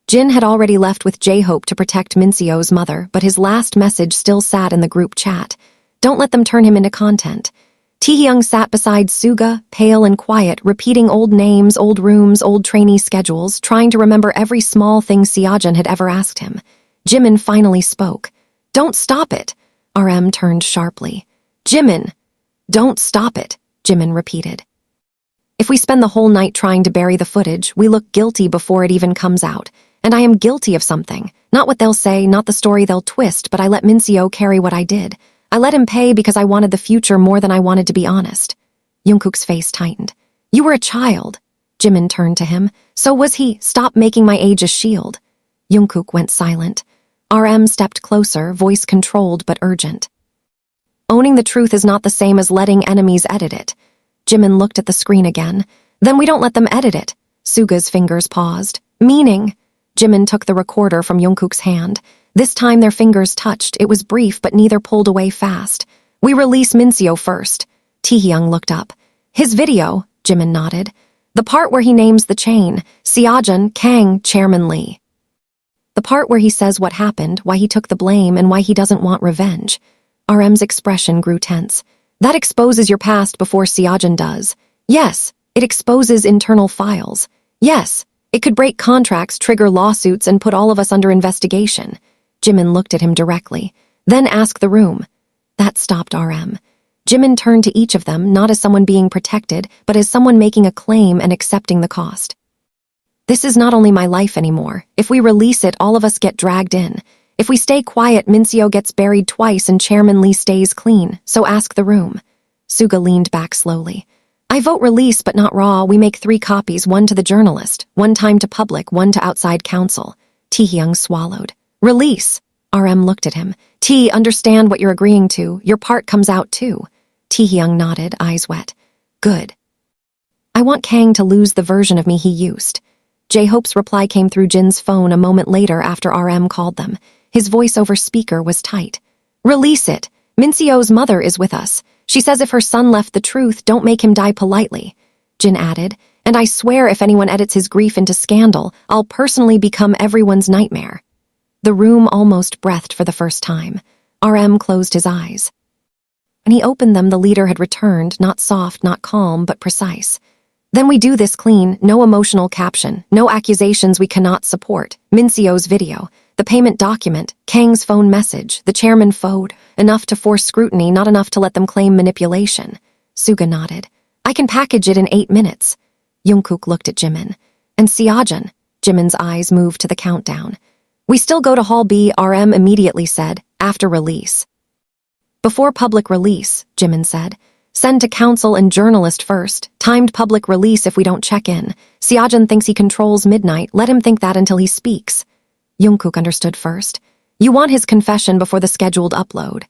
Jin had already left with J-Hope to protect Minseo's mother, but his last message still sat in the group chat. Don't let them turn him into content. Taehyung sat beside Suga, pale and quiet, repeating old names, old rooms, old trainee schedules, trying to remember every small thing Seojun had ever asked him. Jimin finally spoke. "Don't stop it." RM turned sharply. "Jimin!" "Don't stop it," Jimin repeated. "If we spend the whole night trying to bury the footage, we look guilty before it even comes out. And I am guilty of something. Not what they'll say, not the story they'll twist, but I let Minseo carry what I did. I let him pay because I wanted the future more than I wanted to be honest." Jungkook's face tightened. "You were a child." Jimin turned to him. "So was he. Stop making my age a shield." Jungkook went silent. RM stepped closer, voice controlled but urgent. "Owning the truth is not the same as letting enemies edit it." Jimin looked at the screen again. "Then we don't let them edit it." Suga's fingers paused. "Meaning?" Jimin took the recorder from Jungkook's hand. This time their fingers touched. It was brief, but neither pulled away fast. "We release Minseo first." Taehyung looked up. "His video," Jimin nodded. "The part where he names the chain, Seojun, Kang, Chairman Lee. The part where he says what happened, why he took the blame, and why he doesn't want revenge." RM's expression grew tense. "That exposes your past before Seojun does." "Yes, it exposes internal files." "Yes, it could break contracts, trigger lawsuits, and put all of us under investigation." Jimin looked at him directly. "Then ask the room." That stopped RM. Jimin turned to each of them, not as someone being protected, but as someone making a claim and accepting the cost. "This is not only my life anymore. If we release it, all of us get dragged in. If we stay quiet, Minseo gets buried twice and Chairman Lee stays clean, so ask the room." Suga leaned back slowly. "I vote release, but not raw. We make 3 copies, one to the journalist, one time to public, one to outside counsel." Taehyung swallowed. "Release." RM looked at him. "T, understand what you're agreeing to. Your part comes out too." Taehyung nodded, eyes wet. "Good. I want Kang to lose the version of me he used." J-Hope's reply came through Jin's phone a moment later after RM called them. His voice over speaker was tight. "Release it. Minseo's mother is with us. She says if her son left the truth, don't make him die politely." Jin added, "And I swear if anyone edits his grief into scandal, I'll personally become everyone's nightmare." The room almost breathed for the first time. RM closed his eyes. When he opened them, the leader had returned, not soft, not calm, but precise. "Then we do this clean, no emotional caption, no accusations we cannot support, Minseo's video, the payment document, Kang's phone message, the chairman phone, enough to force scrutiny, not enough to let them claim manipulation." Suga nodded. "I can package it in 8 minutes." Jungkook looked at Jimin. "And Seojun?" Jimin's eyes moved to the countdown. "We still go to Hall B," RM immediately said, "after release." "Before public release," Jimin said. "Send to counsel and journalist first. Timed public release if we don't check in. Seojun thinks he controls midnight. Let him think that until he speaks." Jungkook understood first. "You want his confession before the scheduled upload."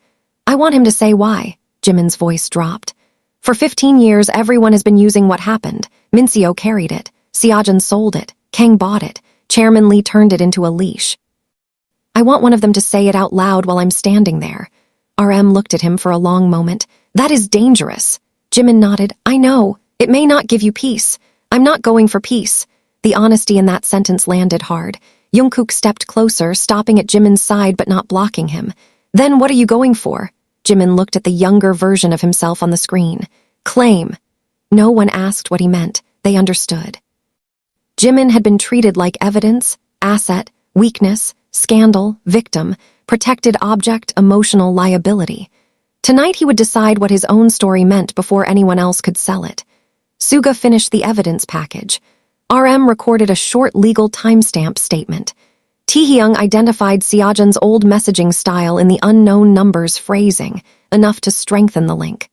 "I want him to say why." Jimin's voice dropped. "For 15 years, everyone has been using what happened. Minseo carried it. Seojun sold it. Kang bought it. Chairman Lee turned it into a leash. I want one of them to say it out loud while I'm standing there." RM looked at him for a long moment. "That is dangerous." Jimin nodded. "I know. It may not give you peace. I'm not going for peace." The honesty in that sentence landed hard. Jungkook stepped closer, stopping at Jimin's side but not blocking him. Then what are you going for? Jimin looked at the younger version of himself on the screen. Claim. No one asked what he meant. They understood. Jimin had been treated like evidence, asset, weakness, scandal, victim, protected object, emotional liability. Tonight he would decide what his own story meant before anyone else could sell it. Suga finished the evidence package. RM recorded a short legal timestamp statement. Taehyung identified Seojun's old messaging style in the unknown numbers phrasing, enough to strengthen the link.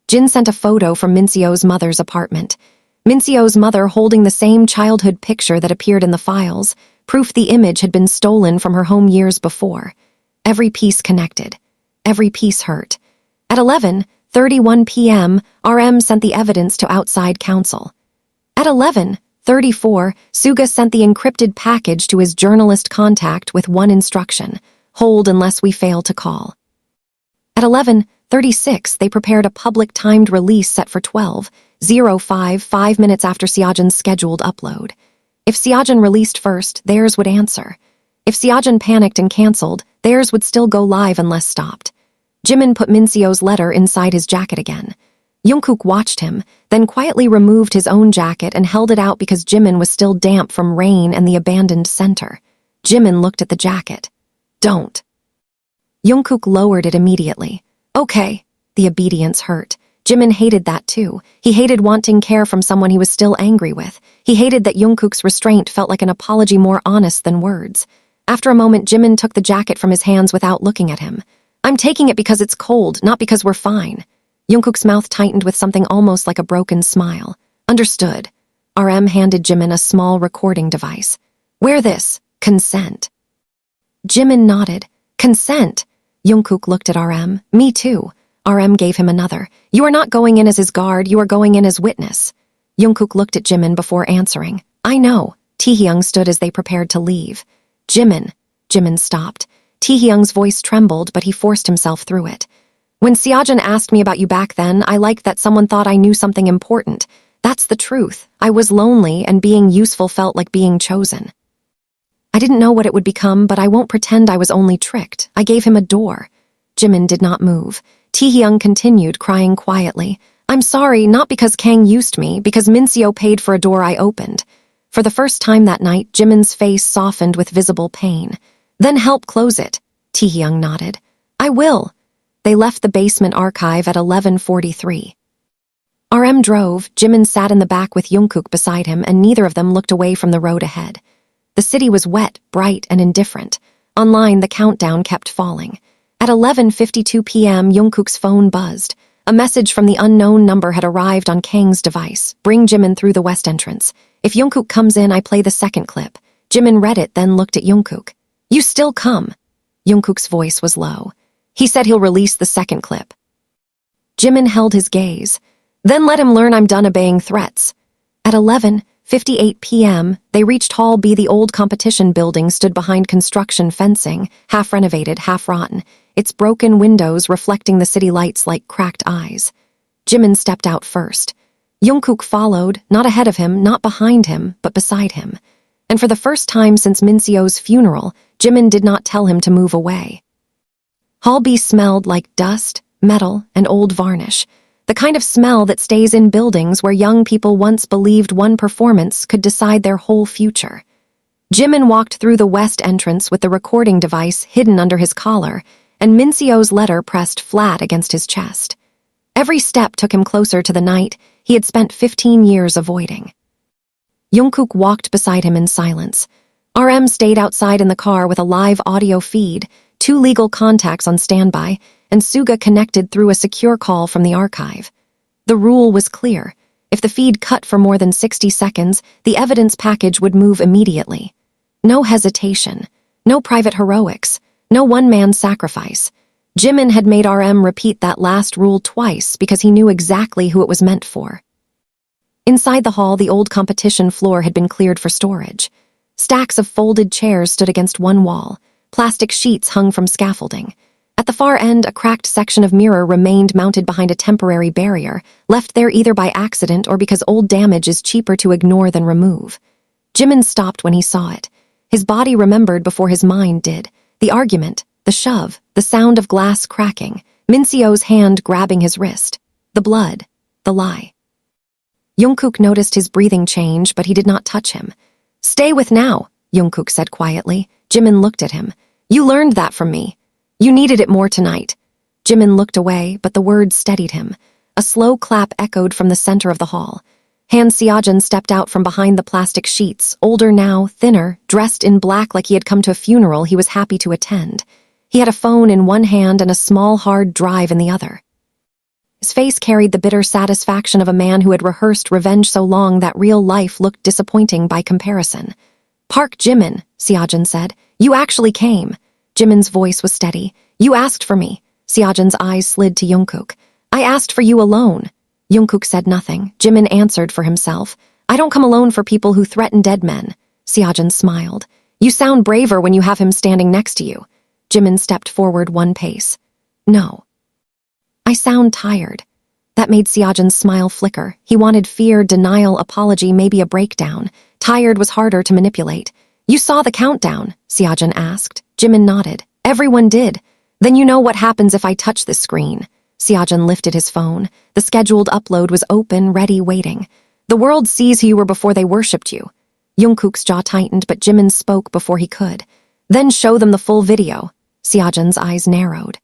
Jin sent a photo from Minseo's mother's apartment. Minseo's mother holding the same childhood picture that appeared in the files, proof the image had been stolen from her home years before. Every piece connected. Every piece hurt. At 11:31 p.m., RM sent the evidence to outside counsel. At 11:34, Suga sent the encrypted package to his journalist contact with one instruction: hold unless we fail to call. At 11:36, they prepared a public timed release set for 12:05, 5 minutes after Seojun's scheduled upload. If Seojun released first, theirs would answer. If Seojun panicked and cancelled, theirs would still go live unless stopped. Jimin put Minseo's letter inside his jacket again. Jungkook watched him, then quietly removed his own jacket and held it out because Jimin was still damp from rain and the abandoned center. Jimin looked at the jacket. Don't. Jungkook lowered it immediately. Okay. The obedience hurt. Jimin hated that too. He hated wanting care from someone he was still angry with. He hated that Jungkook's restraint felt like an apology more honest than words. After a moment, Jimin took the jacket from his hands without looking at him. I'm taking it because it's cold, not because we're fine. Jungkook's mouth tightened with something almost like a broken smile. Understood. RM handed Jimin a small recording device. Wear this. Consent. Jimin nodded. Consent. Jungkook looked at RM. Me too. RM gave him another. You are not going in as his guard, you are going in as witness. Jungkook looked at Jimin before answering. I know. Taehyung stood as they prepared to leave. Jimin. Jimin stopped. Taehyung's voice trembled, but he forced himself through it. When Seojun asked me about you back then, I liked that someone thought I knew something important. That's the truth. I was lonely, and being useful felt like being chosen. I didn't know what it would become, but I won't pretend I was only tricked. I gave him a door. Jimin did not move. Taehyung continued, crying quietly. I'm sorry, not because Kang used me, because Minseo paid for a door I opened. For the first time that night, Jimin's face softened with visible pain. Then help close it. Taehyung nodded. I will. They left the basement archive at 11:43. RM drove, Jimin sat in the back with Jungkook beside him, and neither of them looked away from the road ahead. The city was wet, bright, and indifferent. Online, the countdown kept falling. At 11:52 p.m., Jungkook's phone buzzed. A message from the unknown number had arrived on Kang's device. Bring Jimin through the west entrance. If Jungkook comes in, I play the second clip. Jimin read it, then looked at Jungkook. You still come. Jungkook's voice was low. He said he'll release the second clip. Jimin held his gaze. Then let him learn I'm done obeying threats. At 11:58 p.m., they reached Hall B. The old competition building stood behind construction fencing, half renovated, half rotten, its broken windows reflecting the city lights like cracked eyes. Jimin stepped out first. Jungkook followed, not ahead of him, not behind him, but beside him. And for the first time since Minseo's funeral, Jimin did not tell him to move away. Hall B smelled like dust, metal, and old varnish, the kind of smell that stays in buildings where young people once believed one performance could decide their whole future. Jimin walked through the west entrance with the recording device hidden under his collar, and Minseo's letter pressed flat against his chest. Every step took him closer to the night he had spent 15 years avoiding. Jungkook walked beside him in silence. RM stayed outside in the car with a live audio feed, 2 legal contacts on standby, and Suga connected through a secure call from the archive. The rule was clear. If the feed cut for more than 60 seconds, the evidence package would move immediately. No hesitation. No private heroics. No one-man sacrifice. Jimin had made RM repeat that last rule twice because he knew exactly who it was meant for. Inside the hall, the old competition floor had been cleared for storage. Stacks of folded chairs stood against one wall. Plastic sheets hung from scaffolding. At the far end, a cracked section of mirror remained mounted behind a temporary barrier, left there either by accident or because old damage is cheaper to ignore than remove. Jimin stopped when he saw it. His body remembered before his mind did. The argument, the shove, the sound of glass cracking, Minseo's hand grabbing his wrist, the blood, the lie. Jungkook noticed his breathing change, but he did not touch him. "Stay with now," Jungkook said quietly. Jimin looked at him. "You learned that from me. You needed it more tonight." Jimin looked away, but the words steadied him. A slow clap echoed from the center of the hall. Han Seojin stepped out from behind the plastic sheets, older now, thinner, dressed in black like he had come to a funeral he was happy to attend. He had a phone in one hand and a small hard drive in the other. His face carried the bitter satisfaction of a man who had rehearsed revenge so long that real life looked disappointing by comparison. "Park Jimin," Seojin said. "You actually came." Jimin's voice was steady. "You asked for me." Seojin's eyes slid to Jungkook. "I asked for you alone." Jungkook said nothing. Jimin answered for himself. "I don't come alone for people who threaten dead men." Seojin smiled. "You sound braver when you have him standing next to you." Jimin stepped forward one pace. "No. I sound tired." That made Seojin's smile flicker. He wanted fear, denial, apology, maybe a breakdown. Tired was harder to manipulate. "You saw the countdown?" Seojin asked. Jimin nodded. "Everyone did. Then you know what happens if I touch this screen." Seojin lifted his phone. The scheduled upload was open, ready, waiting. "The world sees who you were before they worshipped you." Jungkook's jaw tightened, but Jimin spoke before he could. "Then show them the full video." Seojin's eyes narrowed.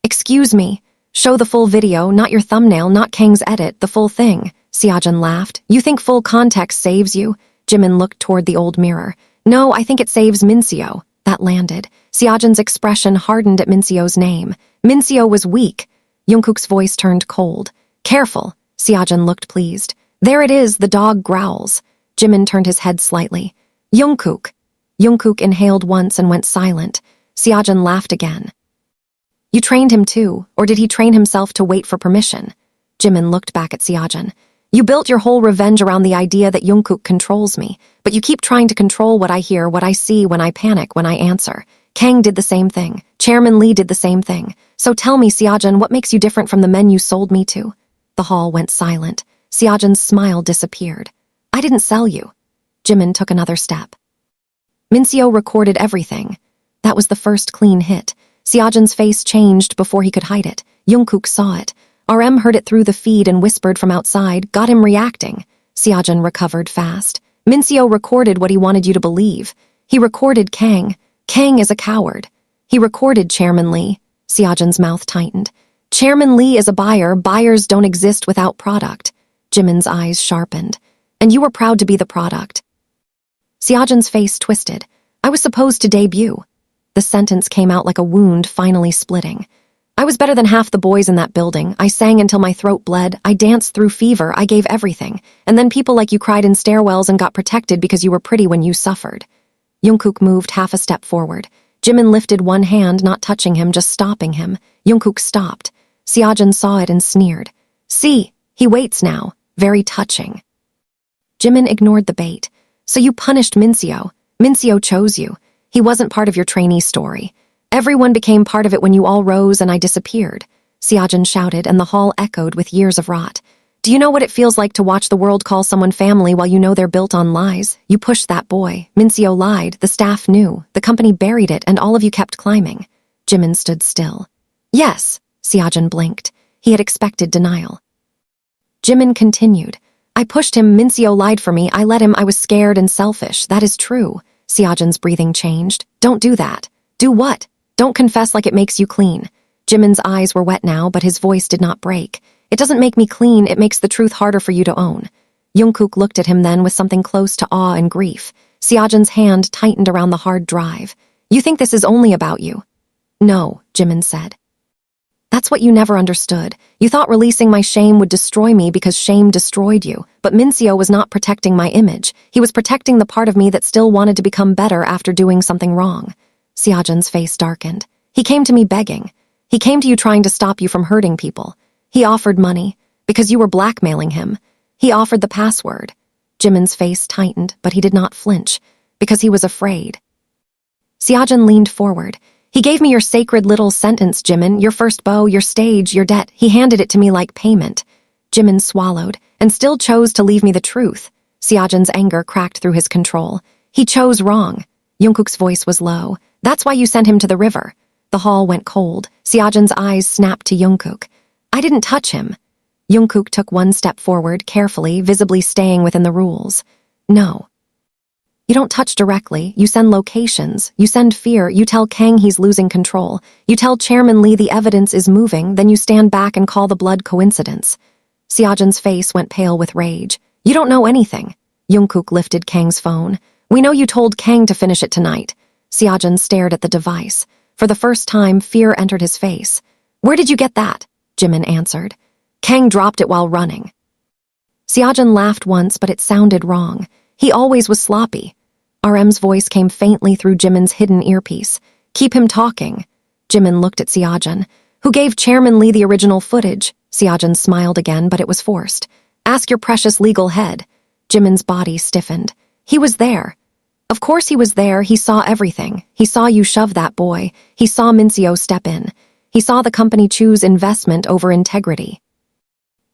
"Excuse me. Show the full video, not your thumbnail, not Kang's edit, the full thing." Seojin laughed. "You think full context saves you?" Jimin looked toward the old mirror. "No, I think it saves Minseo." That landed. Seojin's expression hardened at Minseo's name. Minseo was weak. Jungkook's voice turned cold. "Careful." Seojin looked pleased. "There it is, the dog growls." Jimin turned his head slightly. "Jungkook." Jungkook inhaled once and went silent. Seojin laughed again. "You trained him too, or did he train himself to wait for permission?" Jimin looked back at Seojin. "You built your whole revenge around the idea that Jungkook controls me, but you keep trying to control what I hear, what I see, when I panic, when I answer. Kang did the same thing. Chairman Lee did the same thing. So tell me, Seojin, what makes you different from the men you sold me to?" The hall went silent. Seojin's smile disappeared. "I didn't sell you." Jimin took another step. Minseo recorded everything. That was the first clean hit. Seojin's face changed before he could hide it. Jungkook saw it. RM heard it through the feed and whispered from outside, "Got him reacting." Seojin recovered fast. "Minseo recorded what he wanted you to believe. He recorded Kang. Kang is a coward. He recorded Chairman Lee." Seojin's mouth tightened. "Chairman Lee is a buyer. Buyers don't exist without product." Jimin's eyes sharpened. "And you were proud to be the product." Seojin's face twisted. "I was supposed to debut." The sentence came out like a wound finally splitting. "I was better than half the boys in that building. I sang until my throat bled. I danced through fever. I gave everything. And then people like you cried in stairwells and got protected because you were pretty when you suffered." Jungkook moved half a step forward. Jimin lifted one hand, not touching him, just stopping him. Jungkook stopped. Seojin saw it and sneered. "See, he waits now. Very touching." Jimin ignored the bait. "So you punished Minseo. Minseo chose you. He wasn't part of your trainee story. Everyone became part of it when you all rose and I disappeared." Seojin shouted, and the hall echoed with years of rot. "Do you know what it feels like to watch the world call someone family while you know they're built on lies? You pushed that boy. Minseo lied. The staff knew. The company buried it, and all of you kept climbing." Jimin stood still. "Yes," Seojin blinked. He had expected denial. Jimin continued. "I pushed him. Minseo lied for me. I let him. I was scared and selfish. That is true." Seojin's breathing changed. "Don't do that." "Do what?" "Don't confess like it makes you clean." Jimin's eyes were wet now, but his voice did not break. "It doesn't make me clean, it makes the truth harder for you to own." Jungkook looked at him then with something close to awe and grief. Seojin's hand tightened around the hard drive. "You think this is only about you?" "No," Jimin said. "That's what you never understood. You thought releasing my shame would destroy me because shame destroyed you. But Minseo was not protecting my image. He was protecting the part of me that still wanted to become better after doing something wrong." Seojin's face darkened. "He came to me begging. He came to you trying to stop you from hurting people. He offered money, because you were blackmailing him. He offered the password." Jimin's face tightened, but he did not flinch, because he was afraid. Seojin leaned forward. "He gave me your sacred little sentence, Jimin, your first bow, your stage, your debt. He handed it to me like payment." Jimin swallowed, and still chose to leave me the truth. Seojin's anger cracked through his control. He chose wrong. Jungkook's voice was low. That's why you sent him to the river. The hall went cold. Seojin's eyes snapped to Jungkook. I didn't touch him. Jungkook took one step forward, carefully, visibly staying within the rules. No. You don't touch directly. You send locations. You send fear. You tell Kang he's losing control. You tell Chairman Lee the evidence is moving, then you stand back and call the blood coincidence. Seojin's face went pale with rage. You don't know anything. Jungkook lifted Kang's phone. We know you told Kang to finish it tonight. Seojin stared at the device. For the first time, fear entered his face. Where did you get that? Jimin answered. Kang dropped it while running. Seojin laughed once, but it sounded wrong. He always was sloppy. RM's voice came faintly through Jimin's hidden earpiece. Keep him talking. Jimin looked at Seojin. Who gave Chairman Lee the original footage? Seojin smiled again, but it was forced. Ask your precious legal head. Jimin's body stiffened. He was there. Of course he was there. He saw everything. He saw you shove that boy. He saw Mincio step in. He saw the company choose investment over integrity.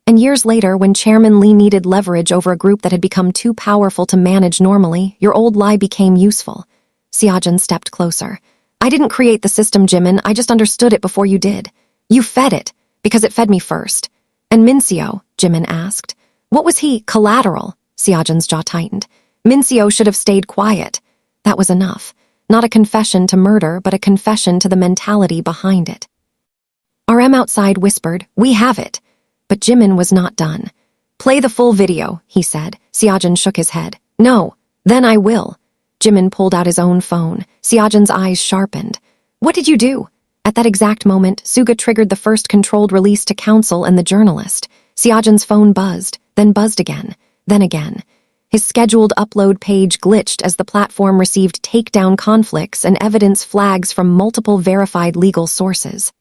And years later, when Chairman Lee needed leverage over a group that had become too powerful to manage normally, your old lie became useful. Seojin stepped closer. I didn't create the system, Jimin. I just understood it before you did. You fed it, because it fed me first. And Mincio, Jimin asked. What was he? Collateral. Seojin's jaw tightened. Mincio should have stayed quiet. That was enough. Not a confession to murder, but a confession to the mentality behind it. RM outside whispered, we have it. But Jimin was not done. Play the full video, he said. Seojin shook his head. No, then I will. Jimin pulled out his own phone. Seojin's eyes sharpened. What did you do? At that exact moment, Suga triggered the first controlled release to counsel and the journalist. Seojin's phone buzzed, then buzzed again, then again. His scheduled upload page glitched as the platform received takedown conflicts and evidence flags from multiple verified legal sources.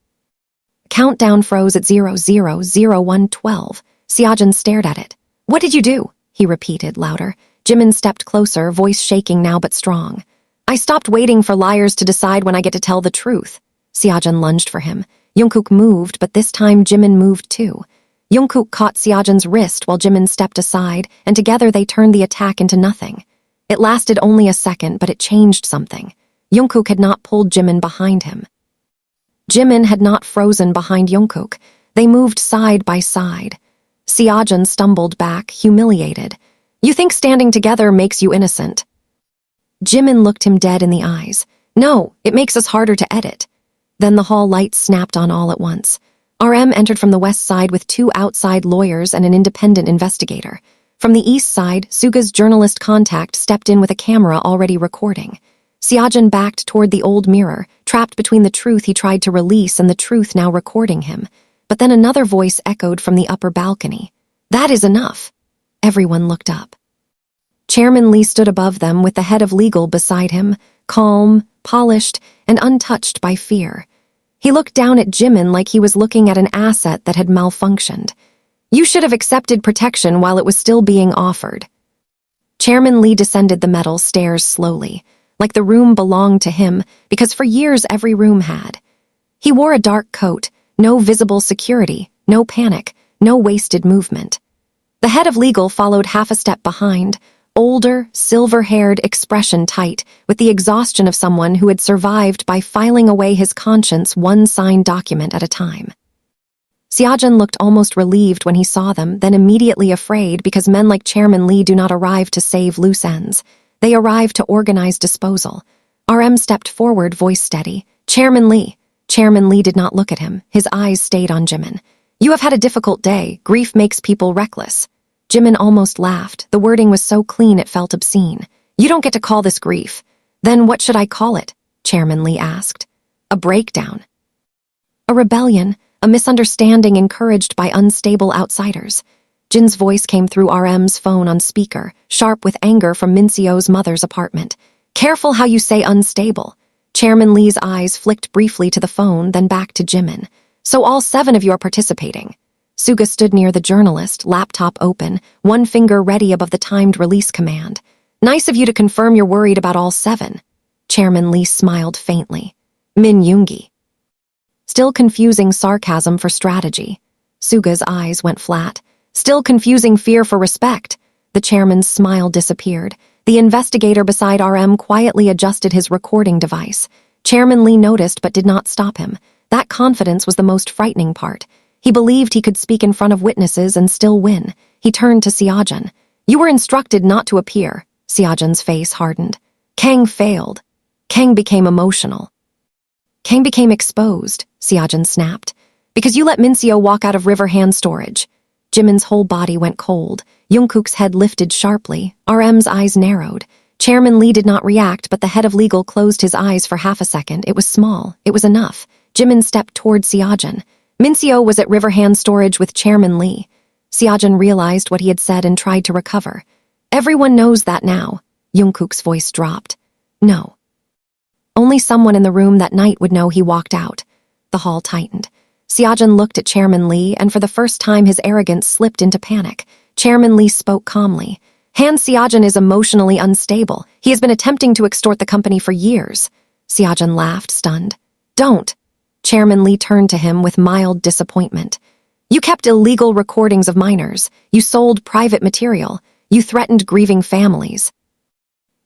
Countdown froze at 000112. Seojin stared at it. What did you do? He repeated, louder. Jimin stepped closer, voice shaking now but strong. I stopped waiting for liars to decide when I get to tell the truth. Seojin lunged for him. Jungkook moved, but this time Jimin moved too. Jungkook caught Seojin's wrist while Jimin stepped aside, and together they turned the attack into nothing. It lasted only a second, but it changed something. Jungkook had not pulled Jimin behind him. Jimin had not frozen behind Jungkook. They moved side by side. Seojin stumbled back, humiliated. You think standing together makes you innocent? Jimin looked him dead in the eyes. No, it makes us harder to edit. Then the hall lights snapped on all at once. RM entered from the west side with 2 outside lawyers and an independent investigator. From the east side, Suga's journalist contact stepped in with a camera already recording. Seojin backed toward the old mirror, trapped between the truth he tried to release and the truth now recording him. But then another voice echoed from the upper balcony. That is enough. Everyone looked up. Chairman Lee stood above them with the head of legal beside him, calm, polished, and untouched by fear. He looked down at Jimin like he was looking at an asset that had malfunctioned. You should have accepted protection while it was still being offered. Chairman Lee descended the metal stairs slowly, like the room belonged to him, because for years every room had. He wore a dark coat, no visible security, no panic, no wasted movement. The head of legal followed half a step behind, older, silver-haired, expression tight, with the exhaustion of someone who had survived by filing away his conscience one signed document at a time. Seojin looked almost relieved when he saw them, then immediately afraid because men like Chairman Lee do not arrive to save loose ends. They arrive to organize disposal. RM stepped forward, voice steady. Chairman Lee. Chairman Lee did not look at him. His eyes stayed on Jimin. You have had a difficult day. Grief makes people reckless. Jimin almost laughed. The wording was so clean it felt obscene. You don't get to call this grief. Then what should I call it? Chairman Lee asked. A breakdown. A rebellion, a misunderstanding encouraged by unstable outsiders. Jin's voice came through RM's phone on speaker, sharp with anger from Mincio's mother's apartment. Careful how you say unstable. Chairman Lee's eyes flicked briefly to the phone, then back to Jimin. So all 7 of you are participating. Suga stood near the journalist, laptop open, one finger ready above the timed release command. Nice of you to confirm you're worried about all 7. Chairman Lee smiled faintly. Min Yoongi. Still confusing sarcasm for strategy. Suga's eyes went flat. Still confusing fear for respect. The chairman's smile disappeared. The investigator beside RM quietly adjusted his recording device. Chairman Lee noticed but did not stop him. That confidence was the most frightening part. He believed he could speak in front of witnesses and still win. He turned to Seojin. "You were instructed not to appear." Seojin's face hardened. Kang failed. Kang became emotional. Kang became exposed, Seojin snapped. "Because you let Minseo walk out of River Hand storage." Jimin's whole body went cold. Jungkook's head lifted sharply. RM's eyes narrowed. Chairman Lee did not react, but the head of legal closed his eyes for half a second. It was small. It was enough. Jimin stepped toward Seojin. Minseo was at River Hand storage with Chairman Lee. Seojin realized what he had said and tried to recover. "Everyone knows that now." Jungkook's voice dropped. "No. Only someone in the room that night would know he walked out." The hall tightened. Seojin looked at Chairman Lee, and for the first time his arrogance slipped into panic. Chairman Lee spoke calmly. "Han Seojin is emotionally unstable. He has been attempting to extort the company for years." Seojin laughed, stunned. "Don't." Chairman Lee turned to him with mild disappointment. "You kept illegal recordings of minors. You sold private material. You threatened grieving families.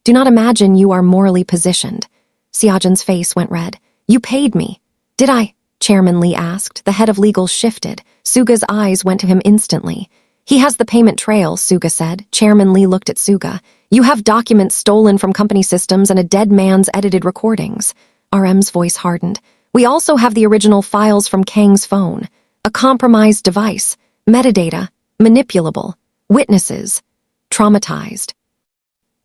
Do not imagine you are morally positioned." Seojin's face went red. "You paid me." "Did I?" Chairman Lee asked. The head of legal shifted. Suga's eyes went to him instantly. "He has the payment trail," Suga said. Chairman Lee looked at Suga. "You have documents stolen from company systems and a dead man's edited recordings." RM's voice hardened. "We also have the original files from Kang's phone. A compromised device. Metadata. Manipulable. Witnesses. Traumatized.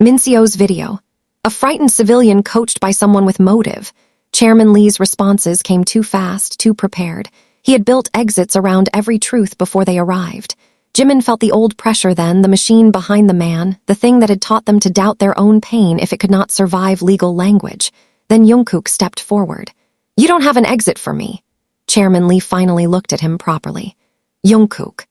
Minseo's video. A frightened civilian coached by someone with motive." Chairman Lee's responses came too fast, too prepared. He had built exits around every truth before they arrived. Jimin felt the old pressure then, the machine behind the man, the thing that had taught them to doubt their own pain if it could not survive legal language. Then Jungkook stepped forward. "You don't have an exit for me." Chairman Lee finally looked at him properly. "Jungkook."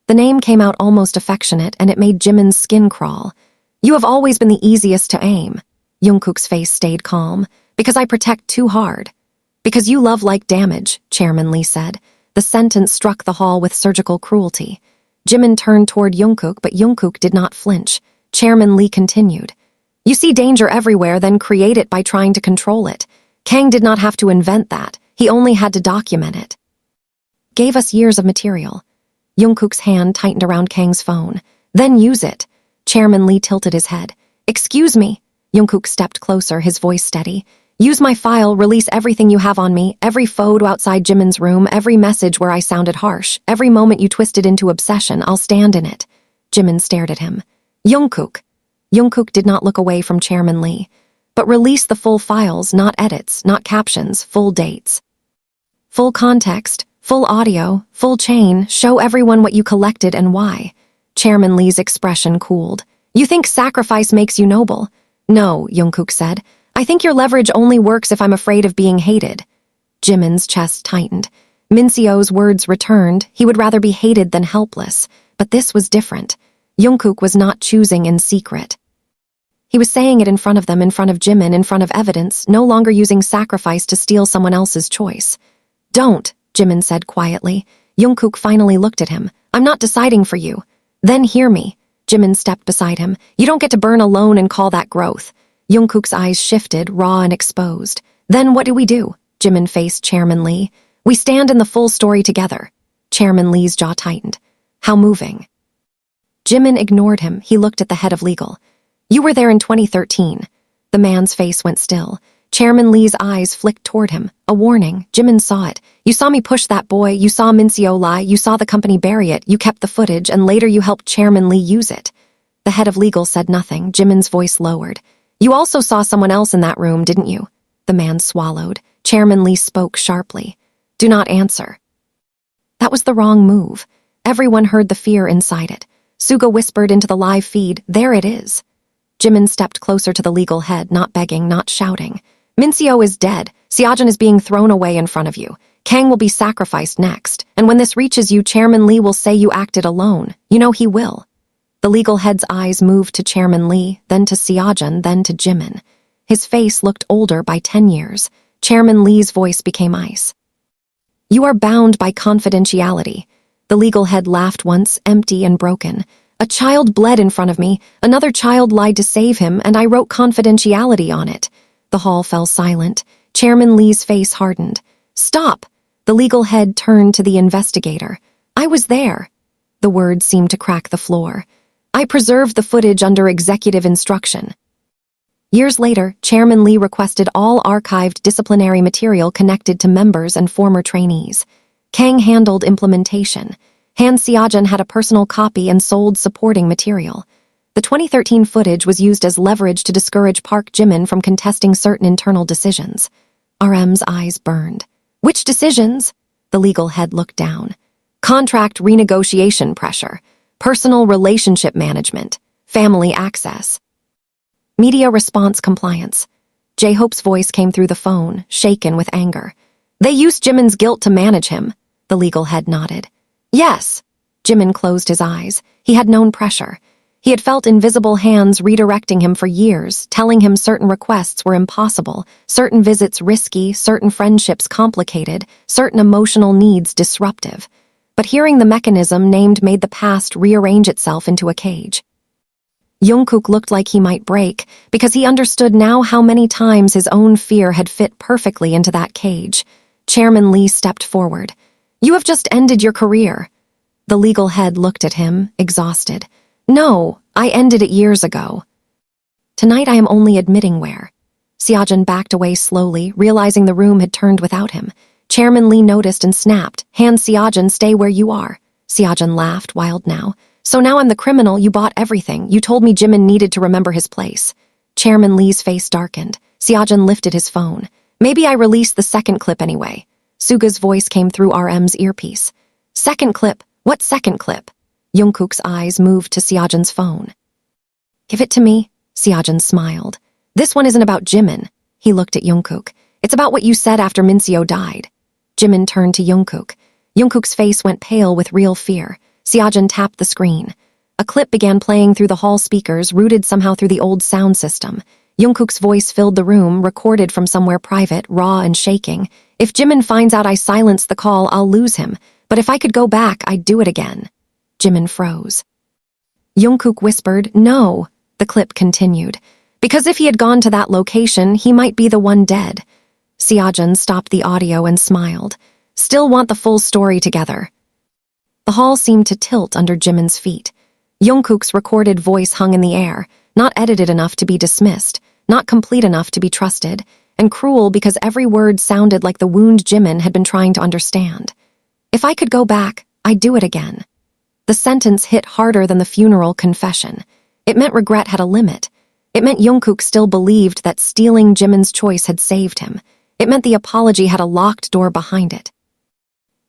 The name came out almost affectionate, and it made Jimin's skin crawl. "You have always been the easiest to aim." Jungkook's face stayed calm. "Because I protect too hard." "Because you love like damage," Chairman Lee said. The sentence struck the hall with surgical cruelty. Jimin turned toward Jungkook, but Jungkook did not flinch. Chairman Lee continued. "You see danger everywhere, then create it by trying to control it. Kang did not have to invent that. He only had to document it. Gave us years of material." Jungkook's hand tightened around Kang's phone. "Then use it." Chairman Lee tilted his head. "Excuse me." Jungkook stepped closer, his voice steady. "Use my file, release everything you have on me, every photo outside Jimin's room, every message where I sounded harsh, every moment you twisted into obsession, I'll stand in it." Jimin stared at him. "Jungkook." Jungkook did not look away from Chairman Lee. "But release the full files, not edits, not captions, full dates. Full context, full audio, full chain, show everyone what you collected and why." Chairman Lee's expression cooled. "You think sacrifice makes you noble?" "No," Jungkook said. "I think your leverage only works if I'm afraid of being hated." Jimin's chest tightened. Minseo's words returned. He would rather be hated than helpless. But this was different. Jungkook was not choosing in secret. He was saying it in front of them, in front of Jimin, in front of evidence, no longer using sacrifice to steal someone else's choice. "Don't," Jimin said quietly. Jungkook finally looked at him. "I'm not deciding for you." "Then hear me." Jimin stepped beside him. "You don't get to burn alone and call that growth." Jungkook's eyes shifted, raw and exposed. "Then what do we do?" Jimin faced Chairman Lee. "We stand in the full story together." Chairman Lee's jaw tightened. "How moving." Jimin ignored him. He looked at the head of legal. "You were there in 2013. The man's face went still. Chairman Lee's eyes flicked toward him. A warning. Jimin saw it. "You saw me push that boy. You saw Minseo lie. You saw the company bury it. You kept the footage, and later you helped Chairman Lee use it." The head of legal said nothing. Jimin's voice lowered. "You also saw someone else in that room, didn't you?" The man swallowed. Chairman Lee spoke sharply. "Do not answer." That was the wrong move. Everyone heard the fear inside it. Suga whispered into the live feed, "There it is." Jimin stepped closer to the legal head, not begging, not shouting. "Minseo is dead. Seojin is being thrown away in front of you. Kang will be sacrificed next. And when this reaches you, Chairman Lee will say you acted alone. You know he will." The legal head's eyes moved to Chairman Lee, then to Seojin, then to Jimin. His face looked older by 10 years. Chairman Lee's voice became ice. "You are bound by confidentiality." The legal head laughed once, empty and broken. A child bled in front of me, another child lied to save him, and I wrote confidentiality on it. The hall fell silent. Chairman Lee's face hardened. Stop! The legal head turned to the investigator. I was there. The words seemed to crack the floor. I preserved the footage under executive instruction. Years later, Chairman Lee requested all archived disciplinary material connected to members and former trainees. Kang handled implementation. Han Seojun had a personal copy and sold supporting material. The 2013 footage was used as leverage to discourage Park Jimin from contesting certain internal decisions. RM's eyes burned. Which decisions? The legal head looked down. Contract renegotiation pressure, personal relationship management, family access. Media response compliance. J-Hope's voice came through the phone, shaken with anger. They used Jimin's guilt to manage him. The legal head nodded. Yes. Jimin closed his eyes. He had known pressure. He had felt invisible hands redirecting him for years, telling him certain requests were impossible, certain visits risky, certain friendships complicated, certain emotional needs disruptive. But hearing the mechanism named made the past rearrange itself into a cage. Jungkook looked like he might break, because he understood now how many times his own fear had fit perfectly into that cage. Chairman Lee stepped forward. You have just ended your career. The legal head looked at him, exhausted. No, I ended it years ago. Tonight I am only admitting where. Seojun backed away slowly, realizing the room had turned without him. Chairman Lee noticed and snapped. Han Seojun, stay where you are. Seojun laughed, wild now. So now I'm the criminal, you bought everything. You told me Jimin needed to remember his place. Chairman Lee's face darkened. Seojun lifted his phone. Maybe I released the second clip anyway. Suga's voice came through RM's earpiece. Second clip? What second clip? Jungkook's eyes moved to Seojun's phone. Give it to me. Seojun smiled. This one isn't about Jimin. He looked at Jungkook. It's about what you said after Minseo died. Jimin turned to Jungkook. Jungkook's face went pale with real fear. Seojun tapped the screen. A clip began playing through the hall speakers, rooted somehow through the old sound system. Jungkook's voice filled the room, recorded from somewhere private, raw and shaking. If Jimin finds out I silenced the call, I'll lose him. But if I could go back, I'd do it again. Jimin froze. Jungkook whispered, no. The clip continued. Because if he had gone to that location, he might be the one dead. Seojun stopped the audio and smiled. Still want the full story together. The hall seemed to tilt under Jimin's feet. Jungkook's recorded voice hung in the air, not edited enough to be dismissed, not complete enough to be trusted, and cruel because every word sounded like the wound Jimin had been trying to understand. If I could go back, I'd do it again. The sentence hit harder than the funeral confession. It meant regret had a limit. It meant Jungkook still believed that stealing Jimin's choice had saved him. It meant the apology had a locked door behind it.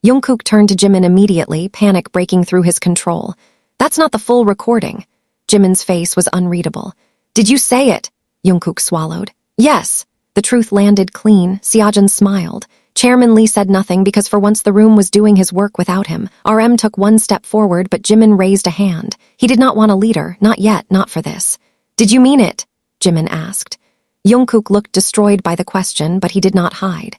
Jungkook turned to Jimin immediately, panic breaking through his control. That's not the full recording. Jimin's face was unreadable. Did you say it? Jungkook swallowed. Yes. The truth landed clean. Seojun smiled. Chairman Lee said nothing because for once the room was doing his work without him. RM took one step forward, but Jimin raised a hand. He did not want a leader, not yet, not for this. Did you mean it? Jimin asked. Jungkook looked destroyed by the question, but he did not hide.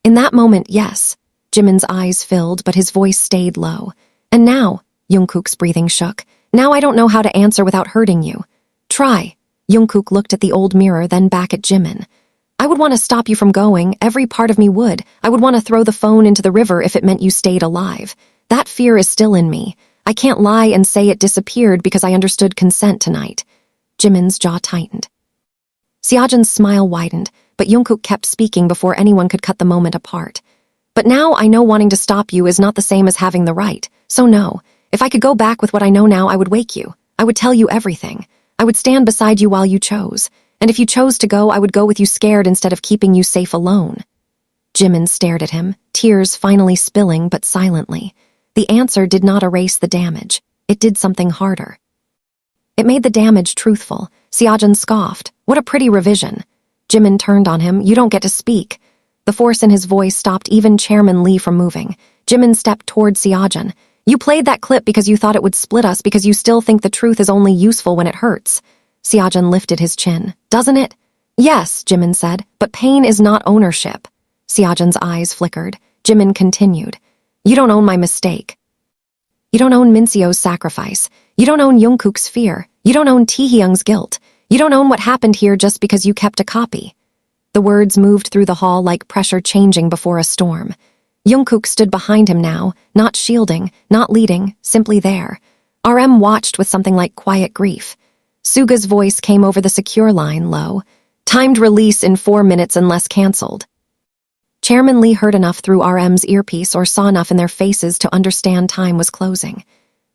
In that moment, yes. Jimin's eyes filled, but his voice stayed low. And now, Jungkook's breathing shook. Now I don't know how to answer without hurting you. Try. Jungkook looked at the old mirror, then back at Jimin. I would want to stop you from going, every part of me would. I would want to throw the phone into the river if it meant you stayed alive. That fear is still in me. I can't lie and say it disappeared because I understood consent tonight. Jimin's jaw tightened. Seojun's smile widened, but Jungkook kept speaking before anyone could cut the moment apart. But now I know wanting to stop you is not the same as having the right, so no. If I could go back with what I know now, I would wake you. I would tell you everything. I would stand beside you while you chose. And if you chose to go, I would go with you scared instead of keeping you safe alone. Jimin stared at him, tears finally spilling but silently. The answer did not erase the damage. It did something harder. It made the damage truthful. Seojun scoffed. What a pretty revision. Jimin turned on him. You don't get to speak. The force in his voice stopped even Chairman Lee from moving. Jimin stepped toward Seojun. You played that clip because you thought it would split us because you still think the truth is only useful when it hurts. Seojun lifted his chin. Doesn't it? Yes, Jimin said, but pain is not ownership. Seojun's eyes flickered. Jimin continued. You don't own my mistake. You don't own Minseo's sacrifice. You don't own Jungkook's fear. You don't own Taehyung's guilt. You don't own what happened here just because you kept a copy. The words moved through the hall like pressure changing before a storm. Jungkook stood behind him now, not shielding, not leading, simply there. RM watched with something like quiet grief. Suga's voice came over the secure line, low. Timed release in 4 minutes unless cancelled. Chairman Lee heard enough through RM's earpiece or saw enough in their faces to understand time was closing.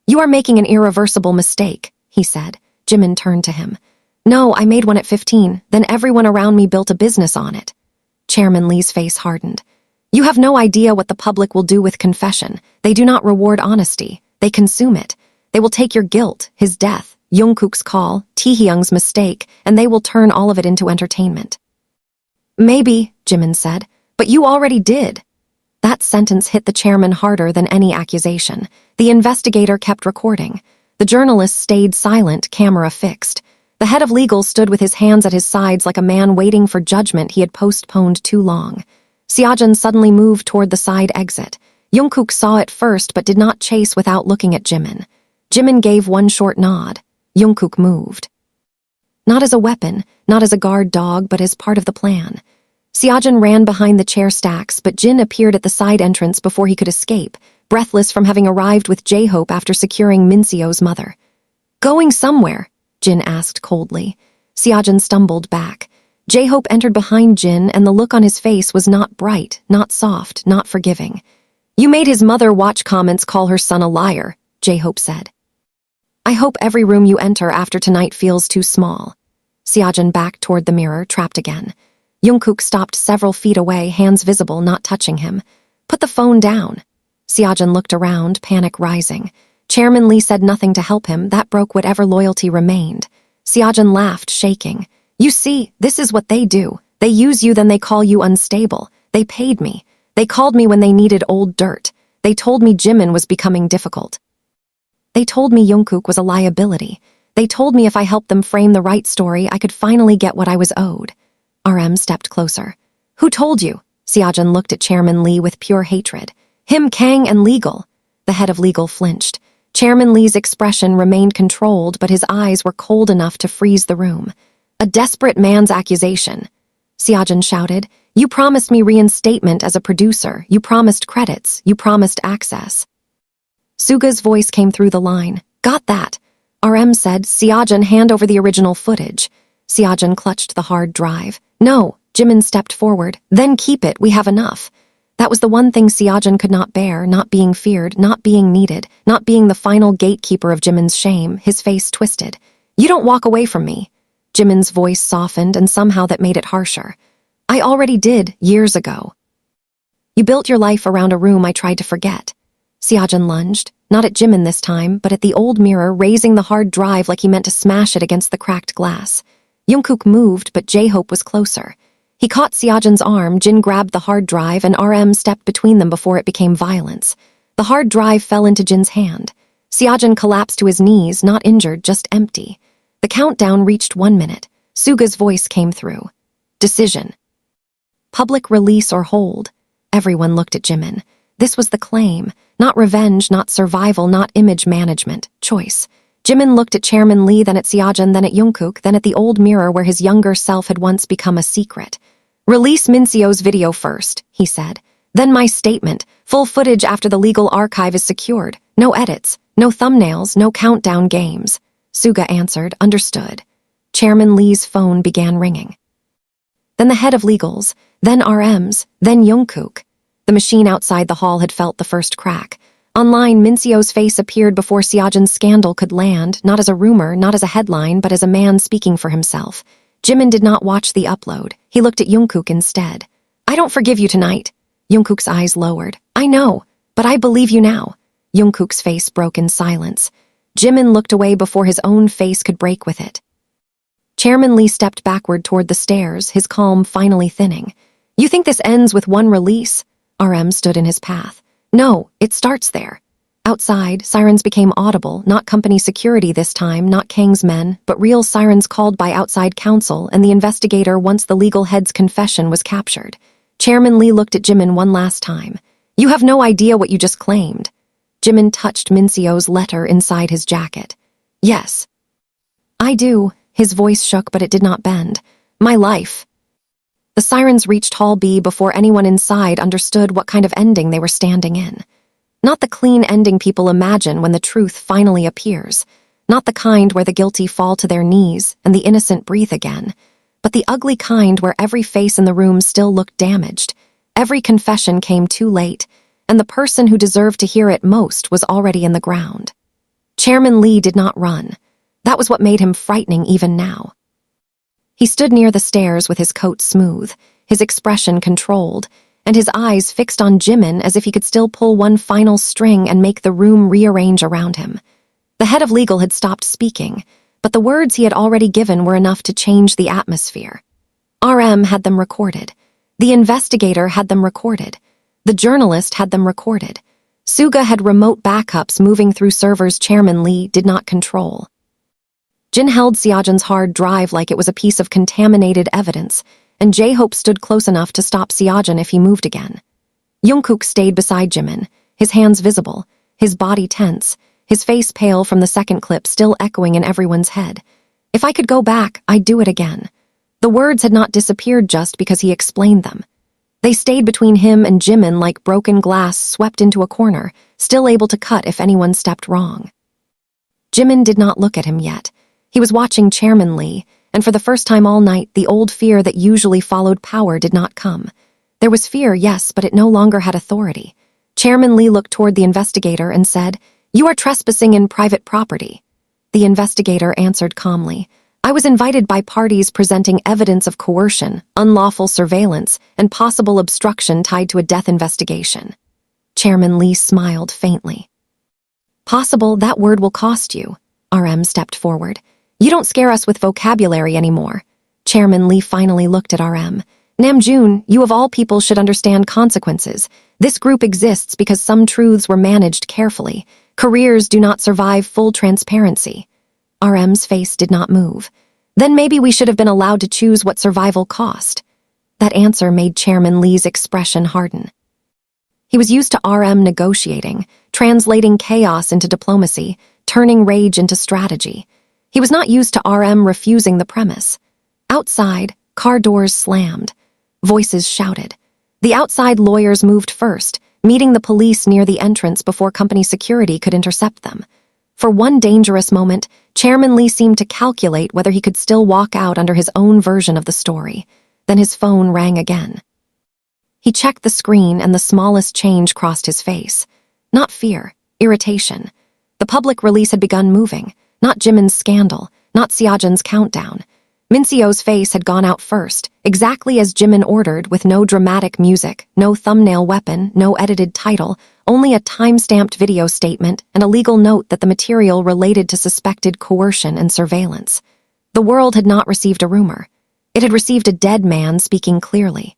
You are making an irreversible mistake, he said. Jimin turned to him. No, I made one at 15, then everyone around me built a business on it. Chairman Lee's face hardened. You have no idea what the public will do with confession. They do not reward honesty. They consume it. They will take your guilt, his death, Jungkook's call, Taehyung's mistake, and they will turn all of it into entertainment. Maybe, Jimin said, but you already did. That sentence hit the chairman harder than any accusation. The investigator kept recording. The journalist stayed silent, camera fixed. The head of legal stood with his hands at his sides like a man waiting for judgment he had postponed too long. Seojun suddenly moved toward the side exit. Jungkook saw it first but did not chase without looking at Jimin. Jimin gave one short nod. Jungkook moved. Not as a weapon, not as a guard dog, but as part of the plan. Seojun ran behind the chair stacks, but Jin appeared at the side entrance before he could escape, breathless from having arrived with J-Hope after securing Minseo's mother. Going somewhere? Jin asked coldly. Seojun stumbled back. J-Hope entered behind Jin, and the look on his face was not bright, not soft, not forgiving. You made his mother watch comments call her son a liar, J-Hope said. I hope every room you enter after tonight feels too small. Seojun backed toward the mirror, trapped again. Jungkook stopped several feet away, hands visible, not touching him. Put the phone down. Seojun looked around, panic rising. Chairman Lee said nothing to help him. That broke whatever loyalty remained. Seojun laughed, shaking. You see, this is what they do. They use you, then they call you unstable. They paid me. They called me when they needed old dirt. They told me Jimin was becoming difficult. They told me Jungkook was a liability. They told me if I helped them frame the right story, I could finally get what I was owed. RM stepped closer. Who told you? Seojun looked at Chairman Lee with pure hatred. Him, Kang, and legal. The head of legal flinched. Chairman Lee's expression remained controlled, but his eyes were cold enough to freeze the room. A desperate man's accusation. Seojun shouted. You promised me reinstatement as a producer. You promised credits. You promised access. Suga's voice came through the line. Got that. RM said, Seojun, hand over the original footage. Seojun clutched the hard drive. No, Jimin stepped forward. Then keep it, we have enough. That was the one thing Seojun could not bear, not being feared, not being needed, not being the final gatekeeper of Jimin's shame. His face twisted. You don't walk away from me. Jimin's voice softened, and somehow that made it harsher. I already did, years ago. You built your life around a room I tried to forget. Seojun lunged, not at Jimin this time, but at the old mirror, raising the hard drive like he meant to smash it against the cracked glass. Jungkook moved, but J-Hope was closer. He caught Seojun's arm, Jin grabbed the hard drive, and RM stepped between them before it became violence. The hard drive fell into Jin's hand. Seojun collapsed to his knees, not injured, just empty. The countdown reached 1 minute. Suga's voice came through. Decision. Public release or hold. Everyone looked at Jimin. This was the claim. Not revenge, not survival, not image management. Choice. Jimin looked at Chairman Lee, then at Seojun, then at Jungkook, then at the old mirror where his younger self had once become a secret. Release Minseo's video first, he said. Then my statement. Full footage after the legal archive is secured. No edits, no thumbnails, no countdown games. Suga answered, understood. Chairman Lee's phone began ringing. Then the head of legals, then RM's, then Jungkook. The machine outside the hall had felt the first crack. Online, Minseo's face appeared before Seojun's scandal could land, not as a rumor, not as a headline, but as a man speaking for himself. Jimin did not watch the upload. He looked at Jungkook instead. I don't forgive you tonight. Jungkook's eyes lowered. I know, but I believe you now. Jungkook's face broke in silence. Jimin looked away before his own face could break with it. Chairman Lee stepped backward toward the stairs, his calm finally thinning. You think this ends with one release? RM stood in his path. No, it starts there. Outside, sirens became audible, not company security this time, not Kang's men, but real sirens called by outside counsel and the investigator once the legal head's confession was captured. Chairman Lee looked at Jimin one last time. You have no idea what you just claimed. Jimin touched Minseo's letter inside his jacket. Yes. I do. His voice shook, but it did not bend. My life. The sirens reached Hall B before anyone inside understood what kind of ending they were standing in. Not the clean ending people imagine when the truth finally appears. Not the kind where the guilty fall to their knees and the innocent breathe again, but the ugly kind where every face in the room still looked damaged. Every confession came too late, and the person who deserved to hear it most was already in the ground. Chairman Lee did not run. That was what made him frightening even now. He stood near the stairs with his coat smooth, his expression controlled, and his eyes fixed on Jimin as if he could still pull one final string and make the room rearrange around him. The head of legal had stopped speaking, but the words he had already given were enough to change the atmosphere. RM had them recorded. The investigator had them recorded. The journalist had them recorded. Suga had remote backups moving through servers Chairman Lee did not control. Jin held Seojin's hard drive like it was a piece of contaminated evidence, and J-Hope stood close enough to stop Seojin if he moved again. Jungkook stayed beside Jimin, his hands visible, his body tense, his face pale from the second clip still echoing in everyone's head. If I could go back, I'd do it again. The words had not disappeared just because he explained them. They stayed between him and Jimin like broken glass swept into a corner, still able to cut if anyone stepped wrong. Jimin did not look at him yet. He was watching Chairman Lee, and for the first time all night, the old fear that usually followed power did not come. There was fear, yes, but it no longer had authority. Chairman Lee looked toward the investigator and said, "You are trespassing in private property." The investigator answered calmly, "I was invited by parties presenting evidence of coercion, unlawful surveillance, and possible obstruction tied to a death investigation." Chairman Lee smiled faintly. "Possible, that word will cost you." RM stepped forward. "You don't scare us with vocabulary anymore." Chairman Lee finally looked at RM. "Namjoon, you of all people should understand consequences. This group exists because some truths were managed carefully. Careers do not survive full transparency." RM's face did not move. "Then maybe we should have been allowed to choose what survival cost." That answer made Chairman Lee's expression harden. He was used to RM negotiating, translating chaos into diplomacy, turning rage into strategy. He was not used to RM refusing the premise. Outside, car doors slammed. Voices shouted. The outside lawyers moved first, meeting the police near the entrance before company security could intercept them. For one dangerous moment, Chairman Lee seemed to calculate whether he could still walk out under his own version of the story. Then his phone rang again. He checked the screen and the smallest change crossed his face. Not fear, irritation. The public release had begun moving. Not Jimin's scandal, not Seojin's countdown. Minseo's face had gone out first, exactly as Jimin ordered, with no dramatic music, no thumbnail weapon, no edited title, only a time-stamped video statement and a legal note that the material related to suspected coercion and surveillance. The world had not received a rumor. It had received a dead man speaking clearly.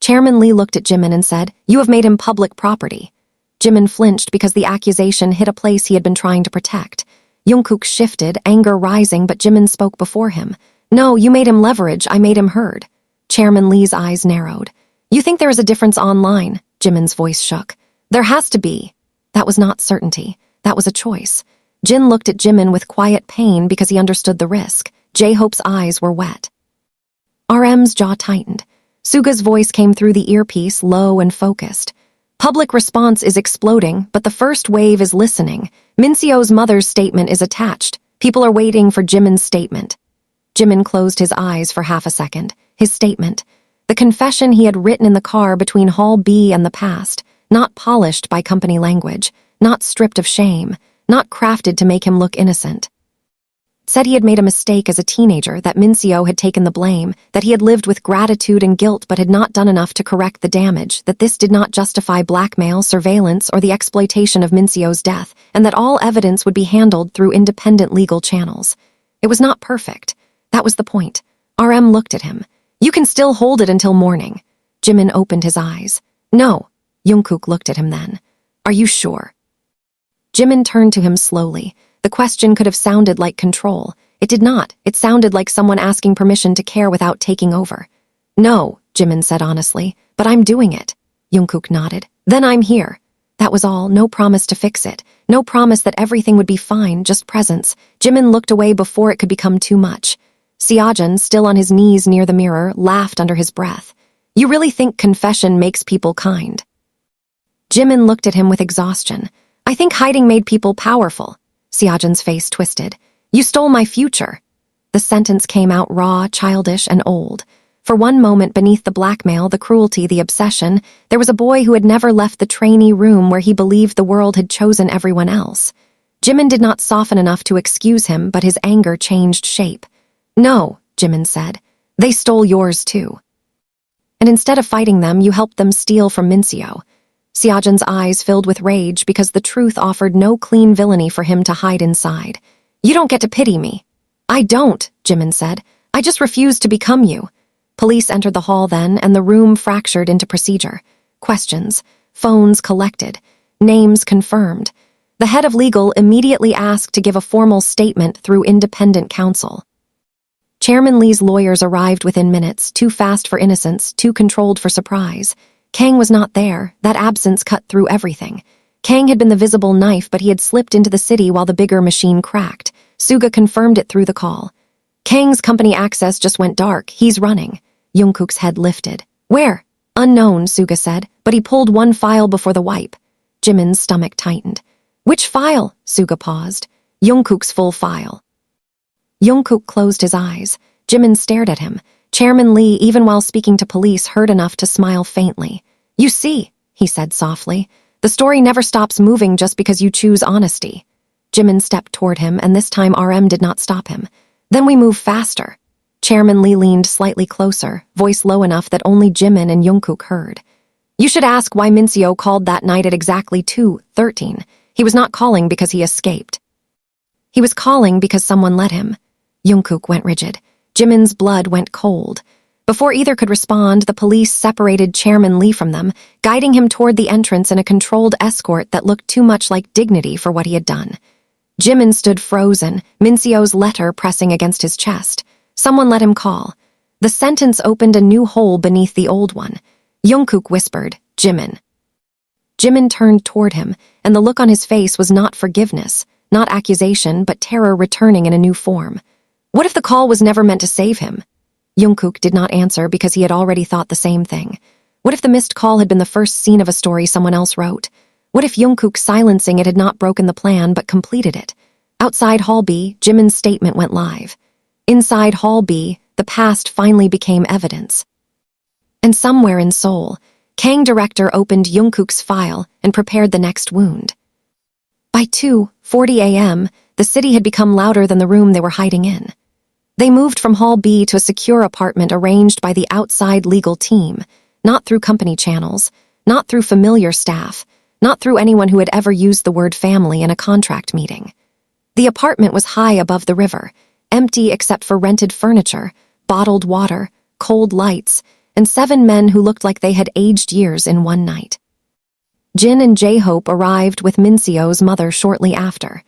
Chairman Lee looked at Jimin and said, "You have made him public property." Jimin flinched because the accusation hit a place he had been trying to protect. Jungkook shifted, anger rising, but Jimin spoke before him. "No, you made him leverage, I made him heard." Chairman Lee's eyes narrowed. "You think there is a difference online?" Jimin's voice shook. "There has to be." That was not certainty. That was a choice. Jin looked at Jimin with quiet pain because he understood the risk. J-Hope's eyes were wet. RM's jaw tightened. Suga's voice came through the earpiece, low and focused. "Public response is exploding, but the first wave is listening. Minseo's mother's statement is attached. People are waiting for Jimin's statement." Jimin closed his eyes for half a second. His statement. The confession he had written in the car between Hall B and the past, not polished by company language, not stripped of shame, not crafted to make him look innocent. Said he had made a mistake as a teenager, that Minseo had taken the blame, that he had lived with gratitude and guilt but had not done enough to correct the damage, that this did not justify blackmail, surveillance, or the exploitation of Minseo's death, and that all evidence would be handled through independent legal channels. It was not perfect. That was the point. RM looked at him. "You can still hold it until morning." Jimin opened his eyes. "No." Jungkook looked at him then. "Are you sure?" Jimin turned to him slowly. The question could have sounded like control. It did not. It sounded like someone asking permission to care without taking over. "No," Jimin said honestly, "but I'm doing it." Jungkook nodded. "Then I'm here." That was all, no promise to fix it. No promise that everything would be fine, just presence. Jimin looked away before it could become too much. Seojun, still on his knees near the mirror, laughed under his breath. You really think confession makes people kind? Jimin looked at him with exhaustion. I think hiding made people powerful. Seojun's face twisted. You stole my future. The sentence came out raw, childish, and old. For one moment beneath the blackmail, the cruelty, the obsession, there was a boy who had never left the trainee room where he believed the world had chosen everyone else. Jimin did not soften enough to excuse him, but his anger changed shape. No, Jimin said. They stole yours too. And instead of fighting them, you helped them steal from Minseo. Seojun's eyes filled with rage because the truth offered no clean villainy for him to hide inside. You don't get to pity me. I don't, Jimin said. I just refuse to become you. Police entered the hall then, and the room fractured into procedure. Questions, phones collected, names confirmed. The head of legal immediately asked to give a formal statement through independent counsel. Chairman Lee's lawyers arrived within minutes, too fast for innocence, too controlled for surprise. Kang was not there. That absence cut through everything. Kang had been the visible knife, but he had slipped into the city while the bigger machine cracked. Suga confirmed it through the call. Kang's company access just went dark. He's running. Jungkook's head lifted. Where? Unknown, Suga said, but he pulled one file before the wipe. Jimin's stomach tightened. Which file? Suga paused. Jungkook's full file. Jungkook closed his eyes. Jimin stared at him. Chairman Lee, even while speaking to police, heard enough to smile faintly. You see, he said softly, the story never stops moving just because you choose honesty. Jimin stepped toward him, and this time RM did not stop him. Then we move faster. Chairman Lee leaned slightly closer, voice low enough that only Jimin and Jungkook heard. You should ask why Minseo called that night at exactly 2:13. He was not calling because he escaped. He was calling because someone let him. Jungkook went rigid. Jimin's blood went cold. Before either could respond, the police separated Chairman Lee from them, guiding him toward the entrance in a controlled escort that looked too much like dignity for what he had done. Jimin stood frozen, Minseo's letter pressing against his chest. Someone let him call. The sentence opened a new hole beneath the old one. Jungkook whispered, Jimin. Jimin turned toward him, and the look on his face was not forgiveness, not accusation, but terror returning in a new form. What if the call was never meant to save him? Jungkook did not answer because he had already thought the same thing. What if the missed call had been the first scene of a story someone else wrote? What if Jungkook silencing it had not broken the plan but completed it? Outside Hall B, Jimin's statement went live. Inside Hall B, the past finally became evidence. And somewhere in Seoul, Kang director opened Jungkook's file and prepared the next wound. By 2:40 a.m., the city had become louder than the room they were hiding in. They moved from Hall B to a secure apartment arranged by the outside legal team, not through company channels, not through familiar staff, not through anyone who had ever used the word family in a contract meeting. The apartment was high above the river, empty except for rented furniture, bottled water, cold lights, and 7 men who looked like they had aged years in one night. Jin and J-Hope arrived with Minseo's mother shortly after.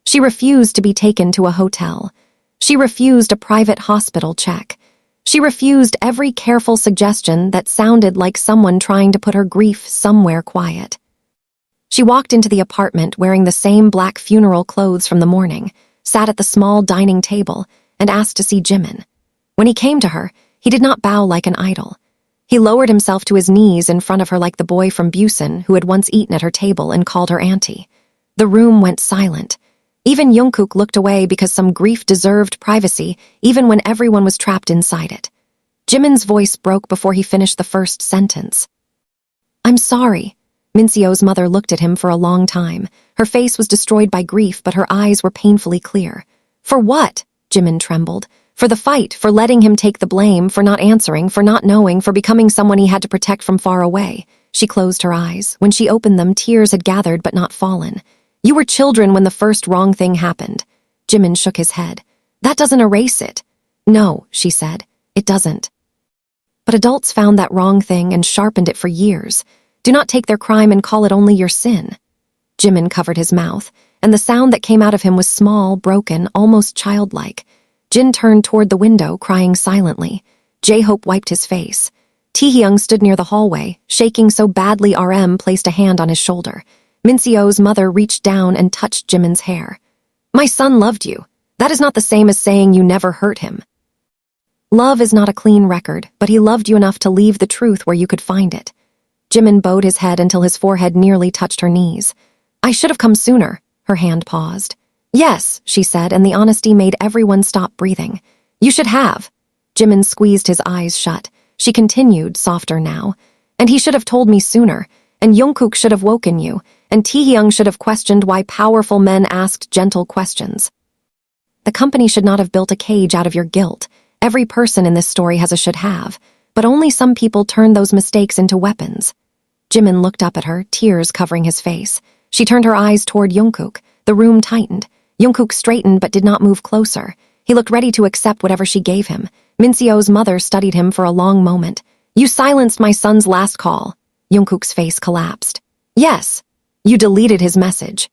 She refused to be taken to a hotel. She refused a private hospital check. She refused every careful suggestion that sounded like someone trying to put her grief somewhere quiet. She walked into the apartment wearing the same black funeral clothes from the morning, sat at the small dining table, and asked to see Jimin. When he came to her, he did not bow like an idol. He lowered himself to his knees in front of her like the boy from Busan who had once eaten at her table and called her auntie. The room went silent. Even Jungkook looked away because some grief deserved privacy, even when everyone was trapped inside it. Jimin's voice broke before he finished the first sentence. I'm sorry. Minseo's mother looked at him for a long time. Her face was destroyed by grief, but her eyes were painfully clear. For what? Jimin trembled. For the fight, for letting him take the blame, for not answering, for not knowing, for becoming someone he had to protect from far away. She closed her eyes. When she opened them, tears had gathered but not fallen. You were children when the first wrong thing happened. Jimin shook his head. That doesn't erase it. No, she said. It doesn't. But adults found that wrong thing and sharpened it for years. Do not take their crime and call it only your sin. Jimin covered his mouth, and the sound that came out of him was small, broken, almost childlike. Jin turned toward the window, crying silently. J-Hope wiped his face. Taehyung stood near the hallway, shaking so badly RM placed a hand on his shoulder. Minseo's mother reached down and touched Jimin's hair. My son loved you. That is not the same as saying you never hurt him. Love is not a clean record, but he loved you enough to leave the truth where you could find it. Jimin bowed his head until his forehead nearly touched her knees. I should have come sooner. Her hand paused. Yes, she said, and the honesty made everyone stop breathing. You should have. Jimin squeezed his eyes shut. She continued, softer now. And he should have told me sooner, and Jungkook should have woken you, and Taehyung should have questioned why powerful men asked gentle questions. The company should not have built a cage out of your guilt. Every person in this story has a should have, but only some people turn those mistakes into weapons. Jimin looked up at her, tears covering his face. She turned her eyes toward Jungkook. The room tightened. Jungkook straightened but did not move closer. He looked ready to accept whatever she gave him. Minseo's mother studied him for a long moment. You silenced my son's last call. Jungkook's face collapsed. Yes. You deleted his message.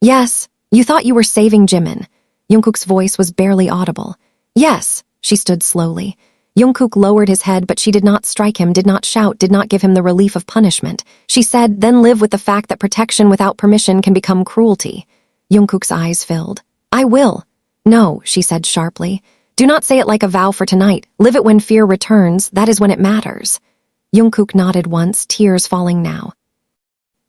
Yes. You thought you were saving Jimin. Jungkook's voice was barely audible. Yes. She stood slowly. Jungkook lowered his head, but she did not strike him, did not shout, did not give him the relief of punishment. She said, then live with the fact that protection without permission can become cruelty. Jungkook's eyes filled. I will. No, she said sharply. Do not say it like a vow for tonight. Live it when fear returns. That is when it matters. Jungkook nodded once, tears falling now.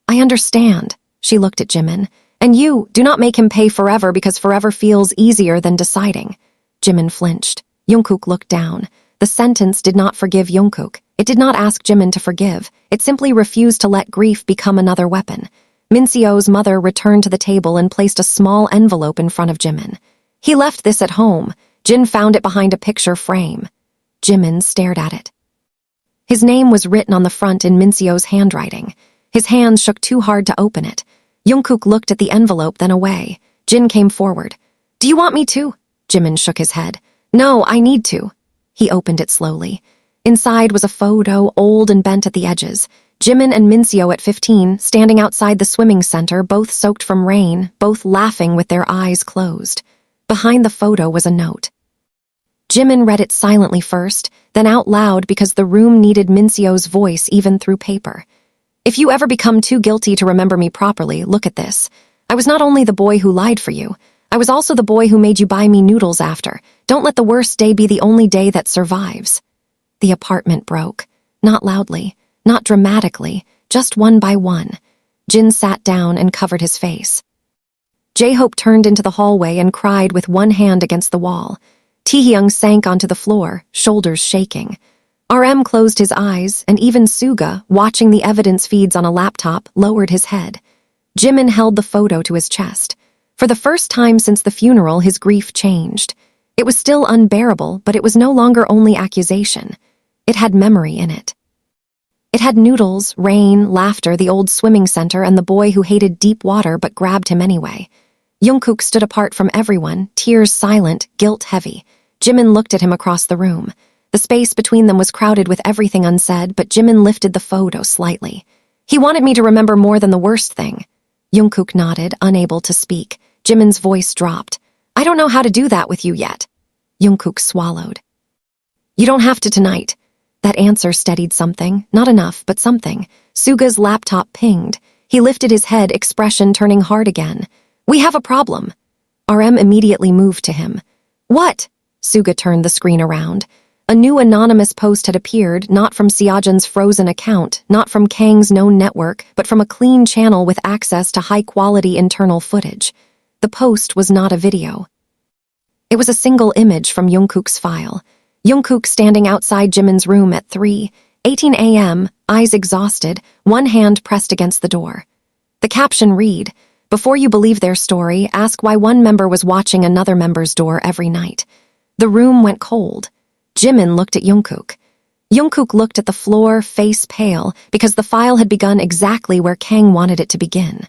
I understand. She looked at Jimin. And you, do not make him pay forever because forever feels easier than deciding. Jimin flinched. Jungkook looked down. The sentence did not forgive Jungkook. It did not ask Jimin to forgive. It simply refused to let grief become another weapon. Minseo's mother returned to the table and placed a small envelope in front of Jimin. He left this at home. Jin found it behind a picture frame. Jimin stared at it. His name was written on the front in Minseo's handwriting. His hands shook too hard to open it. Jungkook looked at the envelope, then away. Jin came forward. Do you want me to? Jimin shook his head. No, I need to. He opened it slowly. Inside was a photo, old and bent at the edges. Jimin and Minseo at 15, standing outside the swimming center, both soaked from rain, both laughing with their eyes closed. Behind the photo was a note. Jimin read it silently first, then out loud because the room needed Minseo's voice even through paper. If you ever become too guilty to remember me properly, look at this. I was not only the boy who lied for you, I was also the boy who made you buy me noodles after. Don't let the worst day be the only day that survives. The apartment broke. Not loudly, not dramatically, just one by one. Jin sat down and covered his face. J-Hope turned into the hallway and cried with one hand against the wall. Taehyung sank onto the floor, shoulders shaking. RM closed his eyes, and even Suga, watching the evidence feeds on a laptop, lowered his head. Jimin held the photo to his chest. For the first time since the funeral, his grief changed. It was still unbearable, but it was no longer only accusation. It had memory in it. It had noodles, rain, laughter, the old swimming center, and the boy who hated deep water but grabbed him anyway. Jungkook stood apart from everyone, tears silent, guilt heavy. Jimin looked at him across the room. The space between them was crowded with everything unsaid, but Jimin lifted the photo slightly. He wanted me to remember more than the worst thing. Jungkook nodded, unable to speak. Jimin's voice dropped. I don't know how to do that with you yet. Jungkook swallowed. You don't have to tonight. That answer steadied something, not enough, but something. Suga's laptop pinged. He lifted his head, expression turning hard again. We have a problem. RM immediately moved to him. What? Suga turned the screen around. A new anonymous post had appeared, not from Seojin's frozen account, not from Kang's known network, but from a clean channel with access to high-quality internal footage. The post was not a video. It was a single image from Jungkook's file. Jungkook standing outside Jimin's room at 3:18 a.m., eyes exhausted, one hand pressed against the door. The caption read, Before you believe their story, ask why one member was watching another member's door every night. The room went cold. Jimin looked at Jungkook. Jungkook looked at the floor, face pale, because the file had begun exactly where Kang wanted it to begin.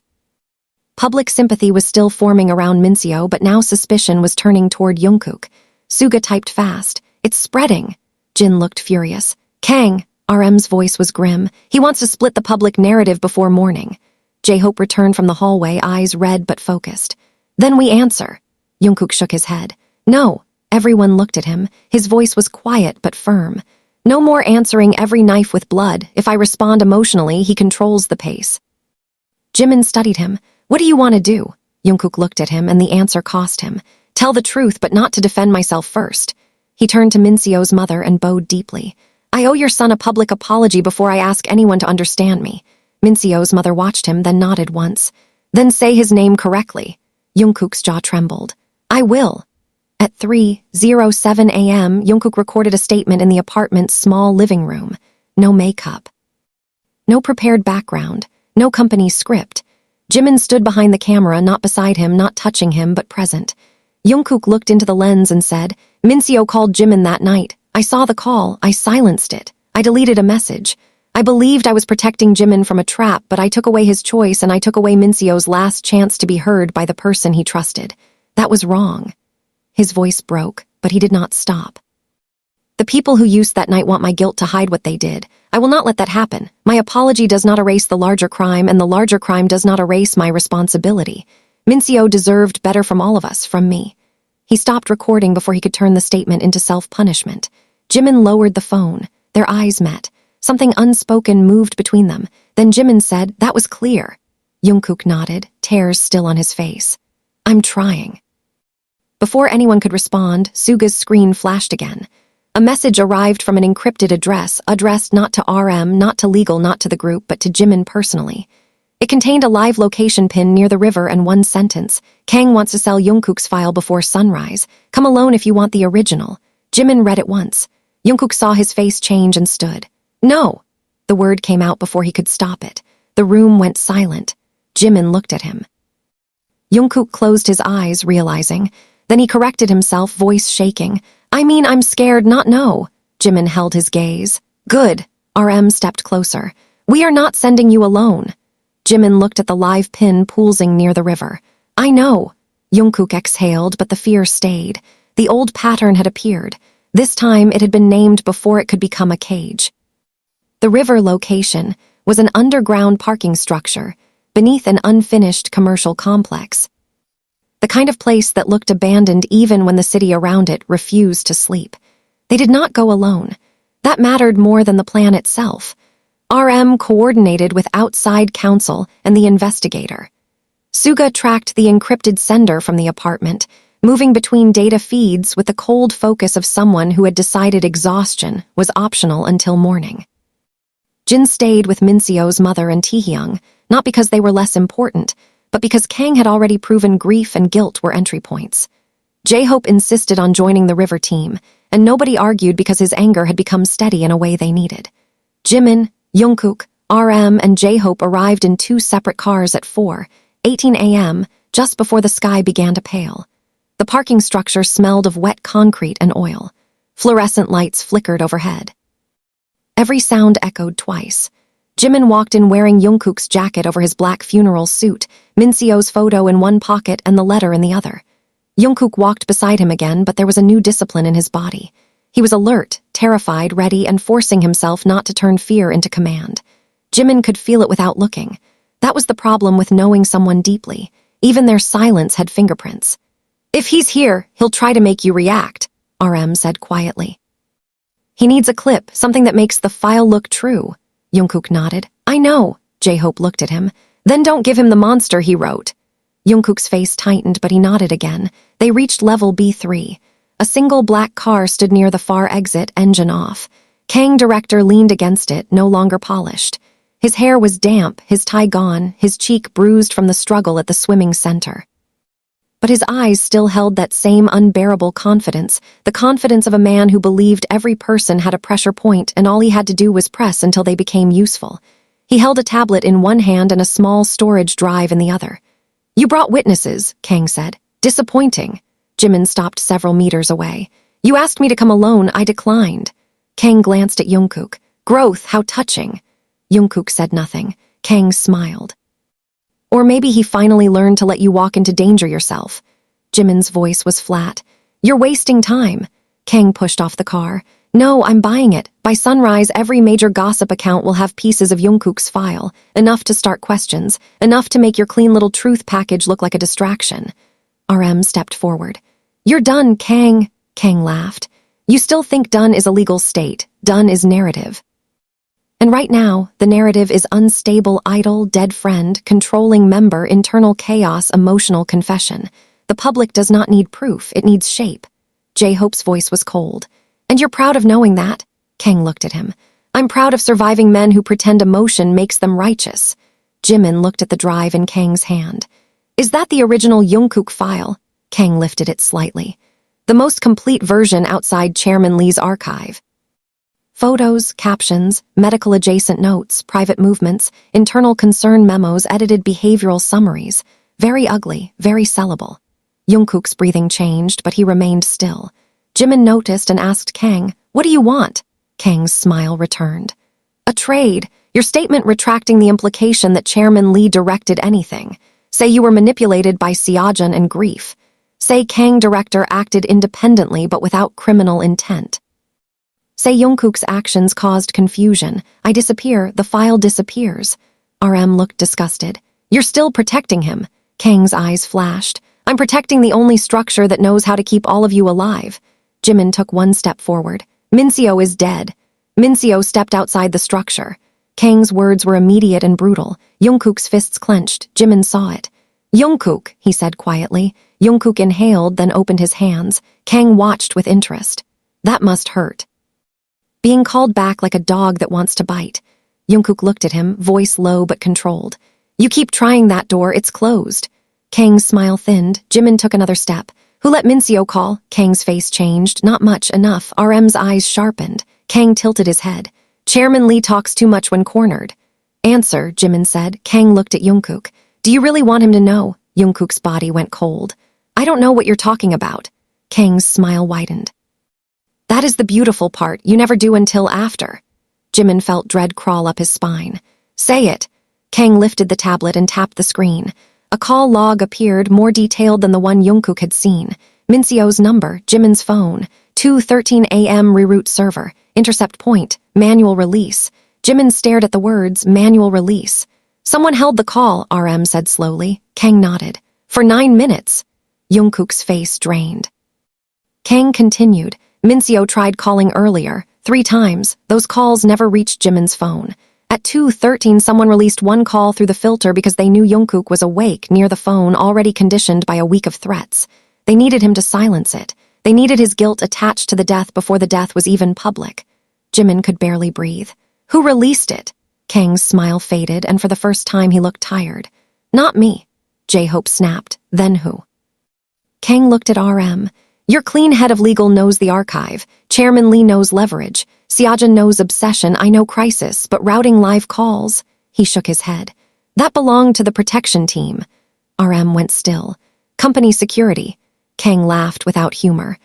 Public sympathy was still forming around Minseo, but now suspicion was turning toward Jungkook. Suga typed fast. It's spreading. Jin looked furious. Kang, RM's voice was grim. He wants to split the public narrative before morning. J-Hope returned from the hallway, eyes red but focused. Then we answer. Jungkook shook his head. No. Everyone looked at him. His voice was quiet but firm. No more answering every knife with blood. If I respond emotionally, he controls the pace. Jimin studied him. What do you want to do? Jungkook looked at him, and the answer cost him. Tell the truth, but not to defend myself first. He turned to Minseo's mother and bowed deeply. I owe your son a public apology before I ask anyone to understand me. Minseo's mother watched him, then nodded once. Then say his name correctly. Jungkook's jaw trembled. I will. At 3:07 a.m., Jungkook recorded a statement in the apartment's small living room. No makeup. No prepared background. No company script. Jimin stood behind the camera, not beside him, not touching him, but present. Jungkook looked into the lens and said, Minseo called Jimin that night. I saw the call. I silenced it. I deleted a message. I believed I was protecting Jimin from a trap, but I took away his choice and I took away Minseo's last chance to be heard by the person he trusted. That was wrong. His voice broke, but he did not stop. The people who used that night want my guilt to hide what they did. I will not let that happen. My apology does not erase the larger crime, and the larger crime does not erase my responsibility. Minseo deserved better from all of us, from me. He stopped recording before he could turn the statement into self-punishment. Jimin lowered the phone. Their eyes met. Something unspoken moved between them. Then Jimin said, that was clear. Jungkook nodded, tears still on his face. I'm trying. Before anyone could respond, Suga's screen flashed again. A message arrived from an encrypted address, addressed not to RM, not to legal, not to the group, but to Jimin personally. It contained a live location pin near the river and one sentence. Kang wants to sell Jungkook's file before sunrise. Come alone if you want the original. Jimin read it once. Jungkook saw his face change and stood. No! The word came out before he could stop it. The room went silent. Jimin looked at him. Jungkook closed his eyes, realizing. Then he corrected himself, voice shaking. I mean, I'm scared, not no. Jimin held his gaze. Good. RM stepped closer. We are not sending you alone. Jimin looked at the live pin poolsing near the river. I know. Jungkook exhaled, but the fear stayed. The old pattern had appeared. This time it had been named before it could become a cage. The river location was an underground parking structure beneath an unfinished commercial complex. The kind of place that looked abandoned even when the city around it refused to sleep. They did not go alone. That mattered more than the plan itself. RM coordinated with outside counsel and the investigator. Suga tracked the encrypted sender from the apartment, moving between data feeds with the cold focus of someone who had decided exhaustion was optional until morning. Jin stayed with Minseo's mother and Taehyung, not because they were less important, but because Kang had already proven grief and guilt were entry points. J-Hope insisted on joining the river team, and nobody argued because his anger had become steady in a way they needed. Jimin, Jungkook, RM, and J-Hope arrived in two separate cars at 4:18 a.m., just before the sky began to pale. The parking structure smelled of wet concrete and oil. Fluorescent lights flickered overhead. Every sound echoed twice. Jimin walked in wearing Jungkook's jacket over his black funeral suit, Minseo's photo in one pocket and the letter in the other. Jungkook walked beside him again, but there was a new discipline in his body. He was alert, terrified, ready, and forcing himself not to turn fear into command. Jimin could feel it without looking. That was the problem with knowing someone deeply. Even their silence had fingerprints. If he's here, he'll try to make you react, RM said quietly. He needs a clip, something that makes the file look true. Jungkook nodded. I know. J-Hope looked at him. Then don't give him the monster he wrote. Jungkook's face tightened, but he nodded again. They reached level B3. A single black car stood near the far exit, engine off. Kang director leaned against it, no longer polished. His hair was damp, his tie gone, his cheek bruised from the struggle at the swimming center. But his eyes still held that same unbearable confidence, the confidence of a man who believed every person had a pressure point and all he had to do was press until they became useful. He held a tablet in one hand and a small storage drive in the other. You brought witnesses, Kang said. Disappointing. Jimin stopped several meters away. You asked me to come alone, I declined. Kang glanced at Jungkook. Growth, how touching. Jungkook said nothing. Kang smiled. Or maybe he finally learned to let you walk into danger yourself. Jimin's voice was flat. You're wasting time. Kang pushed off the car. No, I'm buying it. By sunrise, every major gossip account will have pieces of Jungkook's file. Enough to start questions. Enough to make your clean little truth package look like a distraction. RM stepped forward. You're done, Kang. Kang laughed. You still think done is a legal state. Done is narrative. And right now, the narrative is unstable, idle, dead friend, controlling member, internal chaos, emotional confession. The public does not need proof, it needs shape. J-Hope's voice was cold. And you're proud of knowing that? Kang looked at him. I'm proud of surviving men who pretend emotion makes them righteous. Jimin looked at the drive in Kang's hand. Is that the original Jungkook file? Kang lifted it slightly. The most complete version outside Chairman Lee's archive. Photos, captions, medical-adjacent notes, private movements, internal concern memos, edited behavioral summaries. Very ugly, very sellable. Jungkook's breathing changed, but he remained still. Jimin noticed and asked Kang, "What do you want?" Kang's smile returned. "A trade. Your statement retracting the implication that Chairman Lee directed anything. Say you were manipulated by Seojun and grief. Say Kang director acted independently but without criminal intent. Say Jungkook's actions caused confusion. I disappear, the file disappears." RM looked disgusted. "You're still protecting him." Kang's eyes flashed. "I'm protecting the only structure that knows how to keep all of you alive." Jimin took one step forward. "Minseo is dead." Minseo stepped outside the structure. Kang's words were immediate and brutal. Jungkook's fists clenched. Jimin saw it. "Jungkook," he said quietly. Jungkook inhaled, then opened his hands. Kang watched with interest. "That must hurt." Being called back like a dog that wants to bite. Jungkook looked at him, voice low but controlled. "You keep trying that door, it's closed." Kang's smile thinned. Jimin took another step. "Who let Minseo call?" Kang's face changed. "Not much, enough." RM's eyes sharpened. Kang tilted his head. "Chairman Lee talks too much when cornered." "Answer," Jimin said. Kang looked at Jungkook. "Do you really want him to know?" Jungkook's body went cold. "I don't know what you're talking about." Kang's smile widened. "That is the beautiful part. You never do until after." Jimin felt dread crawl up his spine. "Say it." Kang lifted the tablet and tapped the screen. A call log appeared, more detailed than the one Jungkook had seen. Minseo's number, Jimin's phone, 2:13 a.m. reroute server, intercept point, manual release. Jimin stared at the words, manual release. "Someone held the call," RM said slowly. Kang nodded. "For 9 minutes." Jungkook's face drained. Kang continued. "Minseo tried calling earlier, 3 times. Those calls never reached Jimin's phone. At 2:13, someone released one call through the filter because they knew Jungkook was awake near the phone, already conditioned by a week of threats. They needed him to silence it. They needed his guilt attached to the death before the death was even public." Jimin could barely breathe. "Who released it?" Kang's smile faded, and for the first time he looked tired. "Not me." J-Hope snapped. "Then who?" Kang looked at RM. "Your clean head of legal knows the archive. Chairman Lee knows leverage. Seojun knows obsession. I know crisis, but routing live calls." He shook his head. "That belonged to the protection team." RM went still. "Company security." Kang laughed without humor.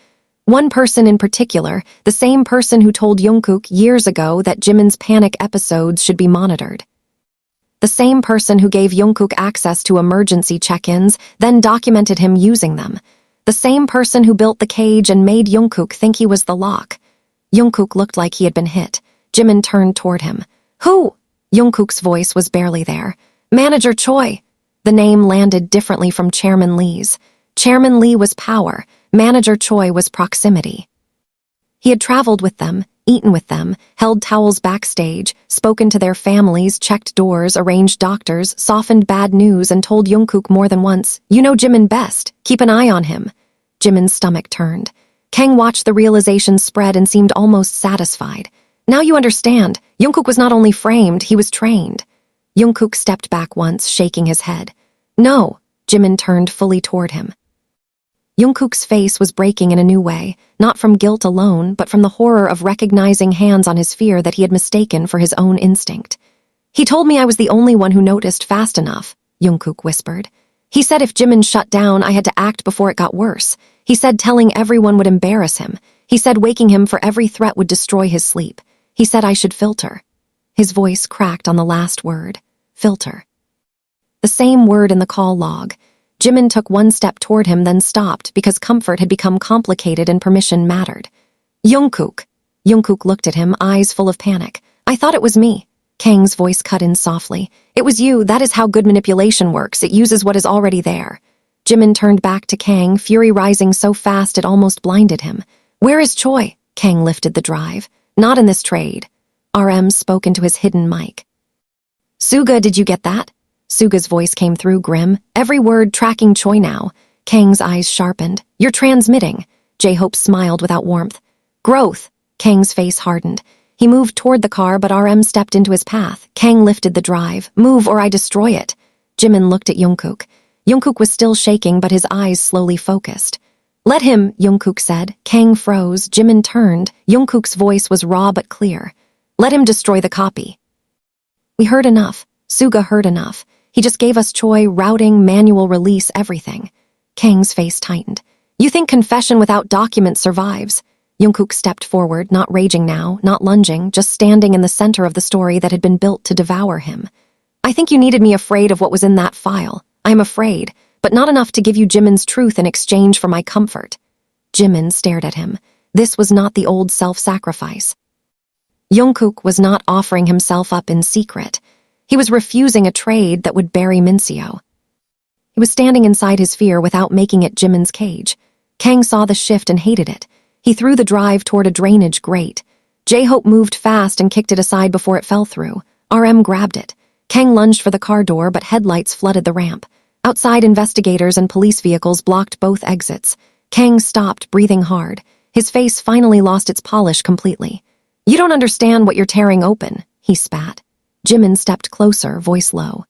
"One person in particular, the same person who told Jungkook years ago that Jimin's panic episodes should be monitored. The same person who gave Jungkook access to emergency check-ins, then documented him using them. The same person who built the cage and made Jungkook think he was the lock." Jungkook looked like he had been hit. Jimin turned toward him. "Who?" Jungkook's voice was barely there. "Manager Choi." The name landed differently from Chairman Lee's. Chairman Lee was power. Manager Choi was proximity. He had traveled with them, eaten with them, held towels backstage, spoken to their families, checked doors, arranged doctors, softened bad news, and told Jungkook more than once, "You know Jimin best. Keep an eye on him." Jimin's stomach turned. Kang watched the realization spread and seemed almost satisfied. "Now you understand. Jungkook was not only framed, he was trained." Jungkook stepped back once, shaking his head. "No." Jimin turned fully toward him. Jungkook's face was breaking in a new way, not from guilt alone, but from the horror of recognizing hands on his fear that he had mistaken for his own instinct. "He told me I was the only one who noticed fast enough," Jungkook whispered. "He said if Jimin shut down, I had to act before it got worse. He said telling everyone would embarrass him. He said waking him for every threat would destroy his sleep. He said I should filter." His voice cracked on the last word. Filter. The same word in the call log. Jimin took one step toward him, then stopped because comfort had become complicated and permission mattered. "Jungkook." Jungkook looked at him, eyes full of panic. "I thought it was me." Kang's voice cut in softly. "It was you. That is how good manipulation works. It uses what is already there." Jimin turned back to Kang, fury rising so fast it almost blinded him. "Where is Choi?" Kang lifted the drive. Not in this trade. RM spoke into his hidden mic. Suga, did you get that? Suga's voice came through grim, every word tracking Choi now. Kang's eyes sharpened. You're transmitting. J-Hope smiled without warmth. Growth. Kang's face hardened. He moved toward the car, but RM stepped into his path. Kang lifted the drive. Move or I destroy it. Jimin looked at Jungkook. Jungkook was still shaking, but his eyes slowly focused. Let him, Jungkook said. Kang froze. Jimin turned. Jungkook's voice was raw but clear. Let him destroy the copy. We heard enough. Suga heard enough. He just gave us Choi, routing, manual release, everything. Kang's face tightened. You think confession without documents survives? Jungkook stepped forward, not raging now, not lunging, just standing in the center of the story that had been built to devour him. I think you needed me afraid of what was in that file. I am afraid, but not enough to give you Jimin's truth in exchange for my comfort. Jimin stared at him. This was not the old self-sacrifice. Jungkook was not offering himself up in secret. He was refusing a trade that would bury Minseo. He was standing inside his fear without making it Jimin's cage. Kang saw the shift and hated it. He threw the drive toward a drainage grate. J-Hope moved fast and kicked it aside before it fell through. RM grabbed it. Kang lunged for the car door, but headlights flooded the ramp. Outside, investigators and police vehicles blocked both exits. Kang stopped, breathing hard. His face finally lost its polish completely. You don't understand what you're tearing open, he spat. Jimin stepped closer, voice low.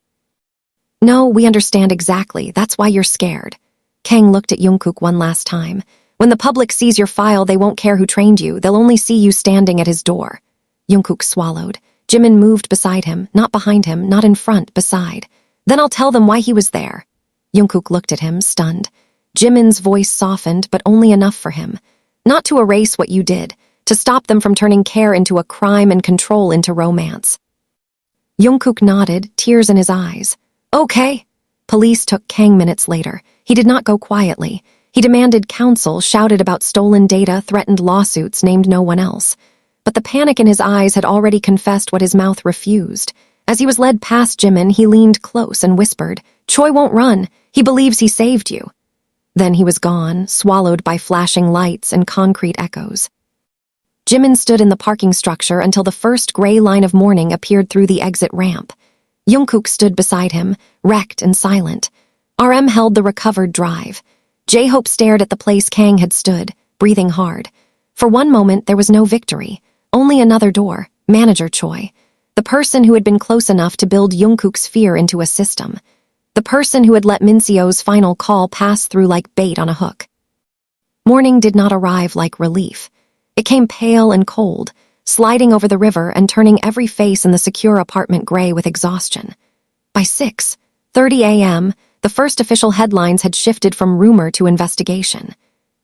No, we understand exactly. That's why you're scared. Kang looked at Jungkook one last time. When the public sees your file, they won't care who trained you. They'll only see you standing at his door. Jungkook swallowed. Jimin moved beside him, not behind him, not in front, beside. Then I'll tell them why he was there. Jungkook looked at him, stunned. Jimin's voice softened, but only enough for him. Not to erase what you did, to stop them from turning care into a crime and control into romance. Jungkook nodded, tears in his eyes. Okay. Police took Kang minutes later. He did not go quietly. He demanded counsel, shouted about stolen data, threatened lawsuits, named no one else. But the panic in his eyes had already confessed what his mouth refused. As he was led past Jimin, he leaned close and whispered, Choi won't run. He believes he saved you. Then he was gone, swallowed by flashing lights and concrete echoes. Jimin stood in the parking structure until the first gray line of morning appeared through the exit ramp. Jungkook stood beside him, wrecked and silent. RM held the recovered drive. J-Hope stared at the place Kang had stood, breathing hard. For one moment, there was no victory. Only another door, Manager Choi. The person who had been close enough to build Jungkook's fear into a system. The person who had let Minseo's final call pass through like bait on a hook. Morning did not arrive like relief. It came pale and cold, sliding over the river and turning every face in the secure apartment gray with exhaustion. By 6:30 a.m., the first official headlines had shifted from rumor to investigation.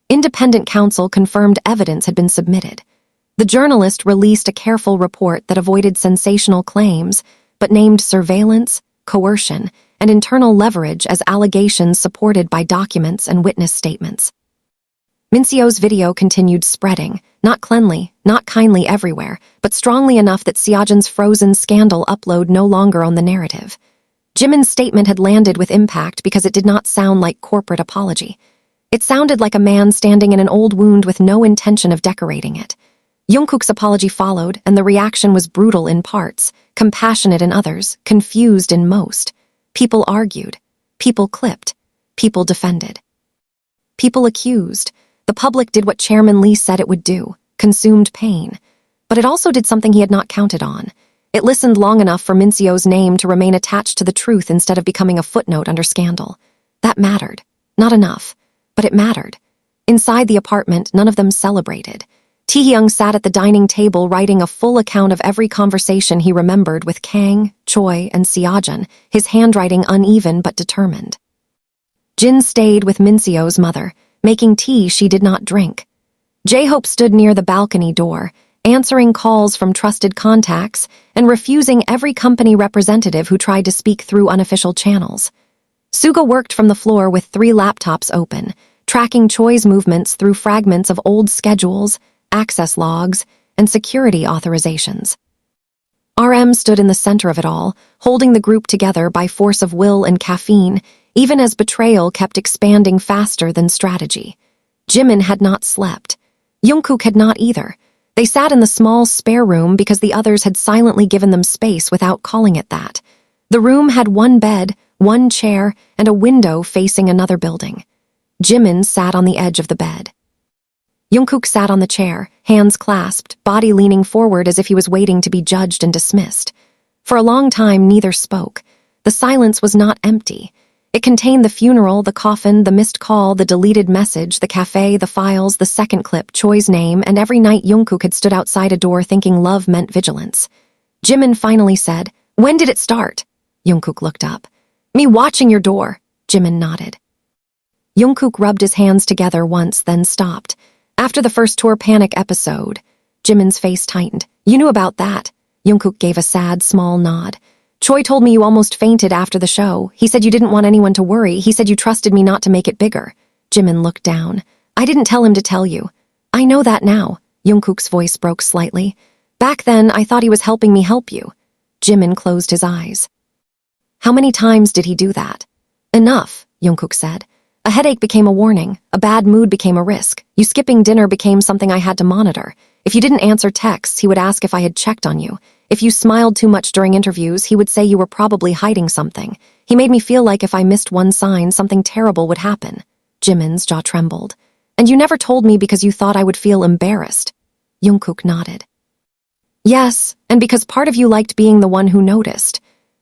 Independent counsel confirmed evidence had been submitted. The journalist released a careful report that avoided sensational claims, but named surveillance, coercion, and internal leverage as allegations supported by documents and witness statements. Minseo's video continued spreading, not cleanly, not kindly everywhere, but strongly enough that Seojin's frozen scandal upload no longer owned the narrative. Jimin's statement had landed with impact because it did not sound like corporate apology. It sounded like a man standing in an old wound with no intention of decorating it. Jungkook's apology followed, and the reaction was brutal in parts, compassionate in others, confused in most. People argued. People clipped. People defended. People accused. The public did what Chairman Lee said it would do, consumed pain. But it also did something he had not counted on. It listened long enough for Minseo's name to remain attached to the truth instead of becoming a footnote under scandal. That mattered. Not enough, but it mattered. Inside the apartment, none of them celebrated. Taehyung sat at the dining table writing a full account of every conversation he remembered with Kang, Choi, and Seojin, his handwriting uneven but determined. Jin stayed with Minseo's mother, making tea she did not drink. J-Hope stood near the balcony door, answering calls from trusted contacts and refusing every company representative who tried to speak through unofficial channels. Suga worked from the floor with 3 laptops open, tracking Choi's movements through fragments of old schedules, access logs, and security authorizations. RM stood in the center of it all, holding the group together by force of will and caffeine, even as betrayal kept expanding faster than strategy. Jimin had not slept. Jungkook had not either. They sat in the small spare room because the others had silently given them space without calling it that. The room had one bed, one chair, and a window facing another building. Jimin sat on the edge of the bed. Jungkook sat on the chair, hands clasped, body leaning forward as if he was waiting to be judged and dismissed. For a long time, neither spoke. The silence was not empty. It contained the funeral, the coffin, the missed call, the deleted message, the cafe, the files, the second clip, Choi's name, and every night Jungkook had stood outside a door thinking love meant vigilance. Jimin finally said, "When did it start?" Jungkook looked up. "Me watching your door." Jimin nodded. Jungkook rubbed his hands together once, then stopped. After the first tour panic episode, Jimin's face tightened. "You knew about that." Jungkook gave a sad, small nod. "Choi told me you almost fainted after the show. He said you didn't want anyone to worry. He said you trusted me not to make it bigger." Jimin looked down. "I didn't tell him to tell you." "I know that now." Jungkook's voice broke slightly. "Back then, I thought he was helping me help you." Jimin closed his eyes. "How many times did he do that?" "Enough," Jungkook said. "A headache became a warning. A bad mood became a risk. You skipping dinner became something I had to monitor. If you didn't answer texts, he would ask if I had checked on you. If you smiled too much during interviews, he would say you were probably hiding something. He made me feel like if I missed one sign, something terrible would happen." Jimin's jaw trembled. "And you never told me because you thought I would feel embarrassed." Jungkook nodded. "Yes, and because part of you liked being the one who noticed."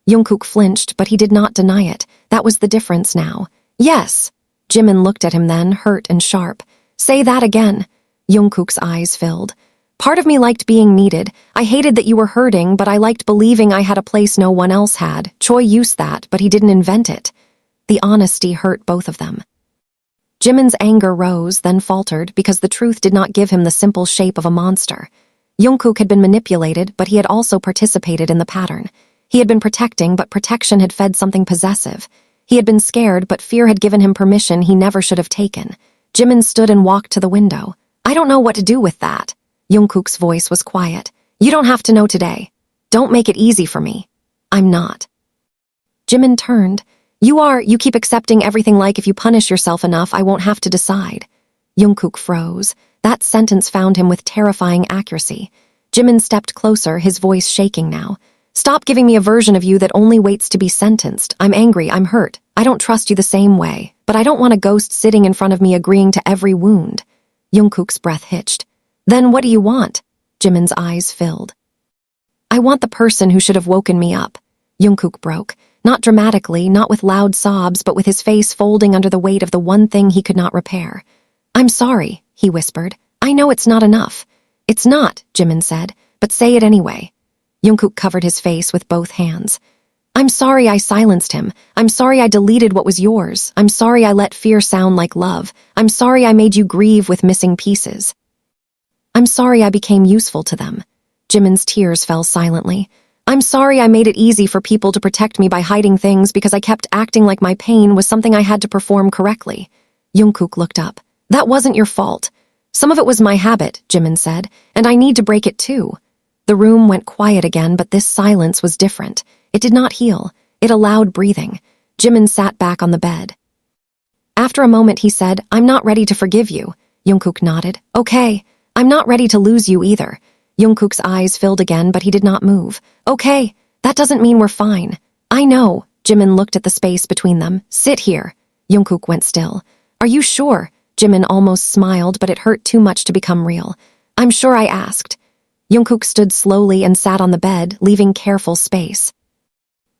Jungkook flinched, but he did not deny it. That was the difference now. "Yes." Jimin looked at him then, hurt and sharp. "Say that again." Jungkook's eyes filled. "Part of me liked being needed. I hated that you were hurting, but I liked believing I had a place no one else had. Choi used that, but he didn't invent it." The honesty hurt both of them. Jimin's anger rose, then faltered, because the truth did not give him the simple shape of a monster. Jungkook had been manipulated, but he had also participated in the pattern. He had been protecting, but protection had fed something possessive. He had been scared, but fear had given him permission he never should have taken. Jimin stood and walked to the window. "I don't know what to do with that." Jungkook's voice was quiet. "You don't have to know today. Don't make it easy for me." "I'm not." Jimin turned. You keep accepting everything like if you punish yourself enough, I won't have to decide." Jungkook froze. That sentence found him with terrifying accuracy. Jimin stepped closer, his voice shaking now. "Stop giving me a version of you that only waits to be sentenced. I'm angry, I'm hurt. I don't trust you the same way, but I don't want a ghost sitting in front of me agreeing to every wound." Jungkook's breath hitched. "Then what do you want?" Jimin's eyes filled. "I want the person who should have woken me up." Jungkook broke. Not dramatically, not with loud sobs, but with his face folding under the weight of the one thing he could not repair. "I'm sorry," he whispered. "I know it's not enough." "It's not," Jimin said, "but say it anyway." Jungkook covered his face with both hands. "I'm sorry I silenced him. I'm sorry I deleted what was yours. I'm sorry I let fear sound like love. I'm sorry I made you grieve with missing pieces. I'm sorry I became useful to them." Jimin's tears fell silently. "I'm sorry I made it easy for people to protect me by hiding things because I kept acting like my pain was something I had to perform correctly." Jungkook looked up. "That wasn't your fault. Some of it was my habit," Jimin said, "and I need to break it too." The room went quiet again, but this silence was different. It did not heal. It allowed breathing. Jimin sat back on the bed. After a moment he said, "I'm not ready to forgive you." Jungkook nodded. "Okay. I'm not ready to lose you either." Jungkook's eyes filled again, but he did not move. "Okay, that doesn't mean we're fine." "I know." Jimin looked at the space between them. "Sit here." Jungkook went still. "Are you sure?" Jimin almost smiled, but it hurt too much to become real. "I'm sure I asked." Jungkook stood slowly and sat on the bed, leaving careful space.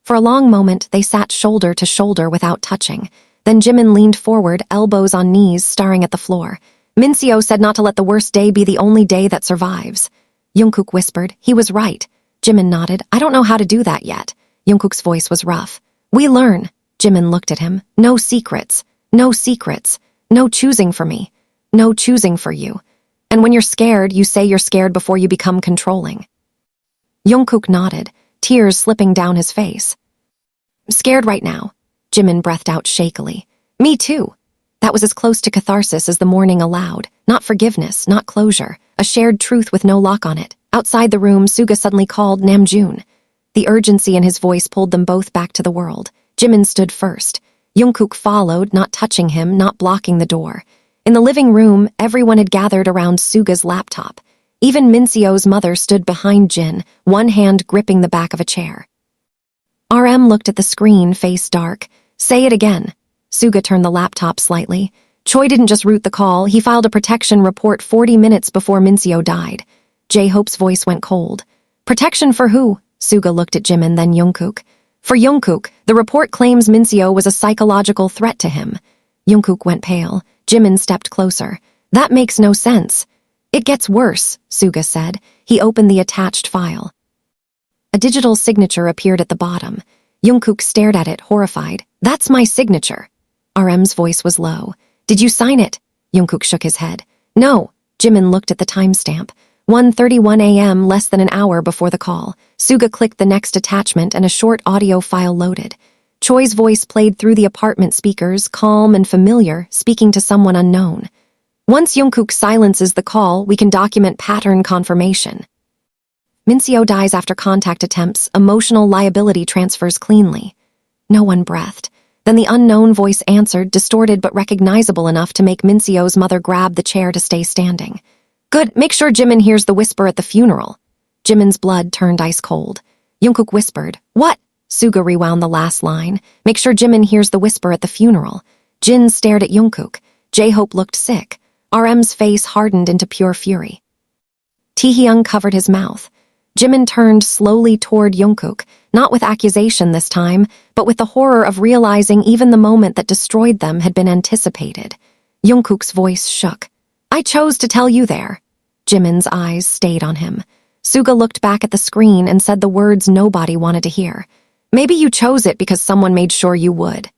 For a long moment, they sat shoulder to shoulder without touching. Then Jimin leaned forward, elbows on knees, staring at the floor. "Minseo said not to let the worst day be the only day that survives." Jungkook whispered, "He was right." Jimin nodded. "I don't know how to do that yet." Jungkook's voice was rough. "We learn." Jimin looked at him. "No secrets. No secrets. No choosing for me. No choosing for you. And when you're scared, you say you're scared before you become controlling." Jungkook nodded, tears slipping down his face. "I'm scared right now." Jimin breathed out shakily. "Me too." That was as close to catharsis as the morning allowed. Not forgiveness, not closure. A shared truth with no lock on it. Outside the room, Suga suddenly called Namjoon. The urgency in his voice pulled them both back to the world. Jimin stood first. Jungkook followed, not touching him, not blocking the door. In the living room, everyone had gathered around Suga's laptop. Even Minseo's mother stood behind Jin, one hand gripping the back of a chair. RM looked at the screen, face dark. Say it again. Suga turned the laptop slightly. Choi didn't just route the call, he filed a protection report 40 minutes before Minseo died. J-Hope's voice went cold. Protection for who? Suga looked at Jimin, then Jungkook. For Jungkook, the report claims Minseo was a psychological threat to him. Jungkook went pale. Jimin stepped closer. That makes no sense. It gets worse, Suga said. He opened the attached file. A digital signature appeared at the bottom. Jungkook stared at it, horrified. That's my signature. RM's voice was low. Did you sign it? Jungkook shook his head. No. Jimin looked at the timestamp. 1:31 a.m., less than an hour before the call. Suga clicked the next attachment and a short audio file loaded. Choi's voice played through the apartment speakers, calm and familiar, speaking to someone unknown. Once Jungkook silences the call, we can document pattern confirmation. Minseo dies after contact attempts, emotional liability transfers cleanly. No one breathed. Then the unknown voice answered, distorted but recognizable enough to make Minseo's mother grab the chair to stay standing. Good, make sure Jimin hears the whisper at the funeral. Jimin's blood turned ice cold. Jungkook whispered, What? Suga rewound the last line. Make sure Jimin hears the whisper at the funeral. Jin stared at Jungkook. J-Hope looked sick. RM's face hardened into pure fury. Taehyung covered his mouth. Jimin turned slowly toward Jungkook, not with accusation this time, but with the horror of realizing even the moment that destroyed them had been anticipated. Jungkook's voice shook. I chose to tell you there. Jimin's eyes stayed on him. Suga looked back at the screen and said the words nobody wanted to hear. Maybe you chose it because someone made sure you would.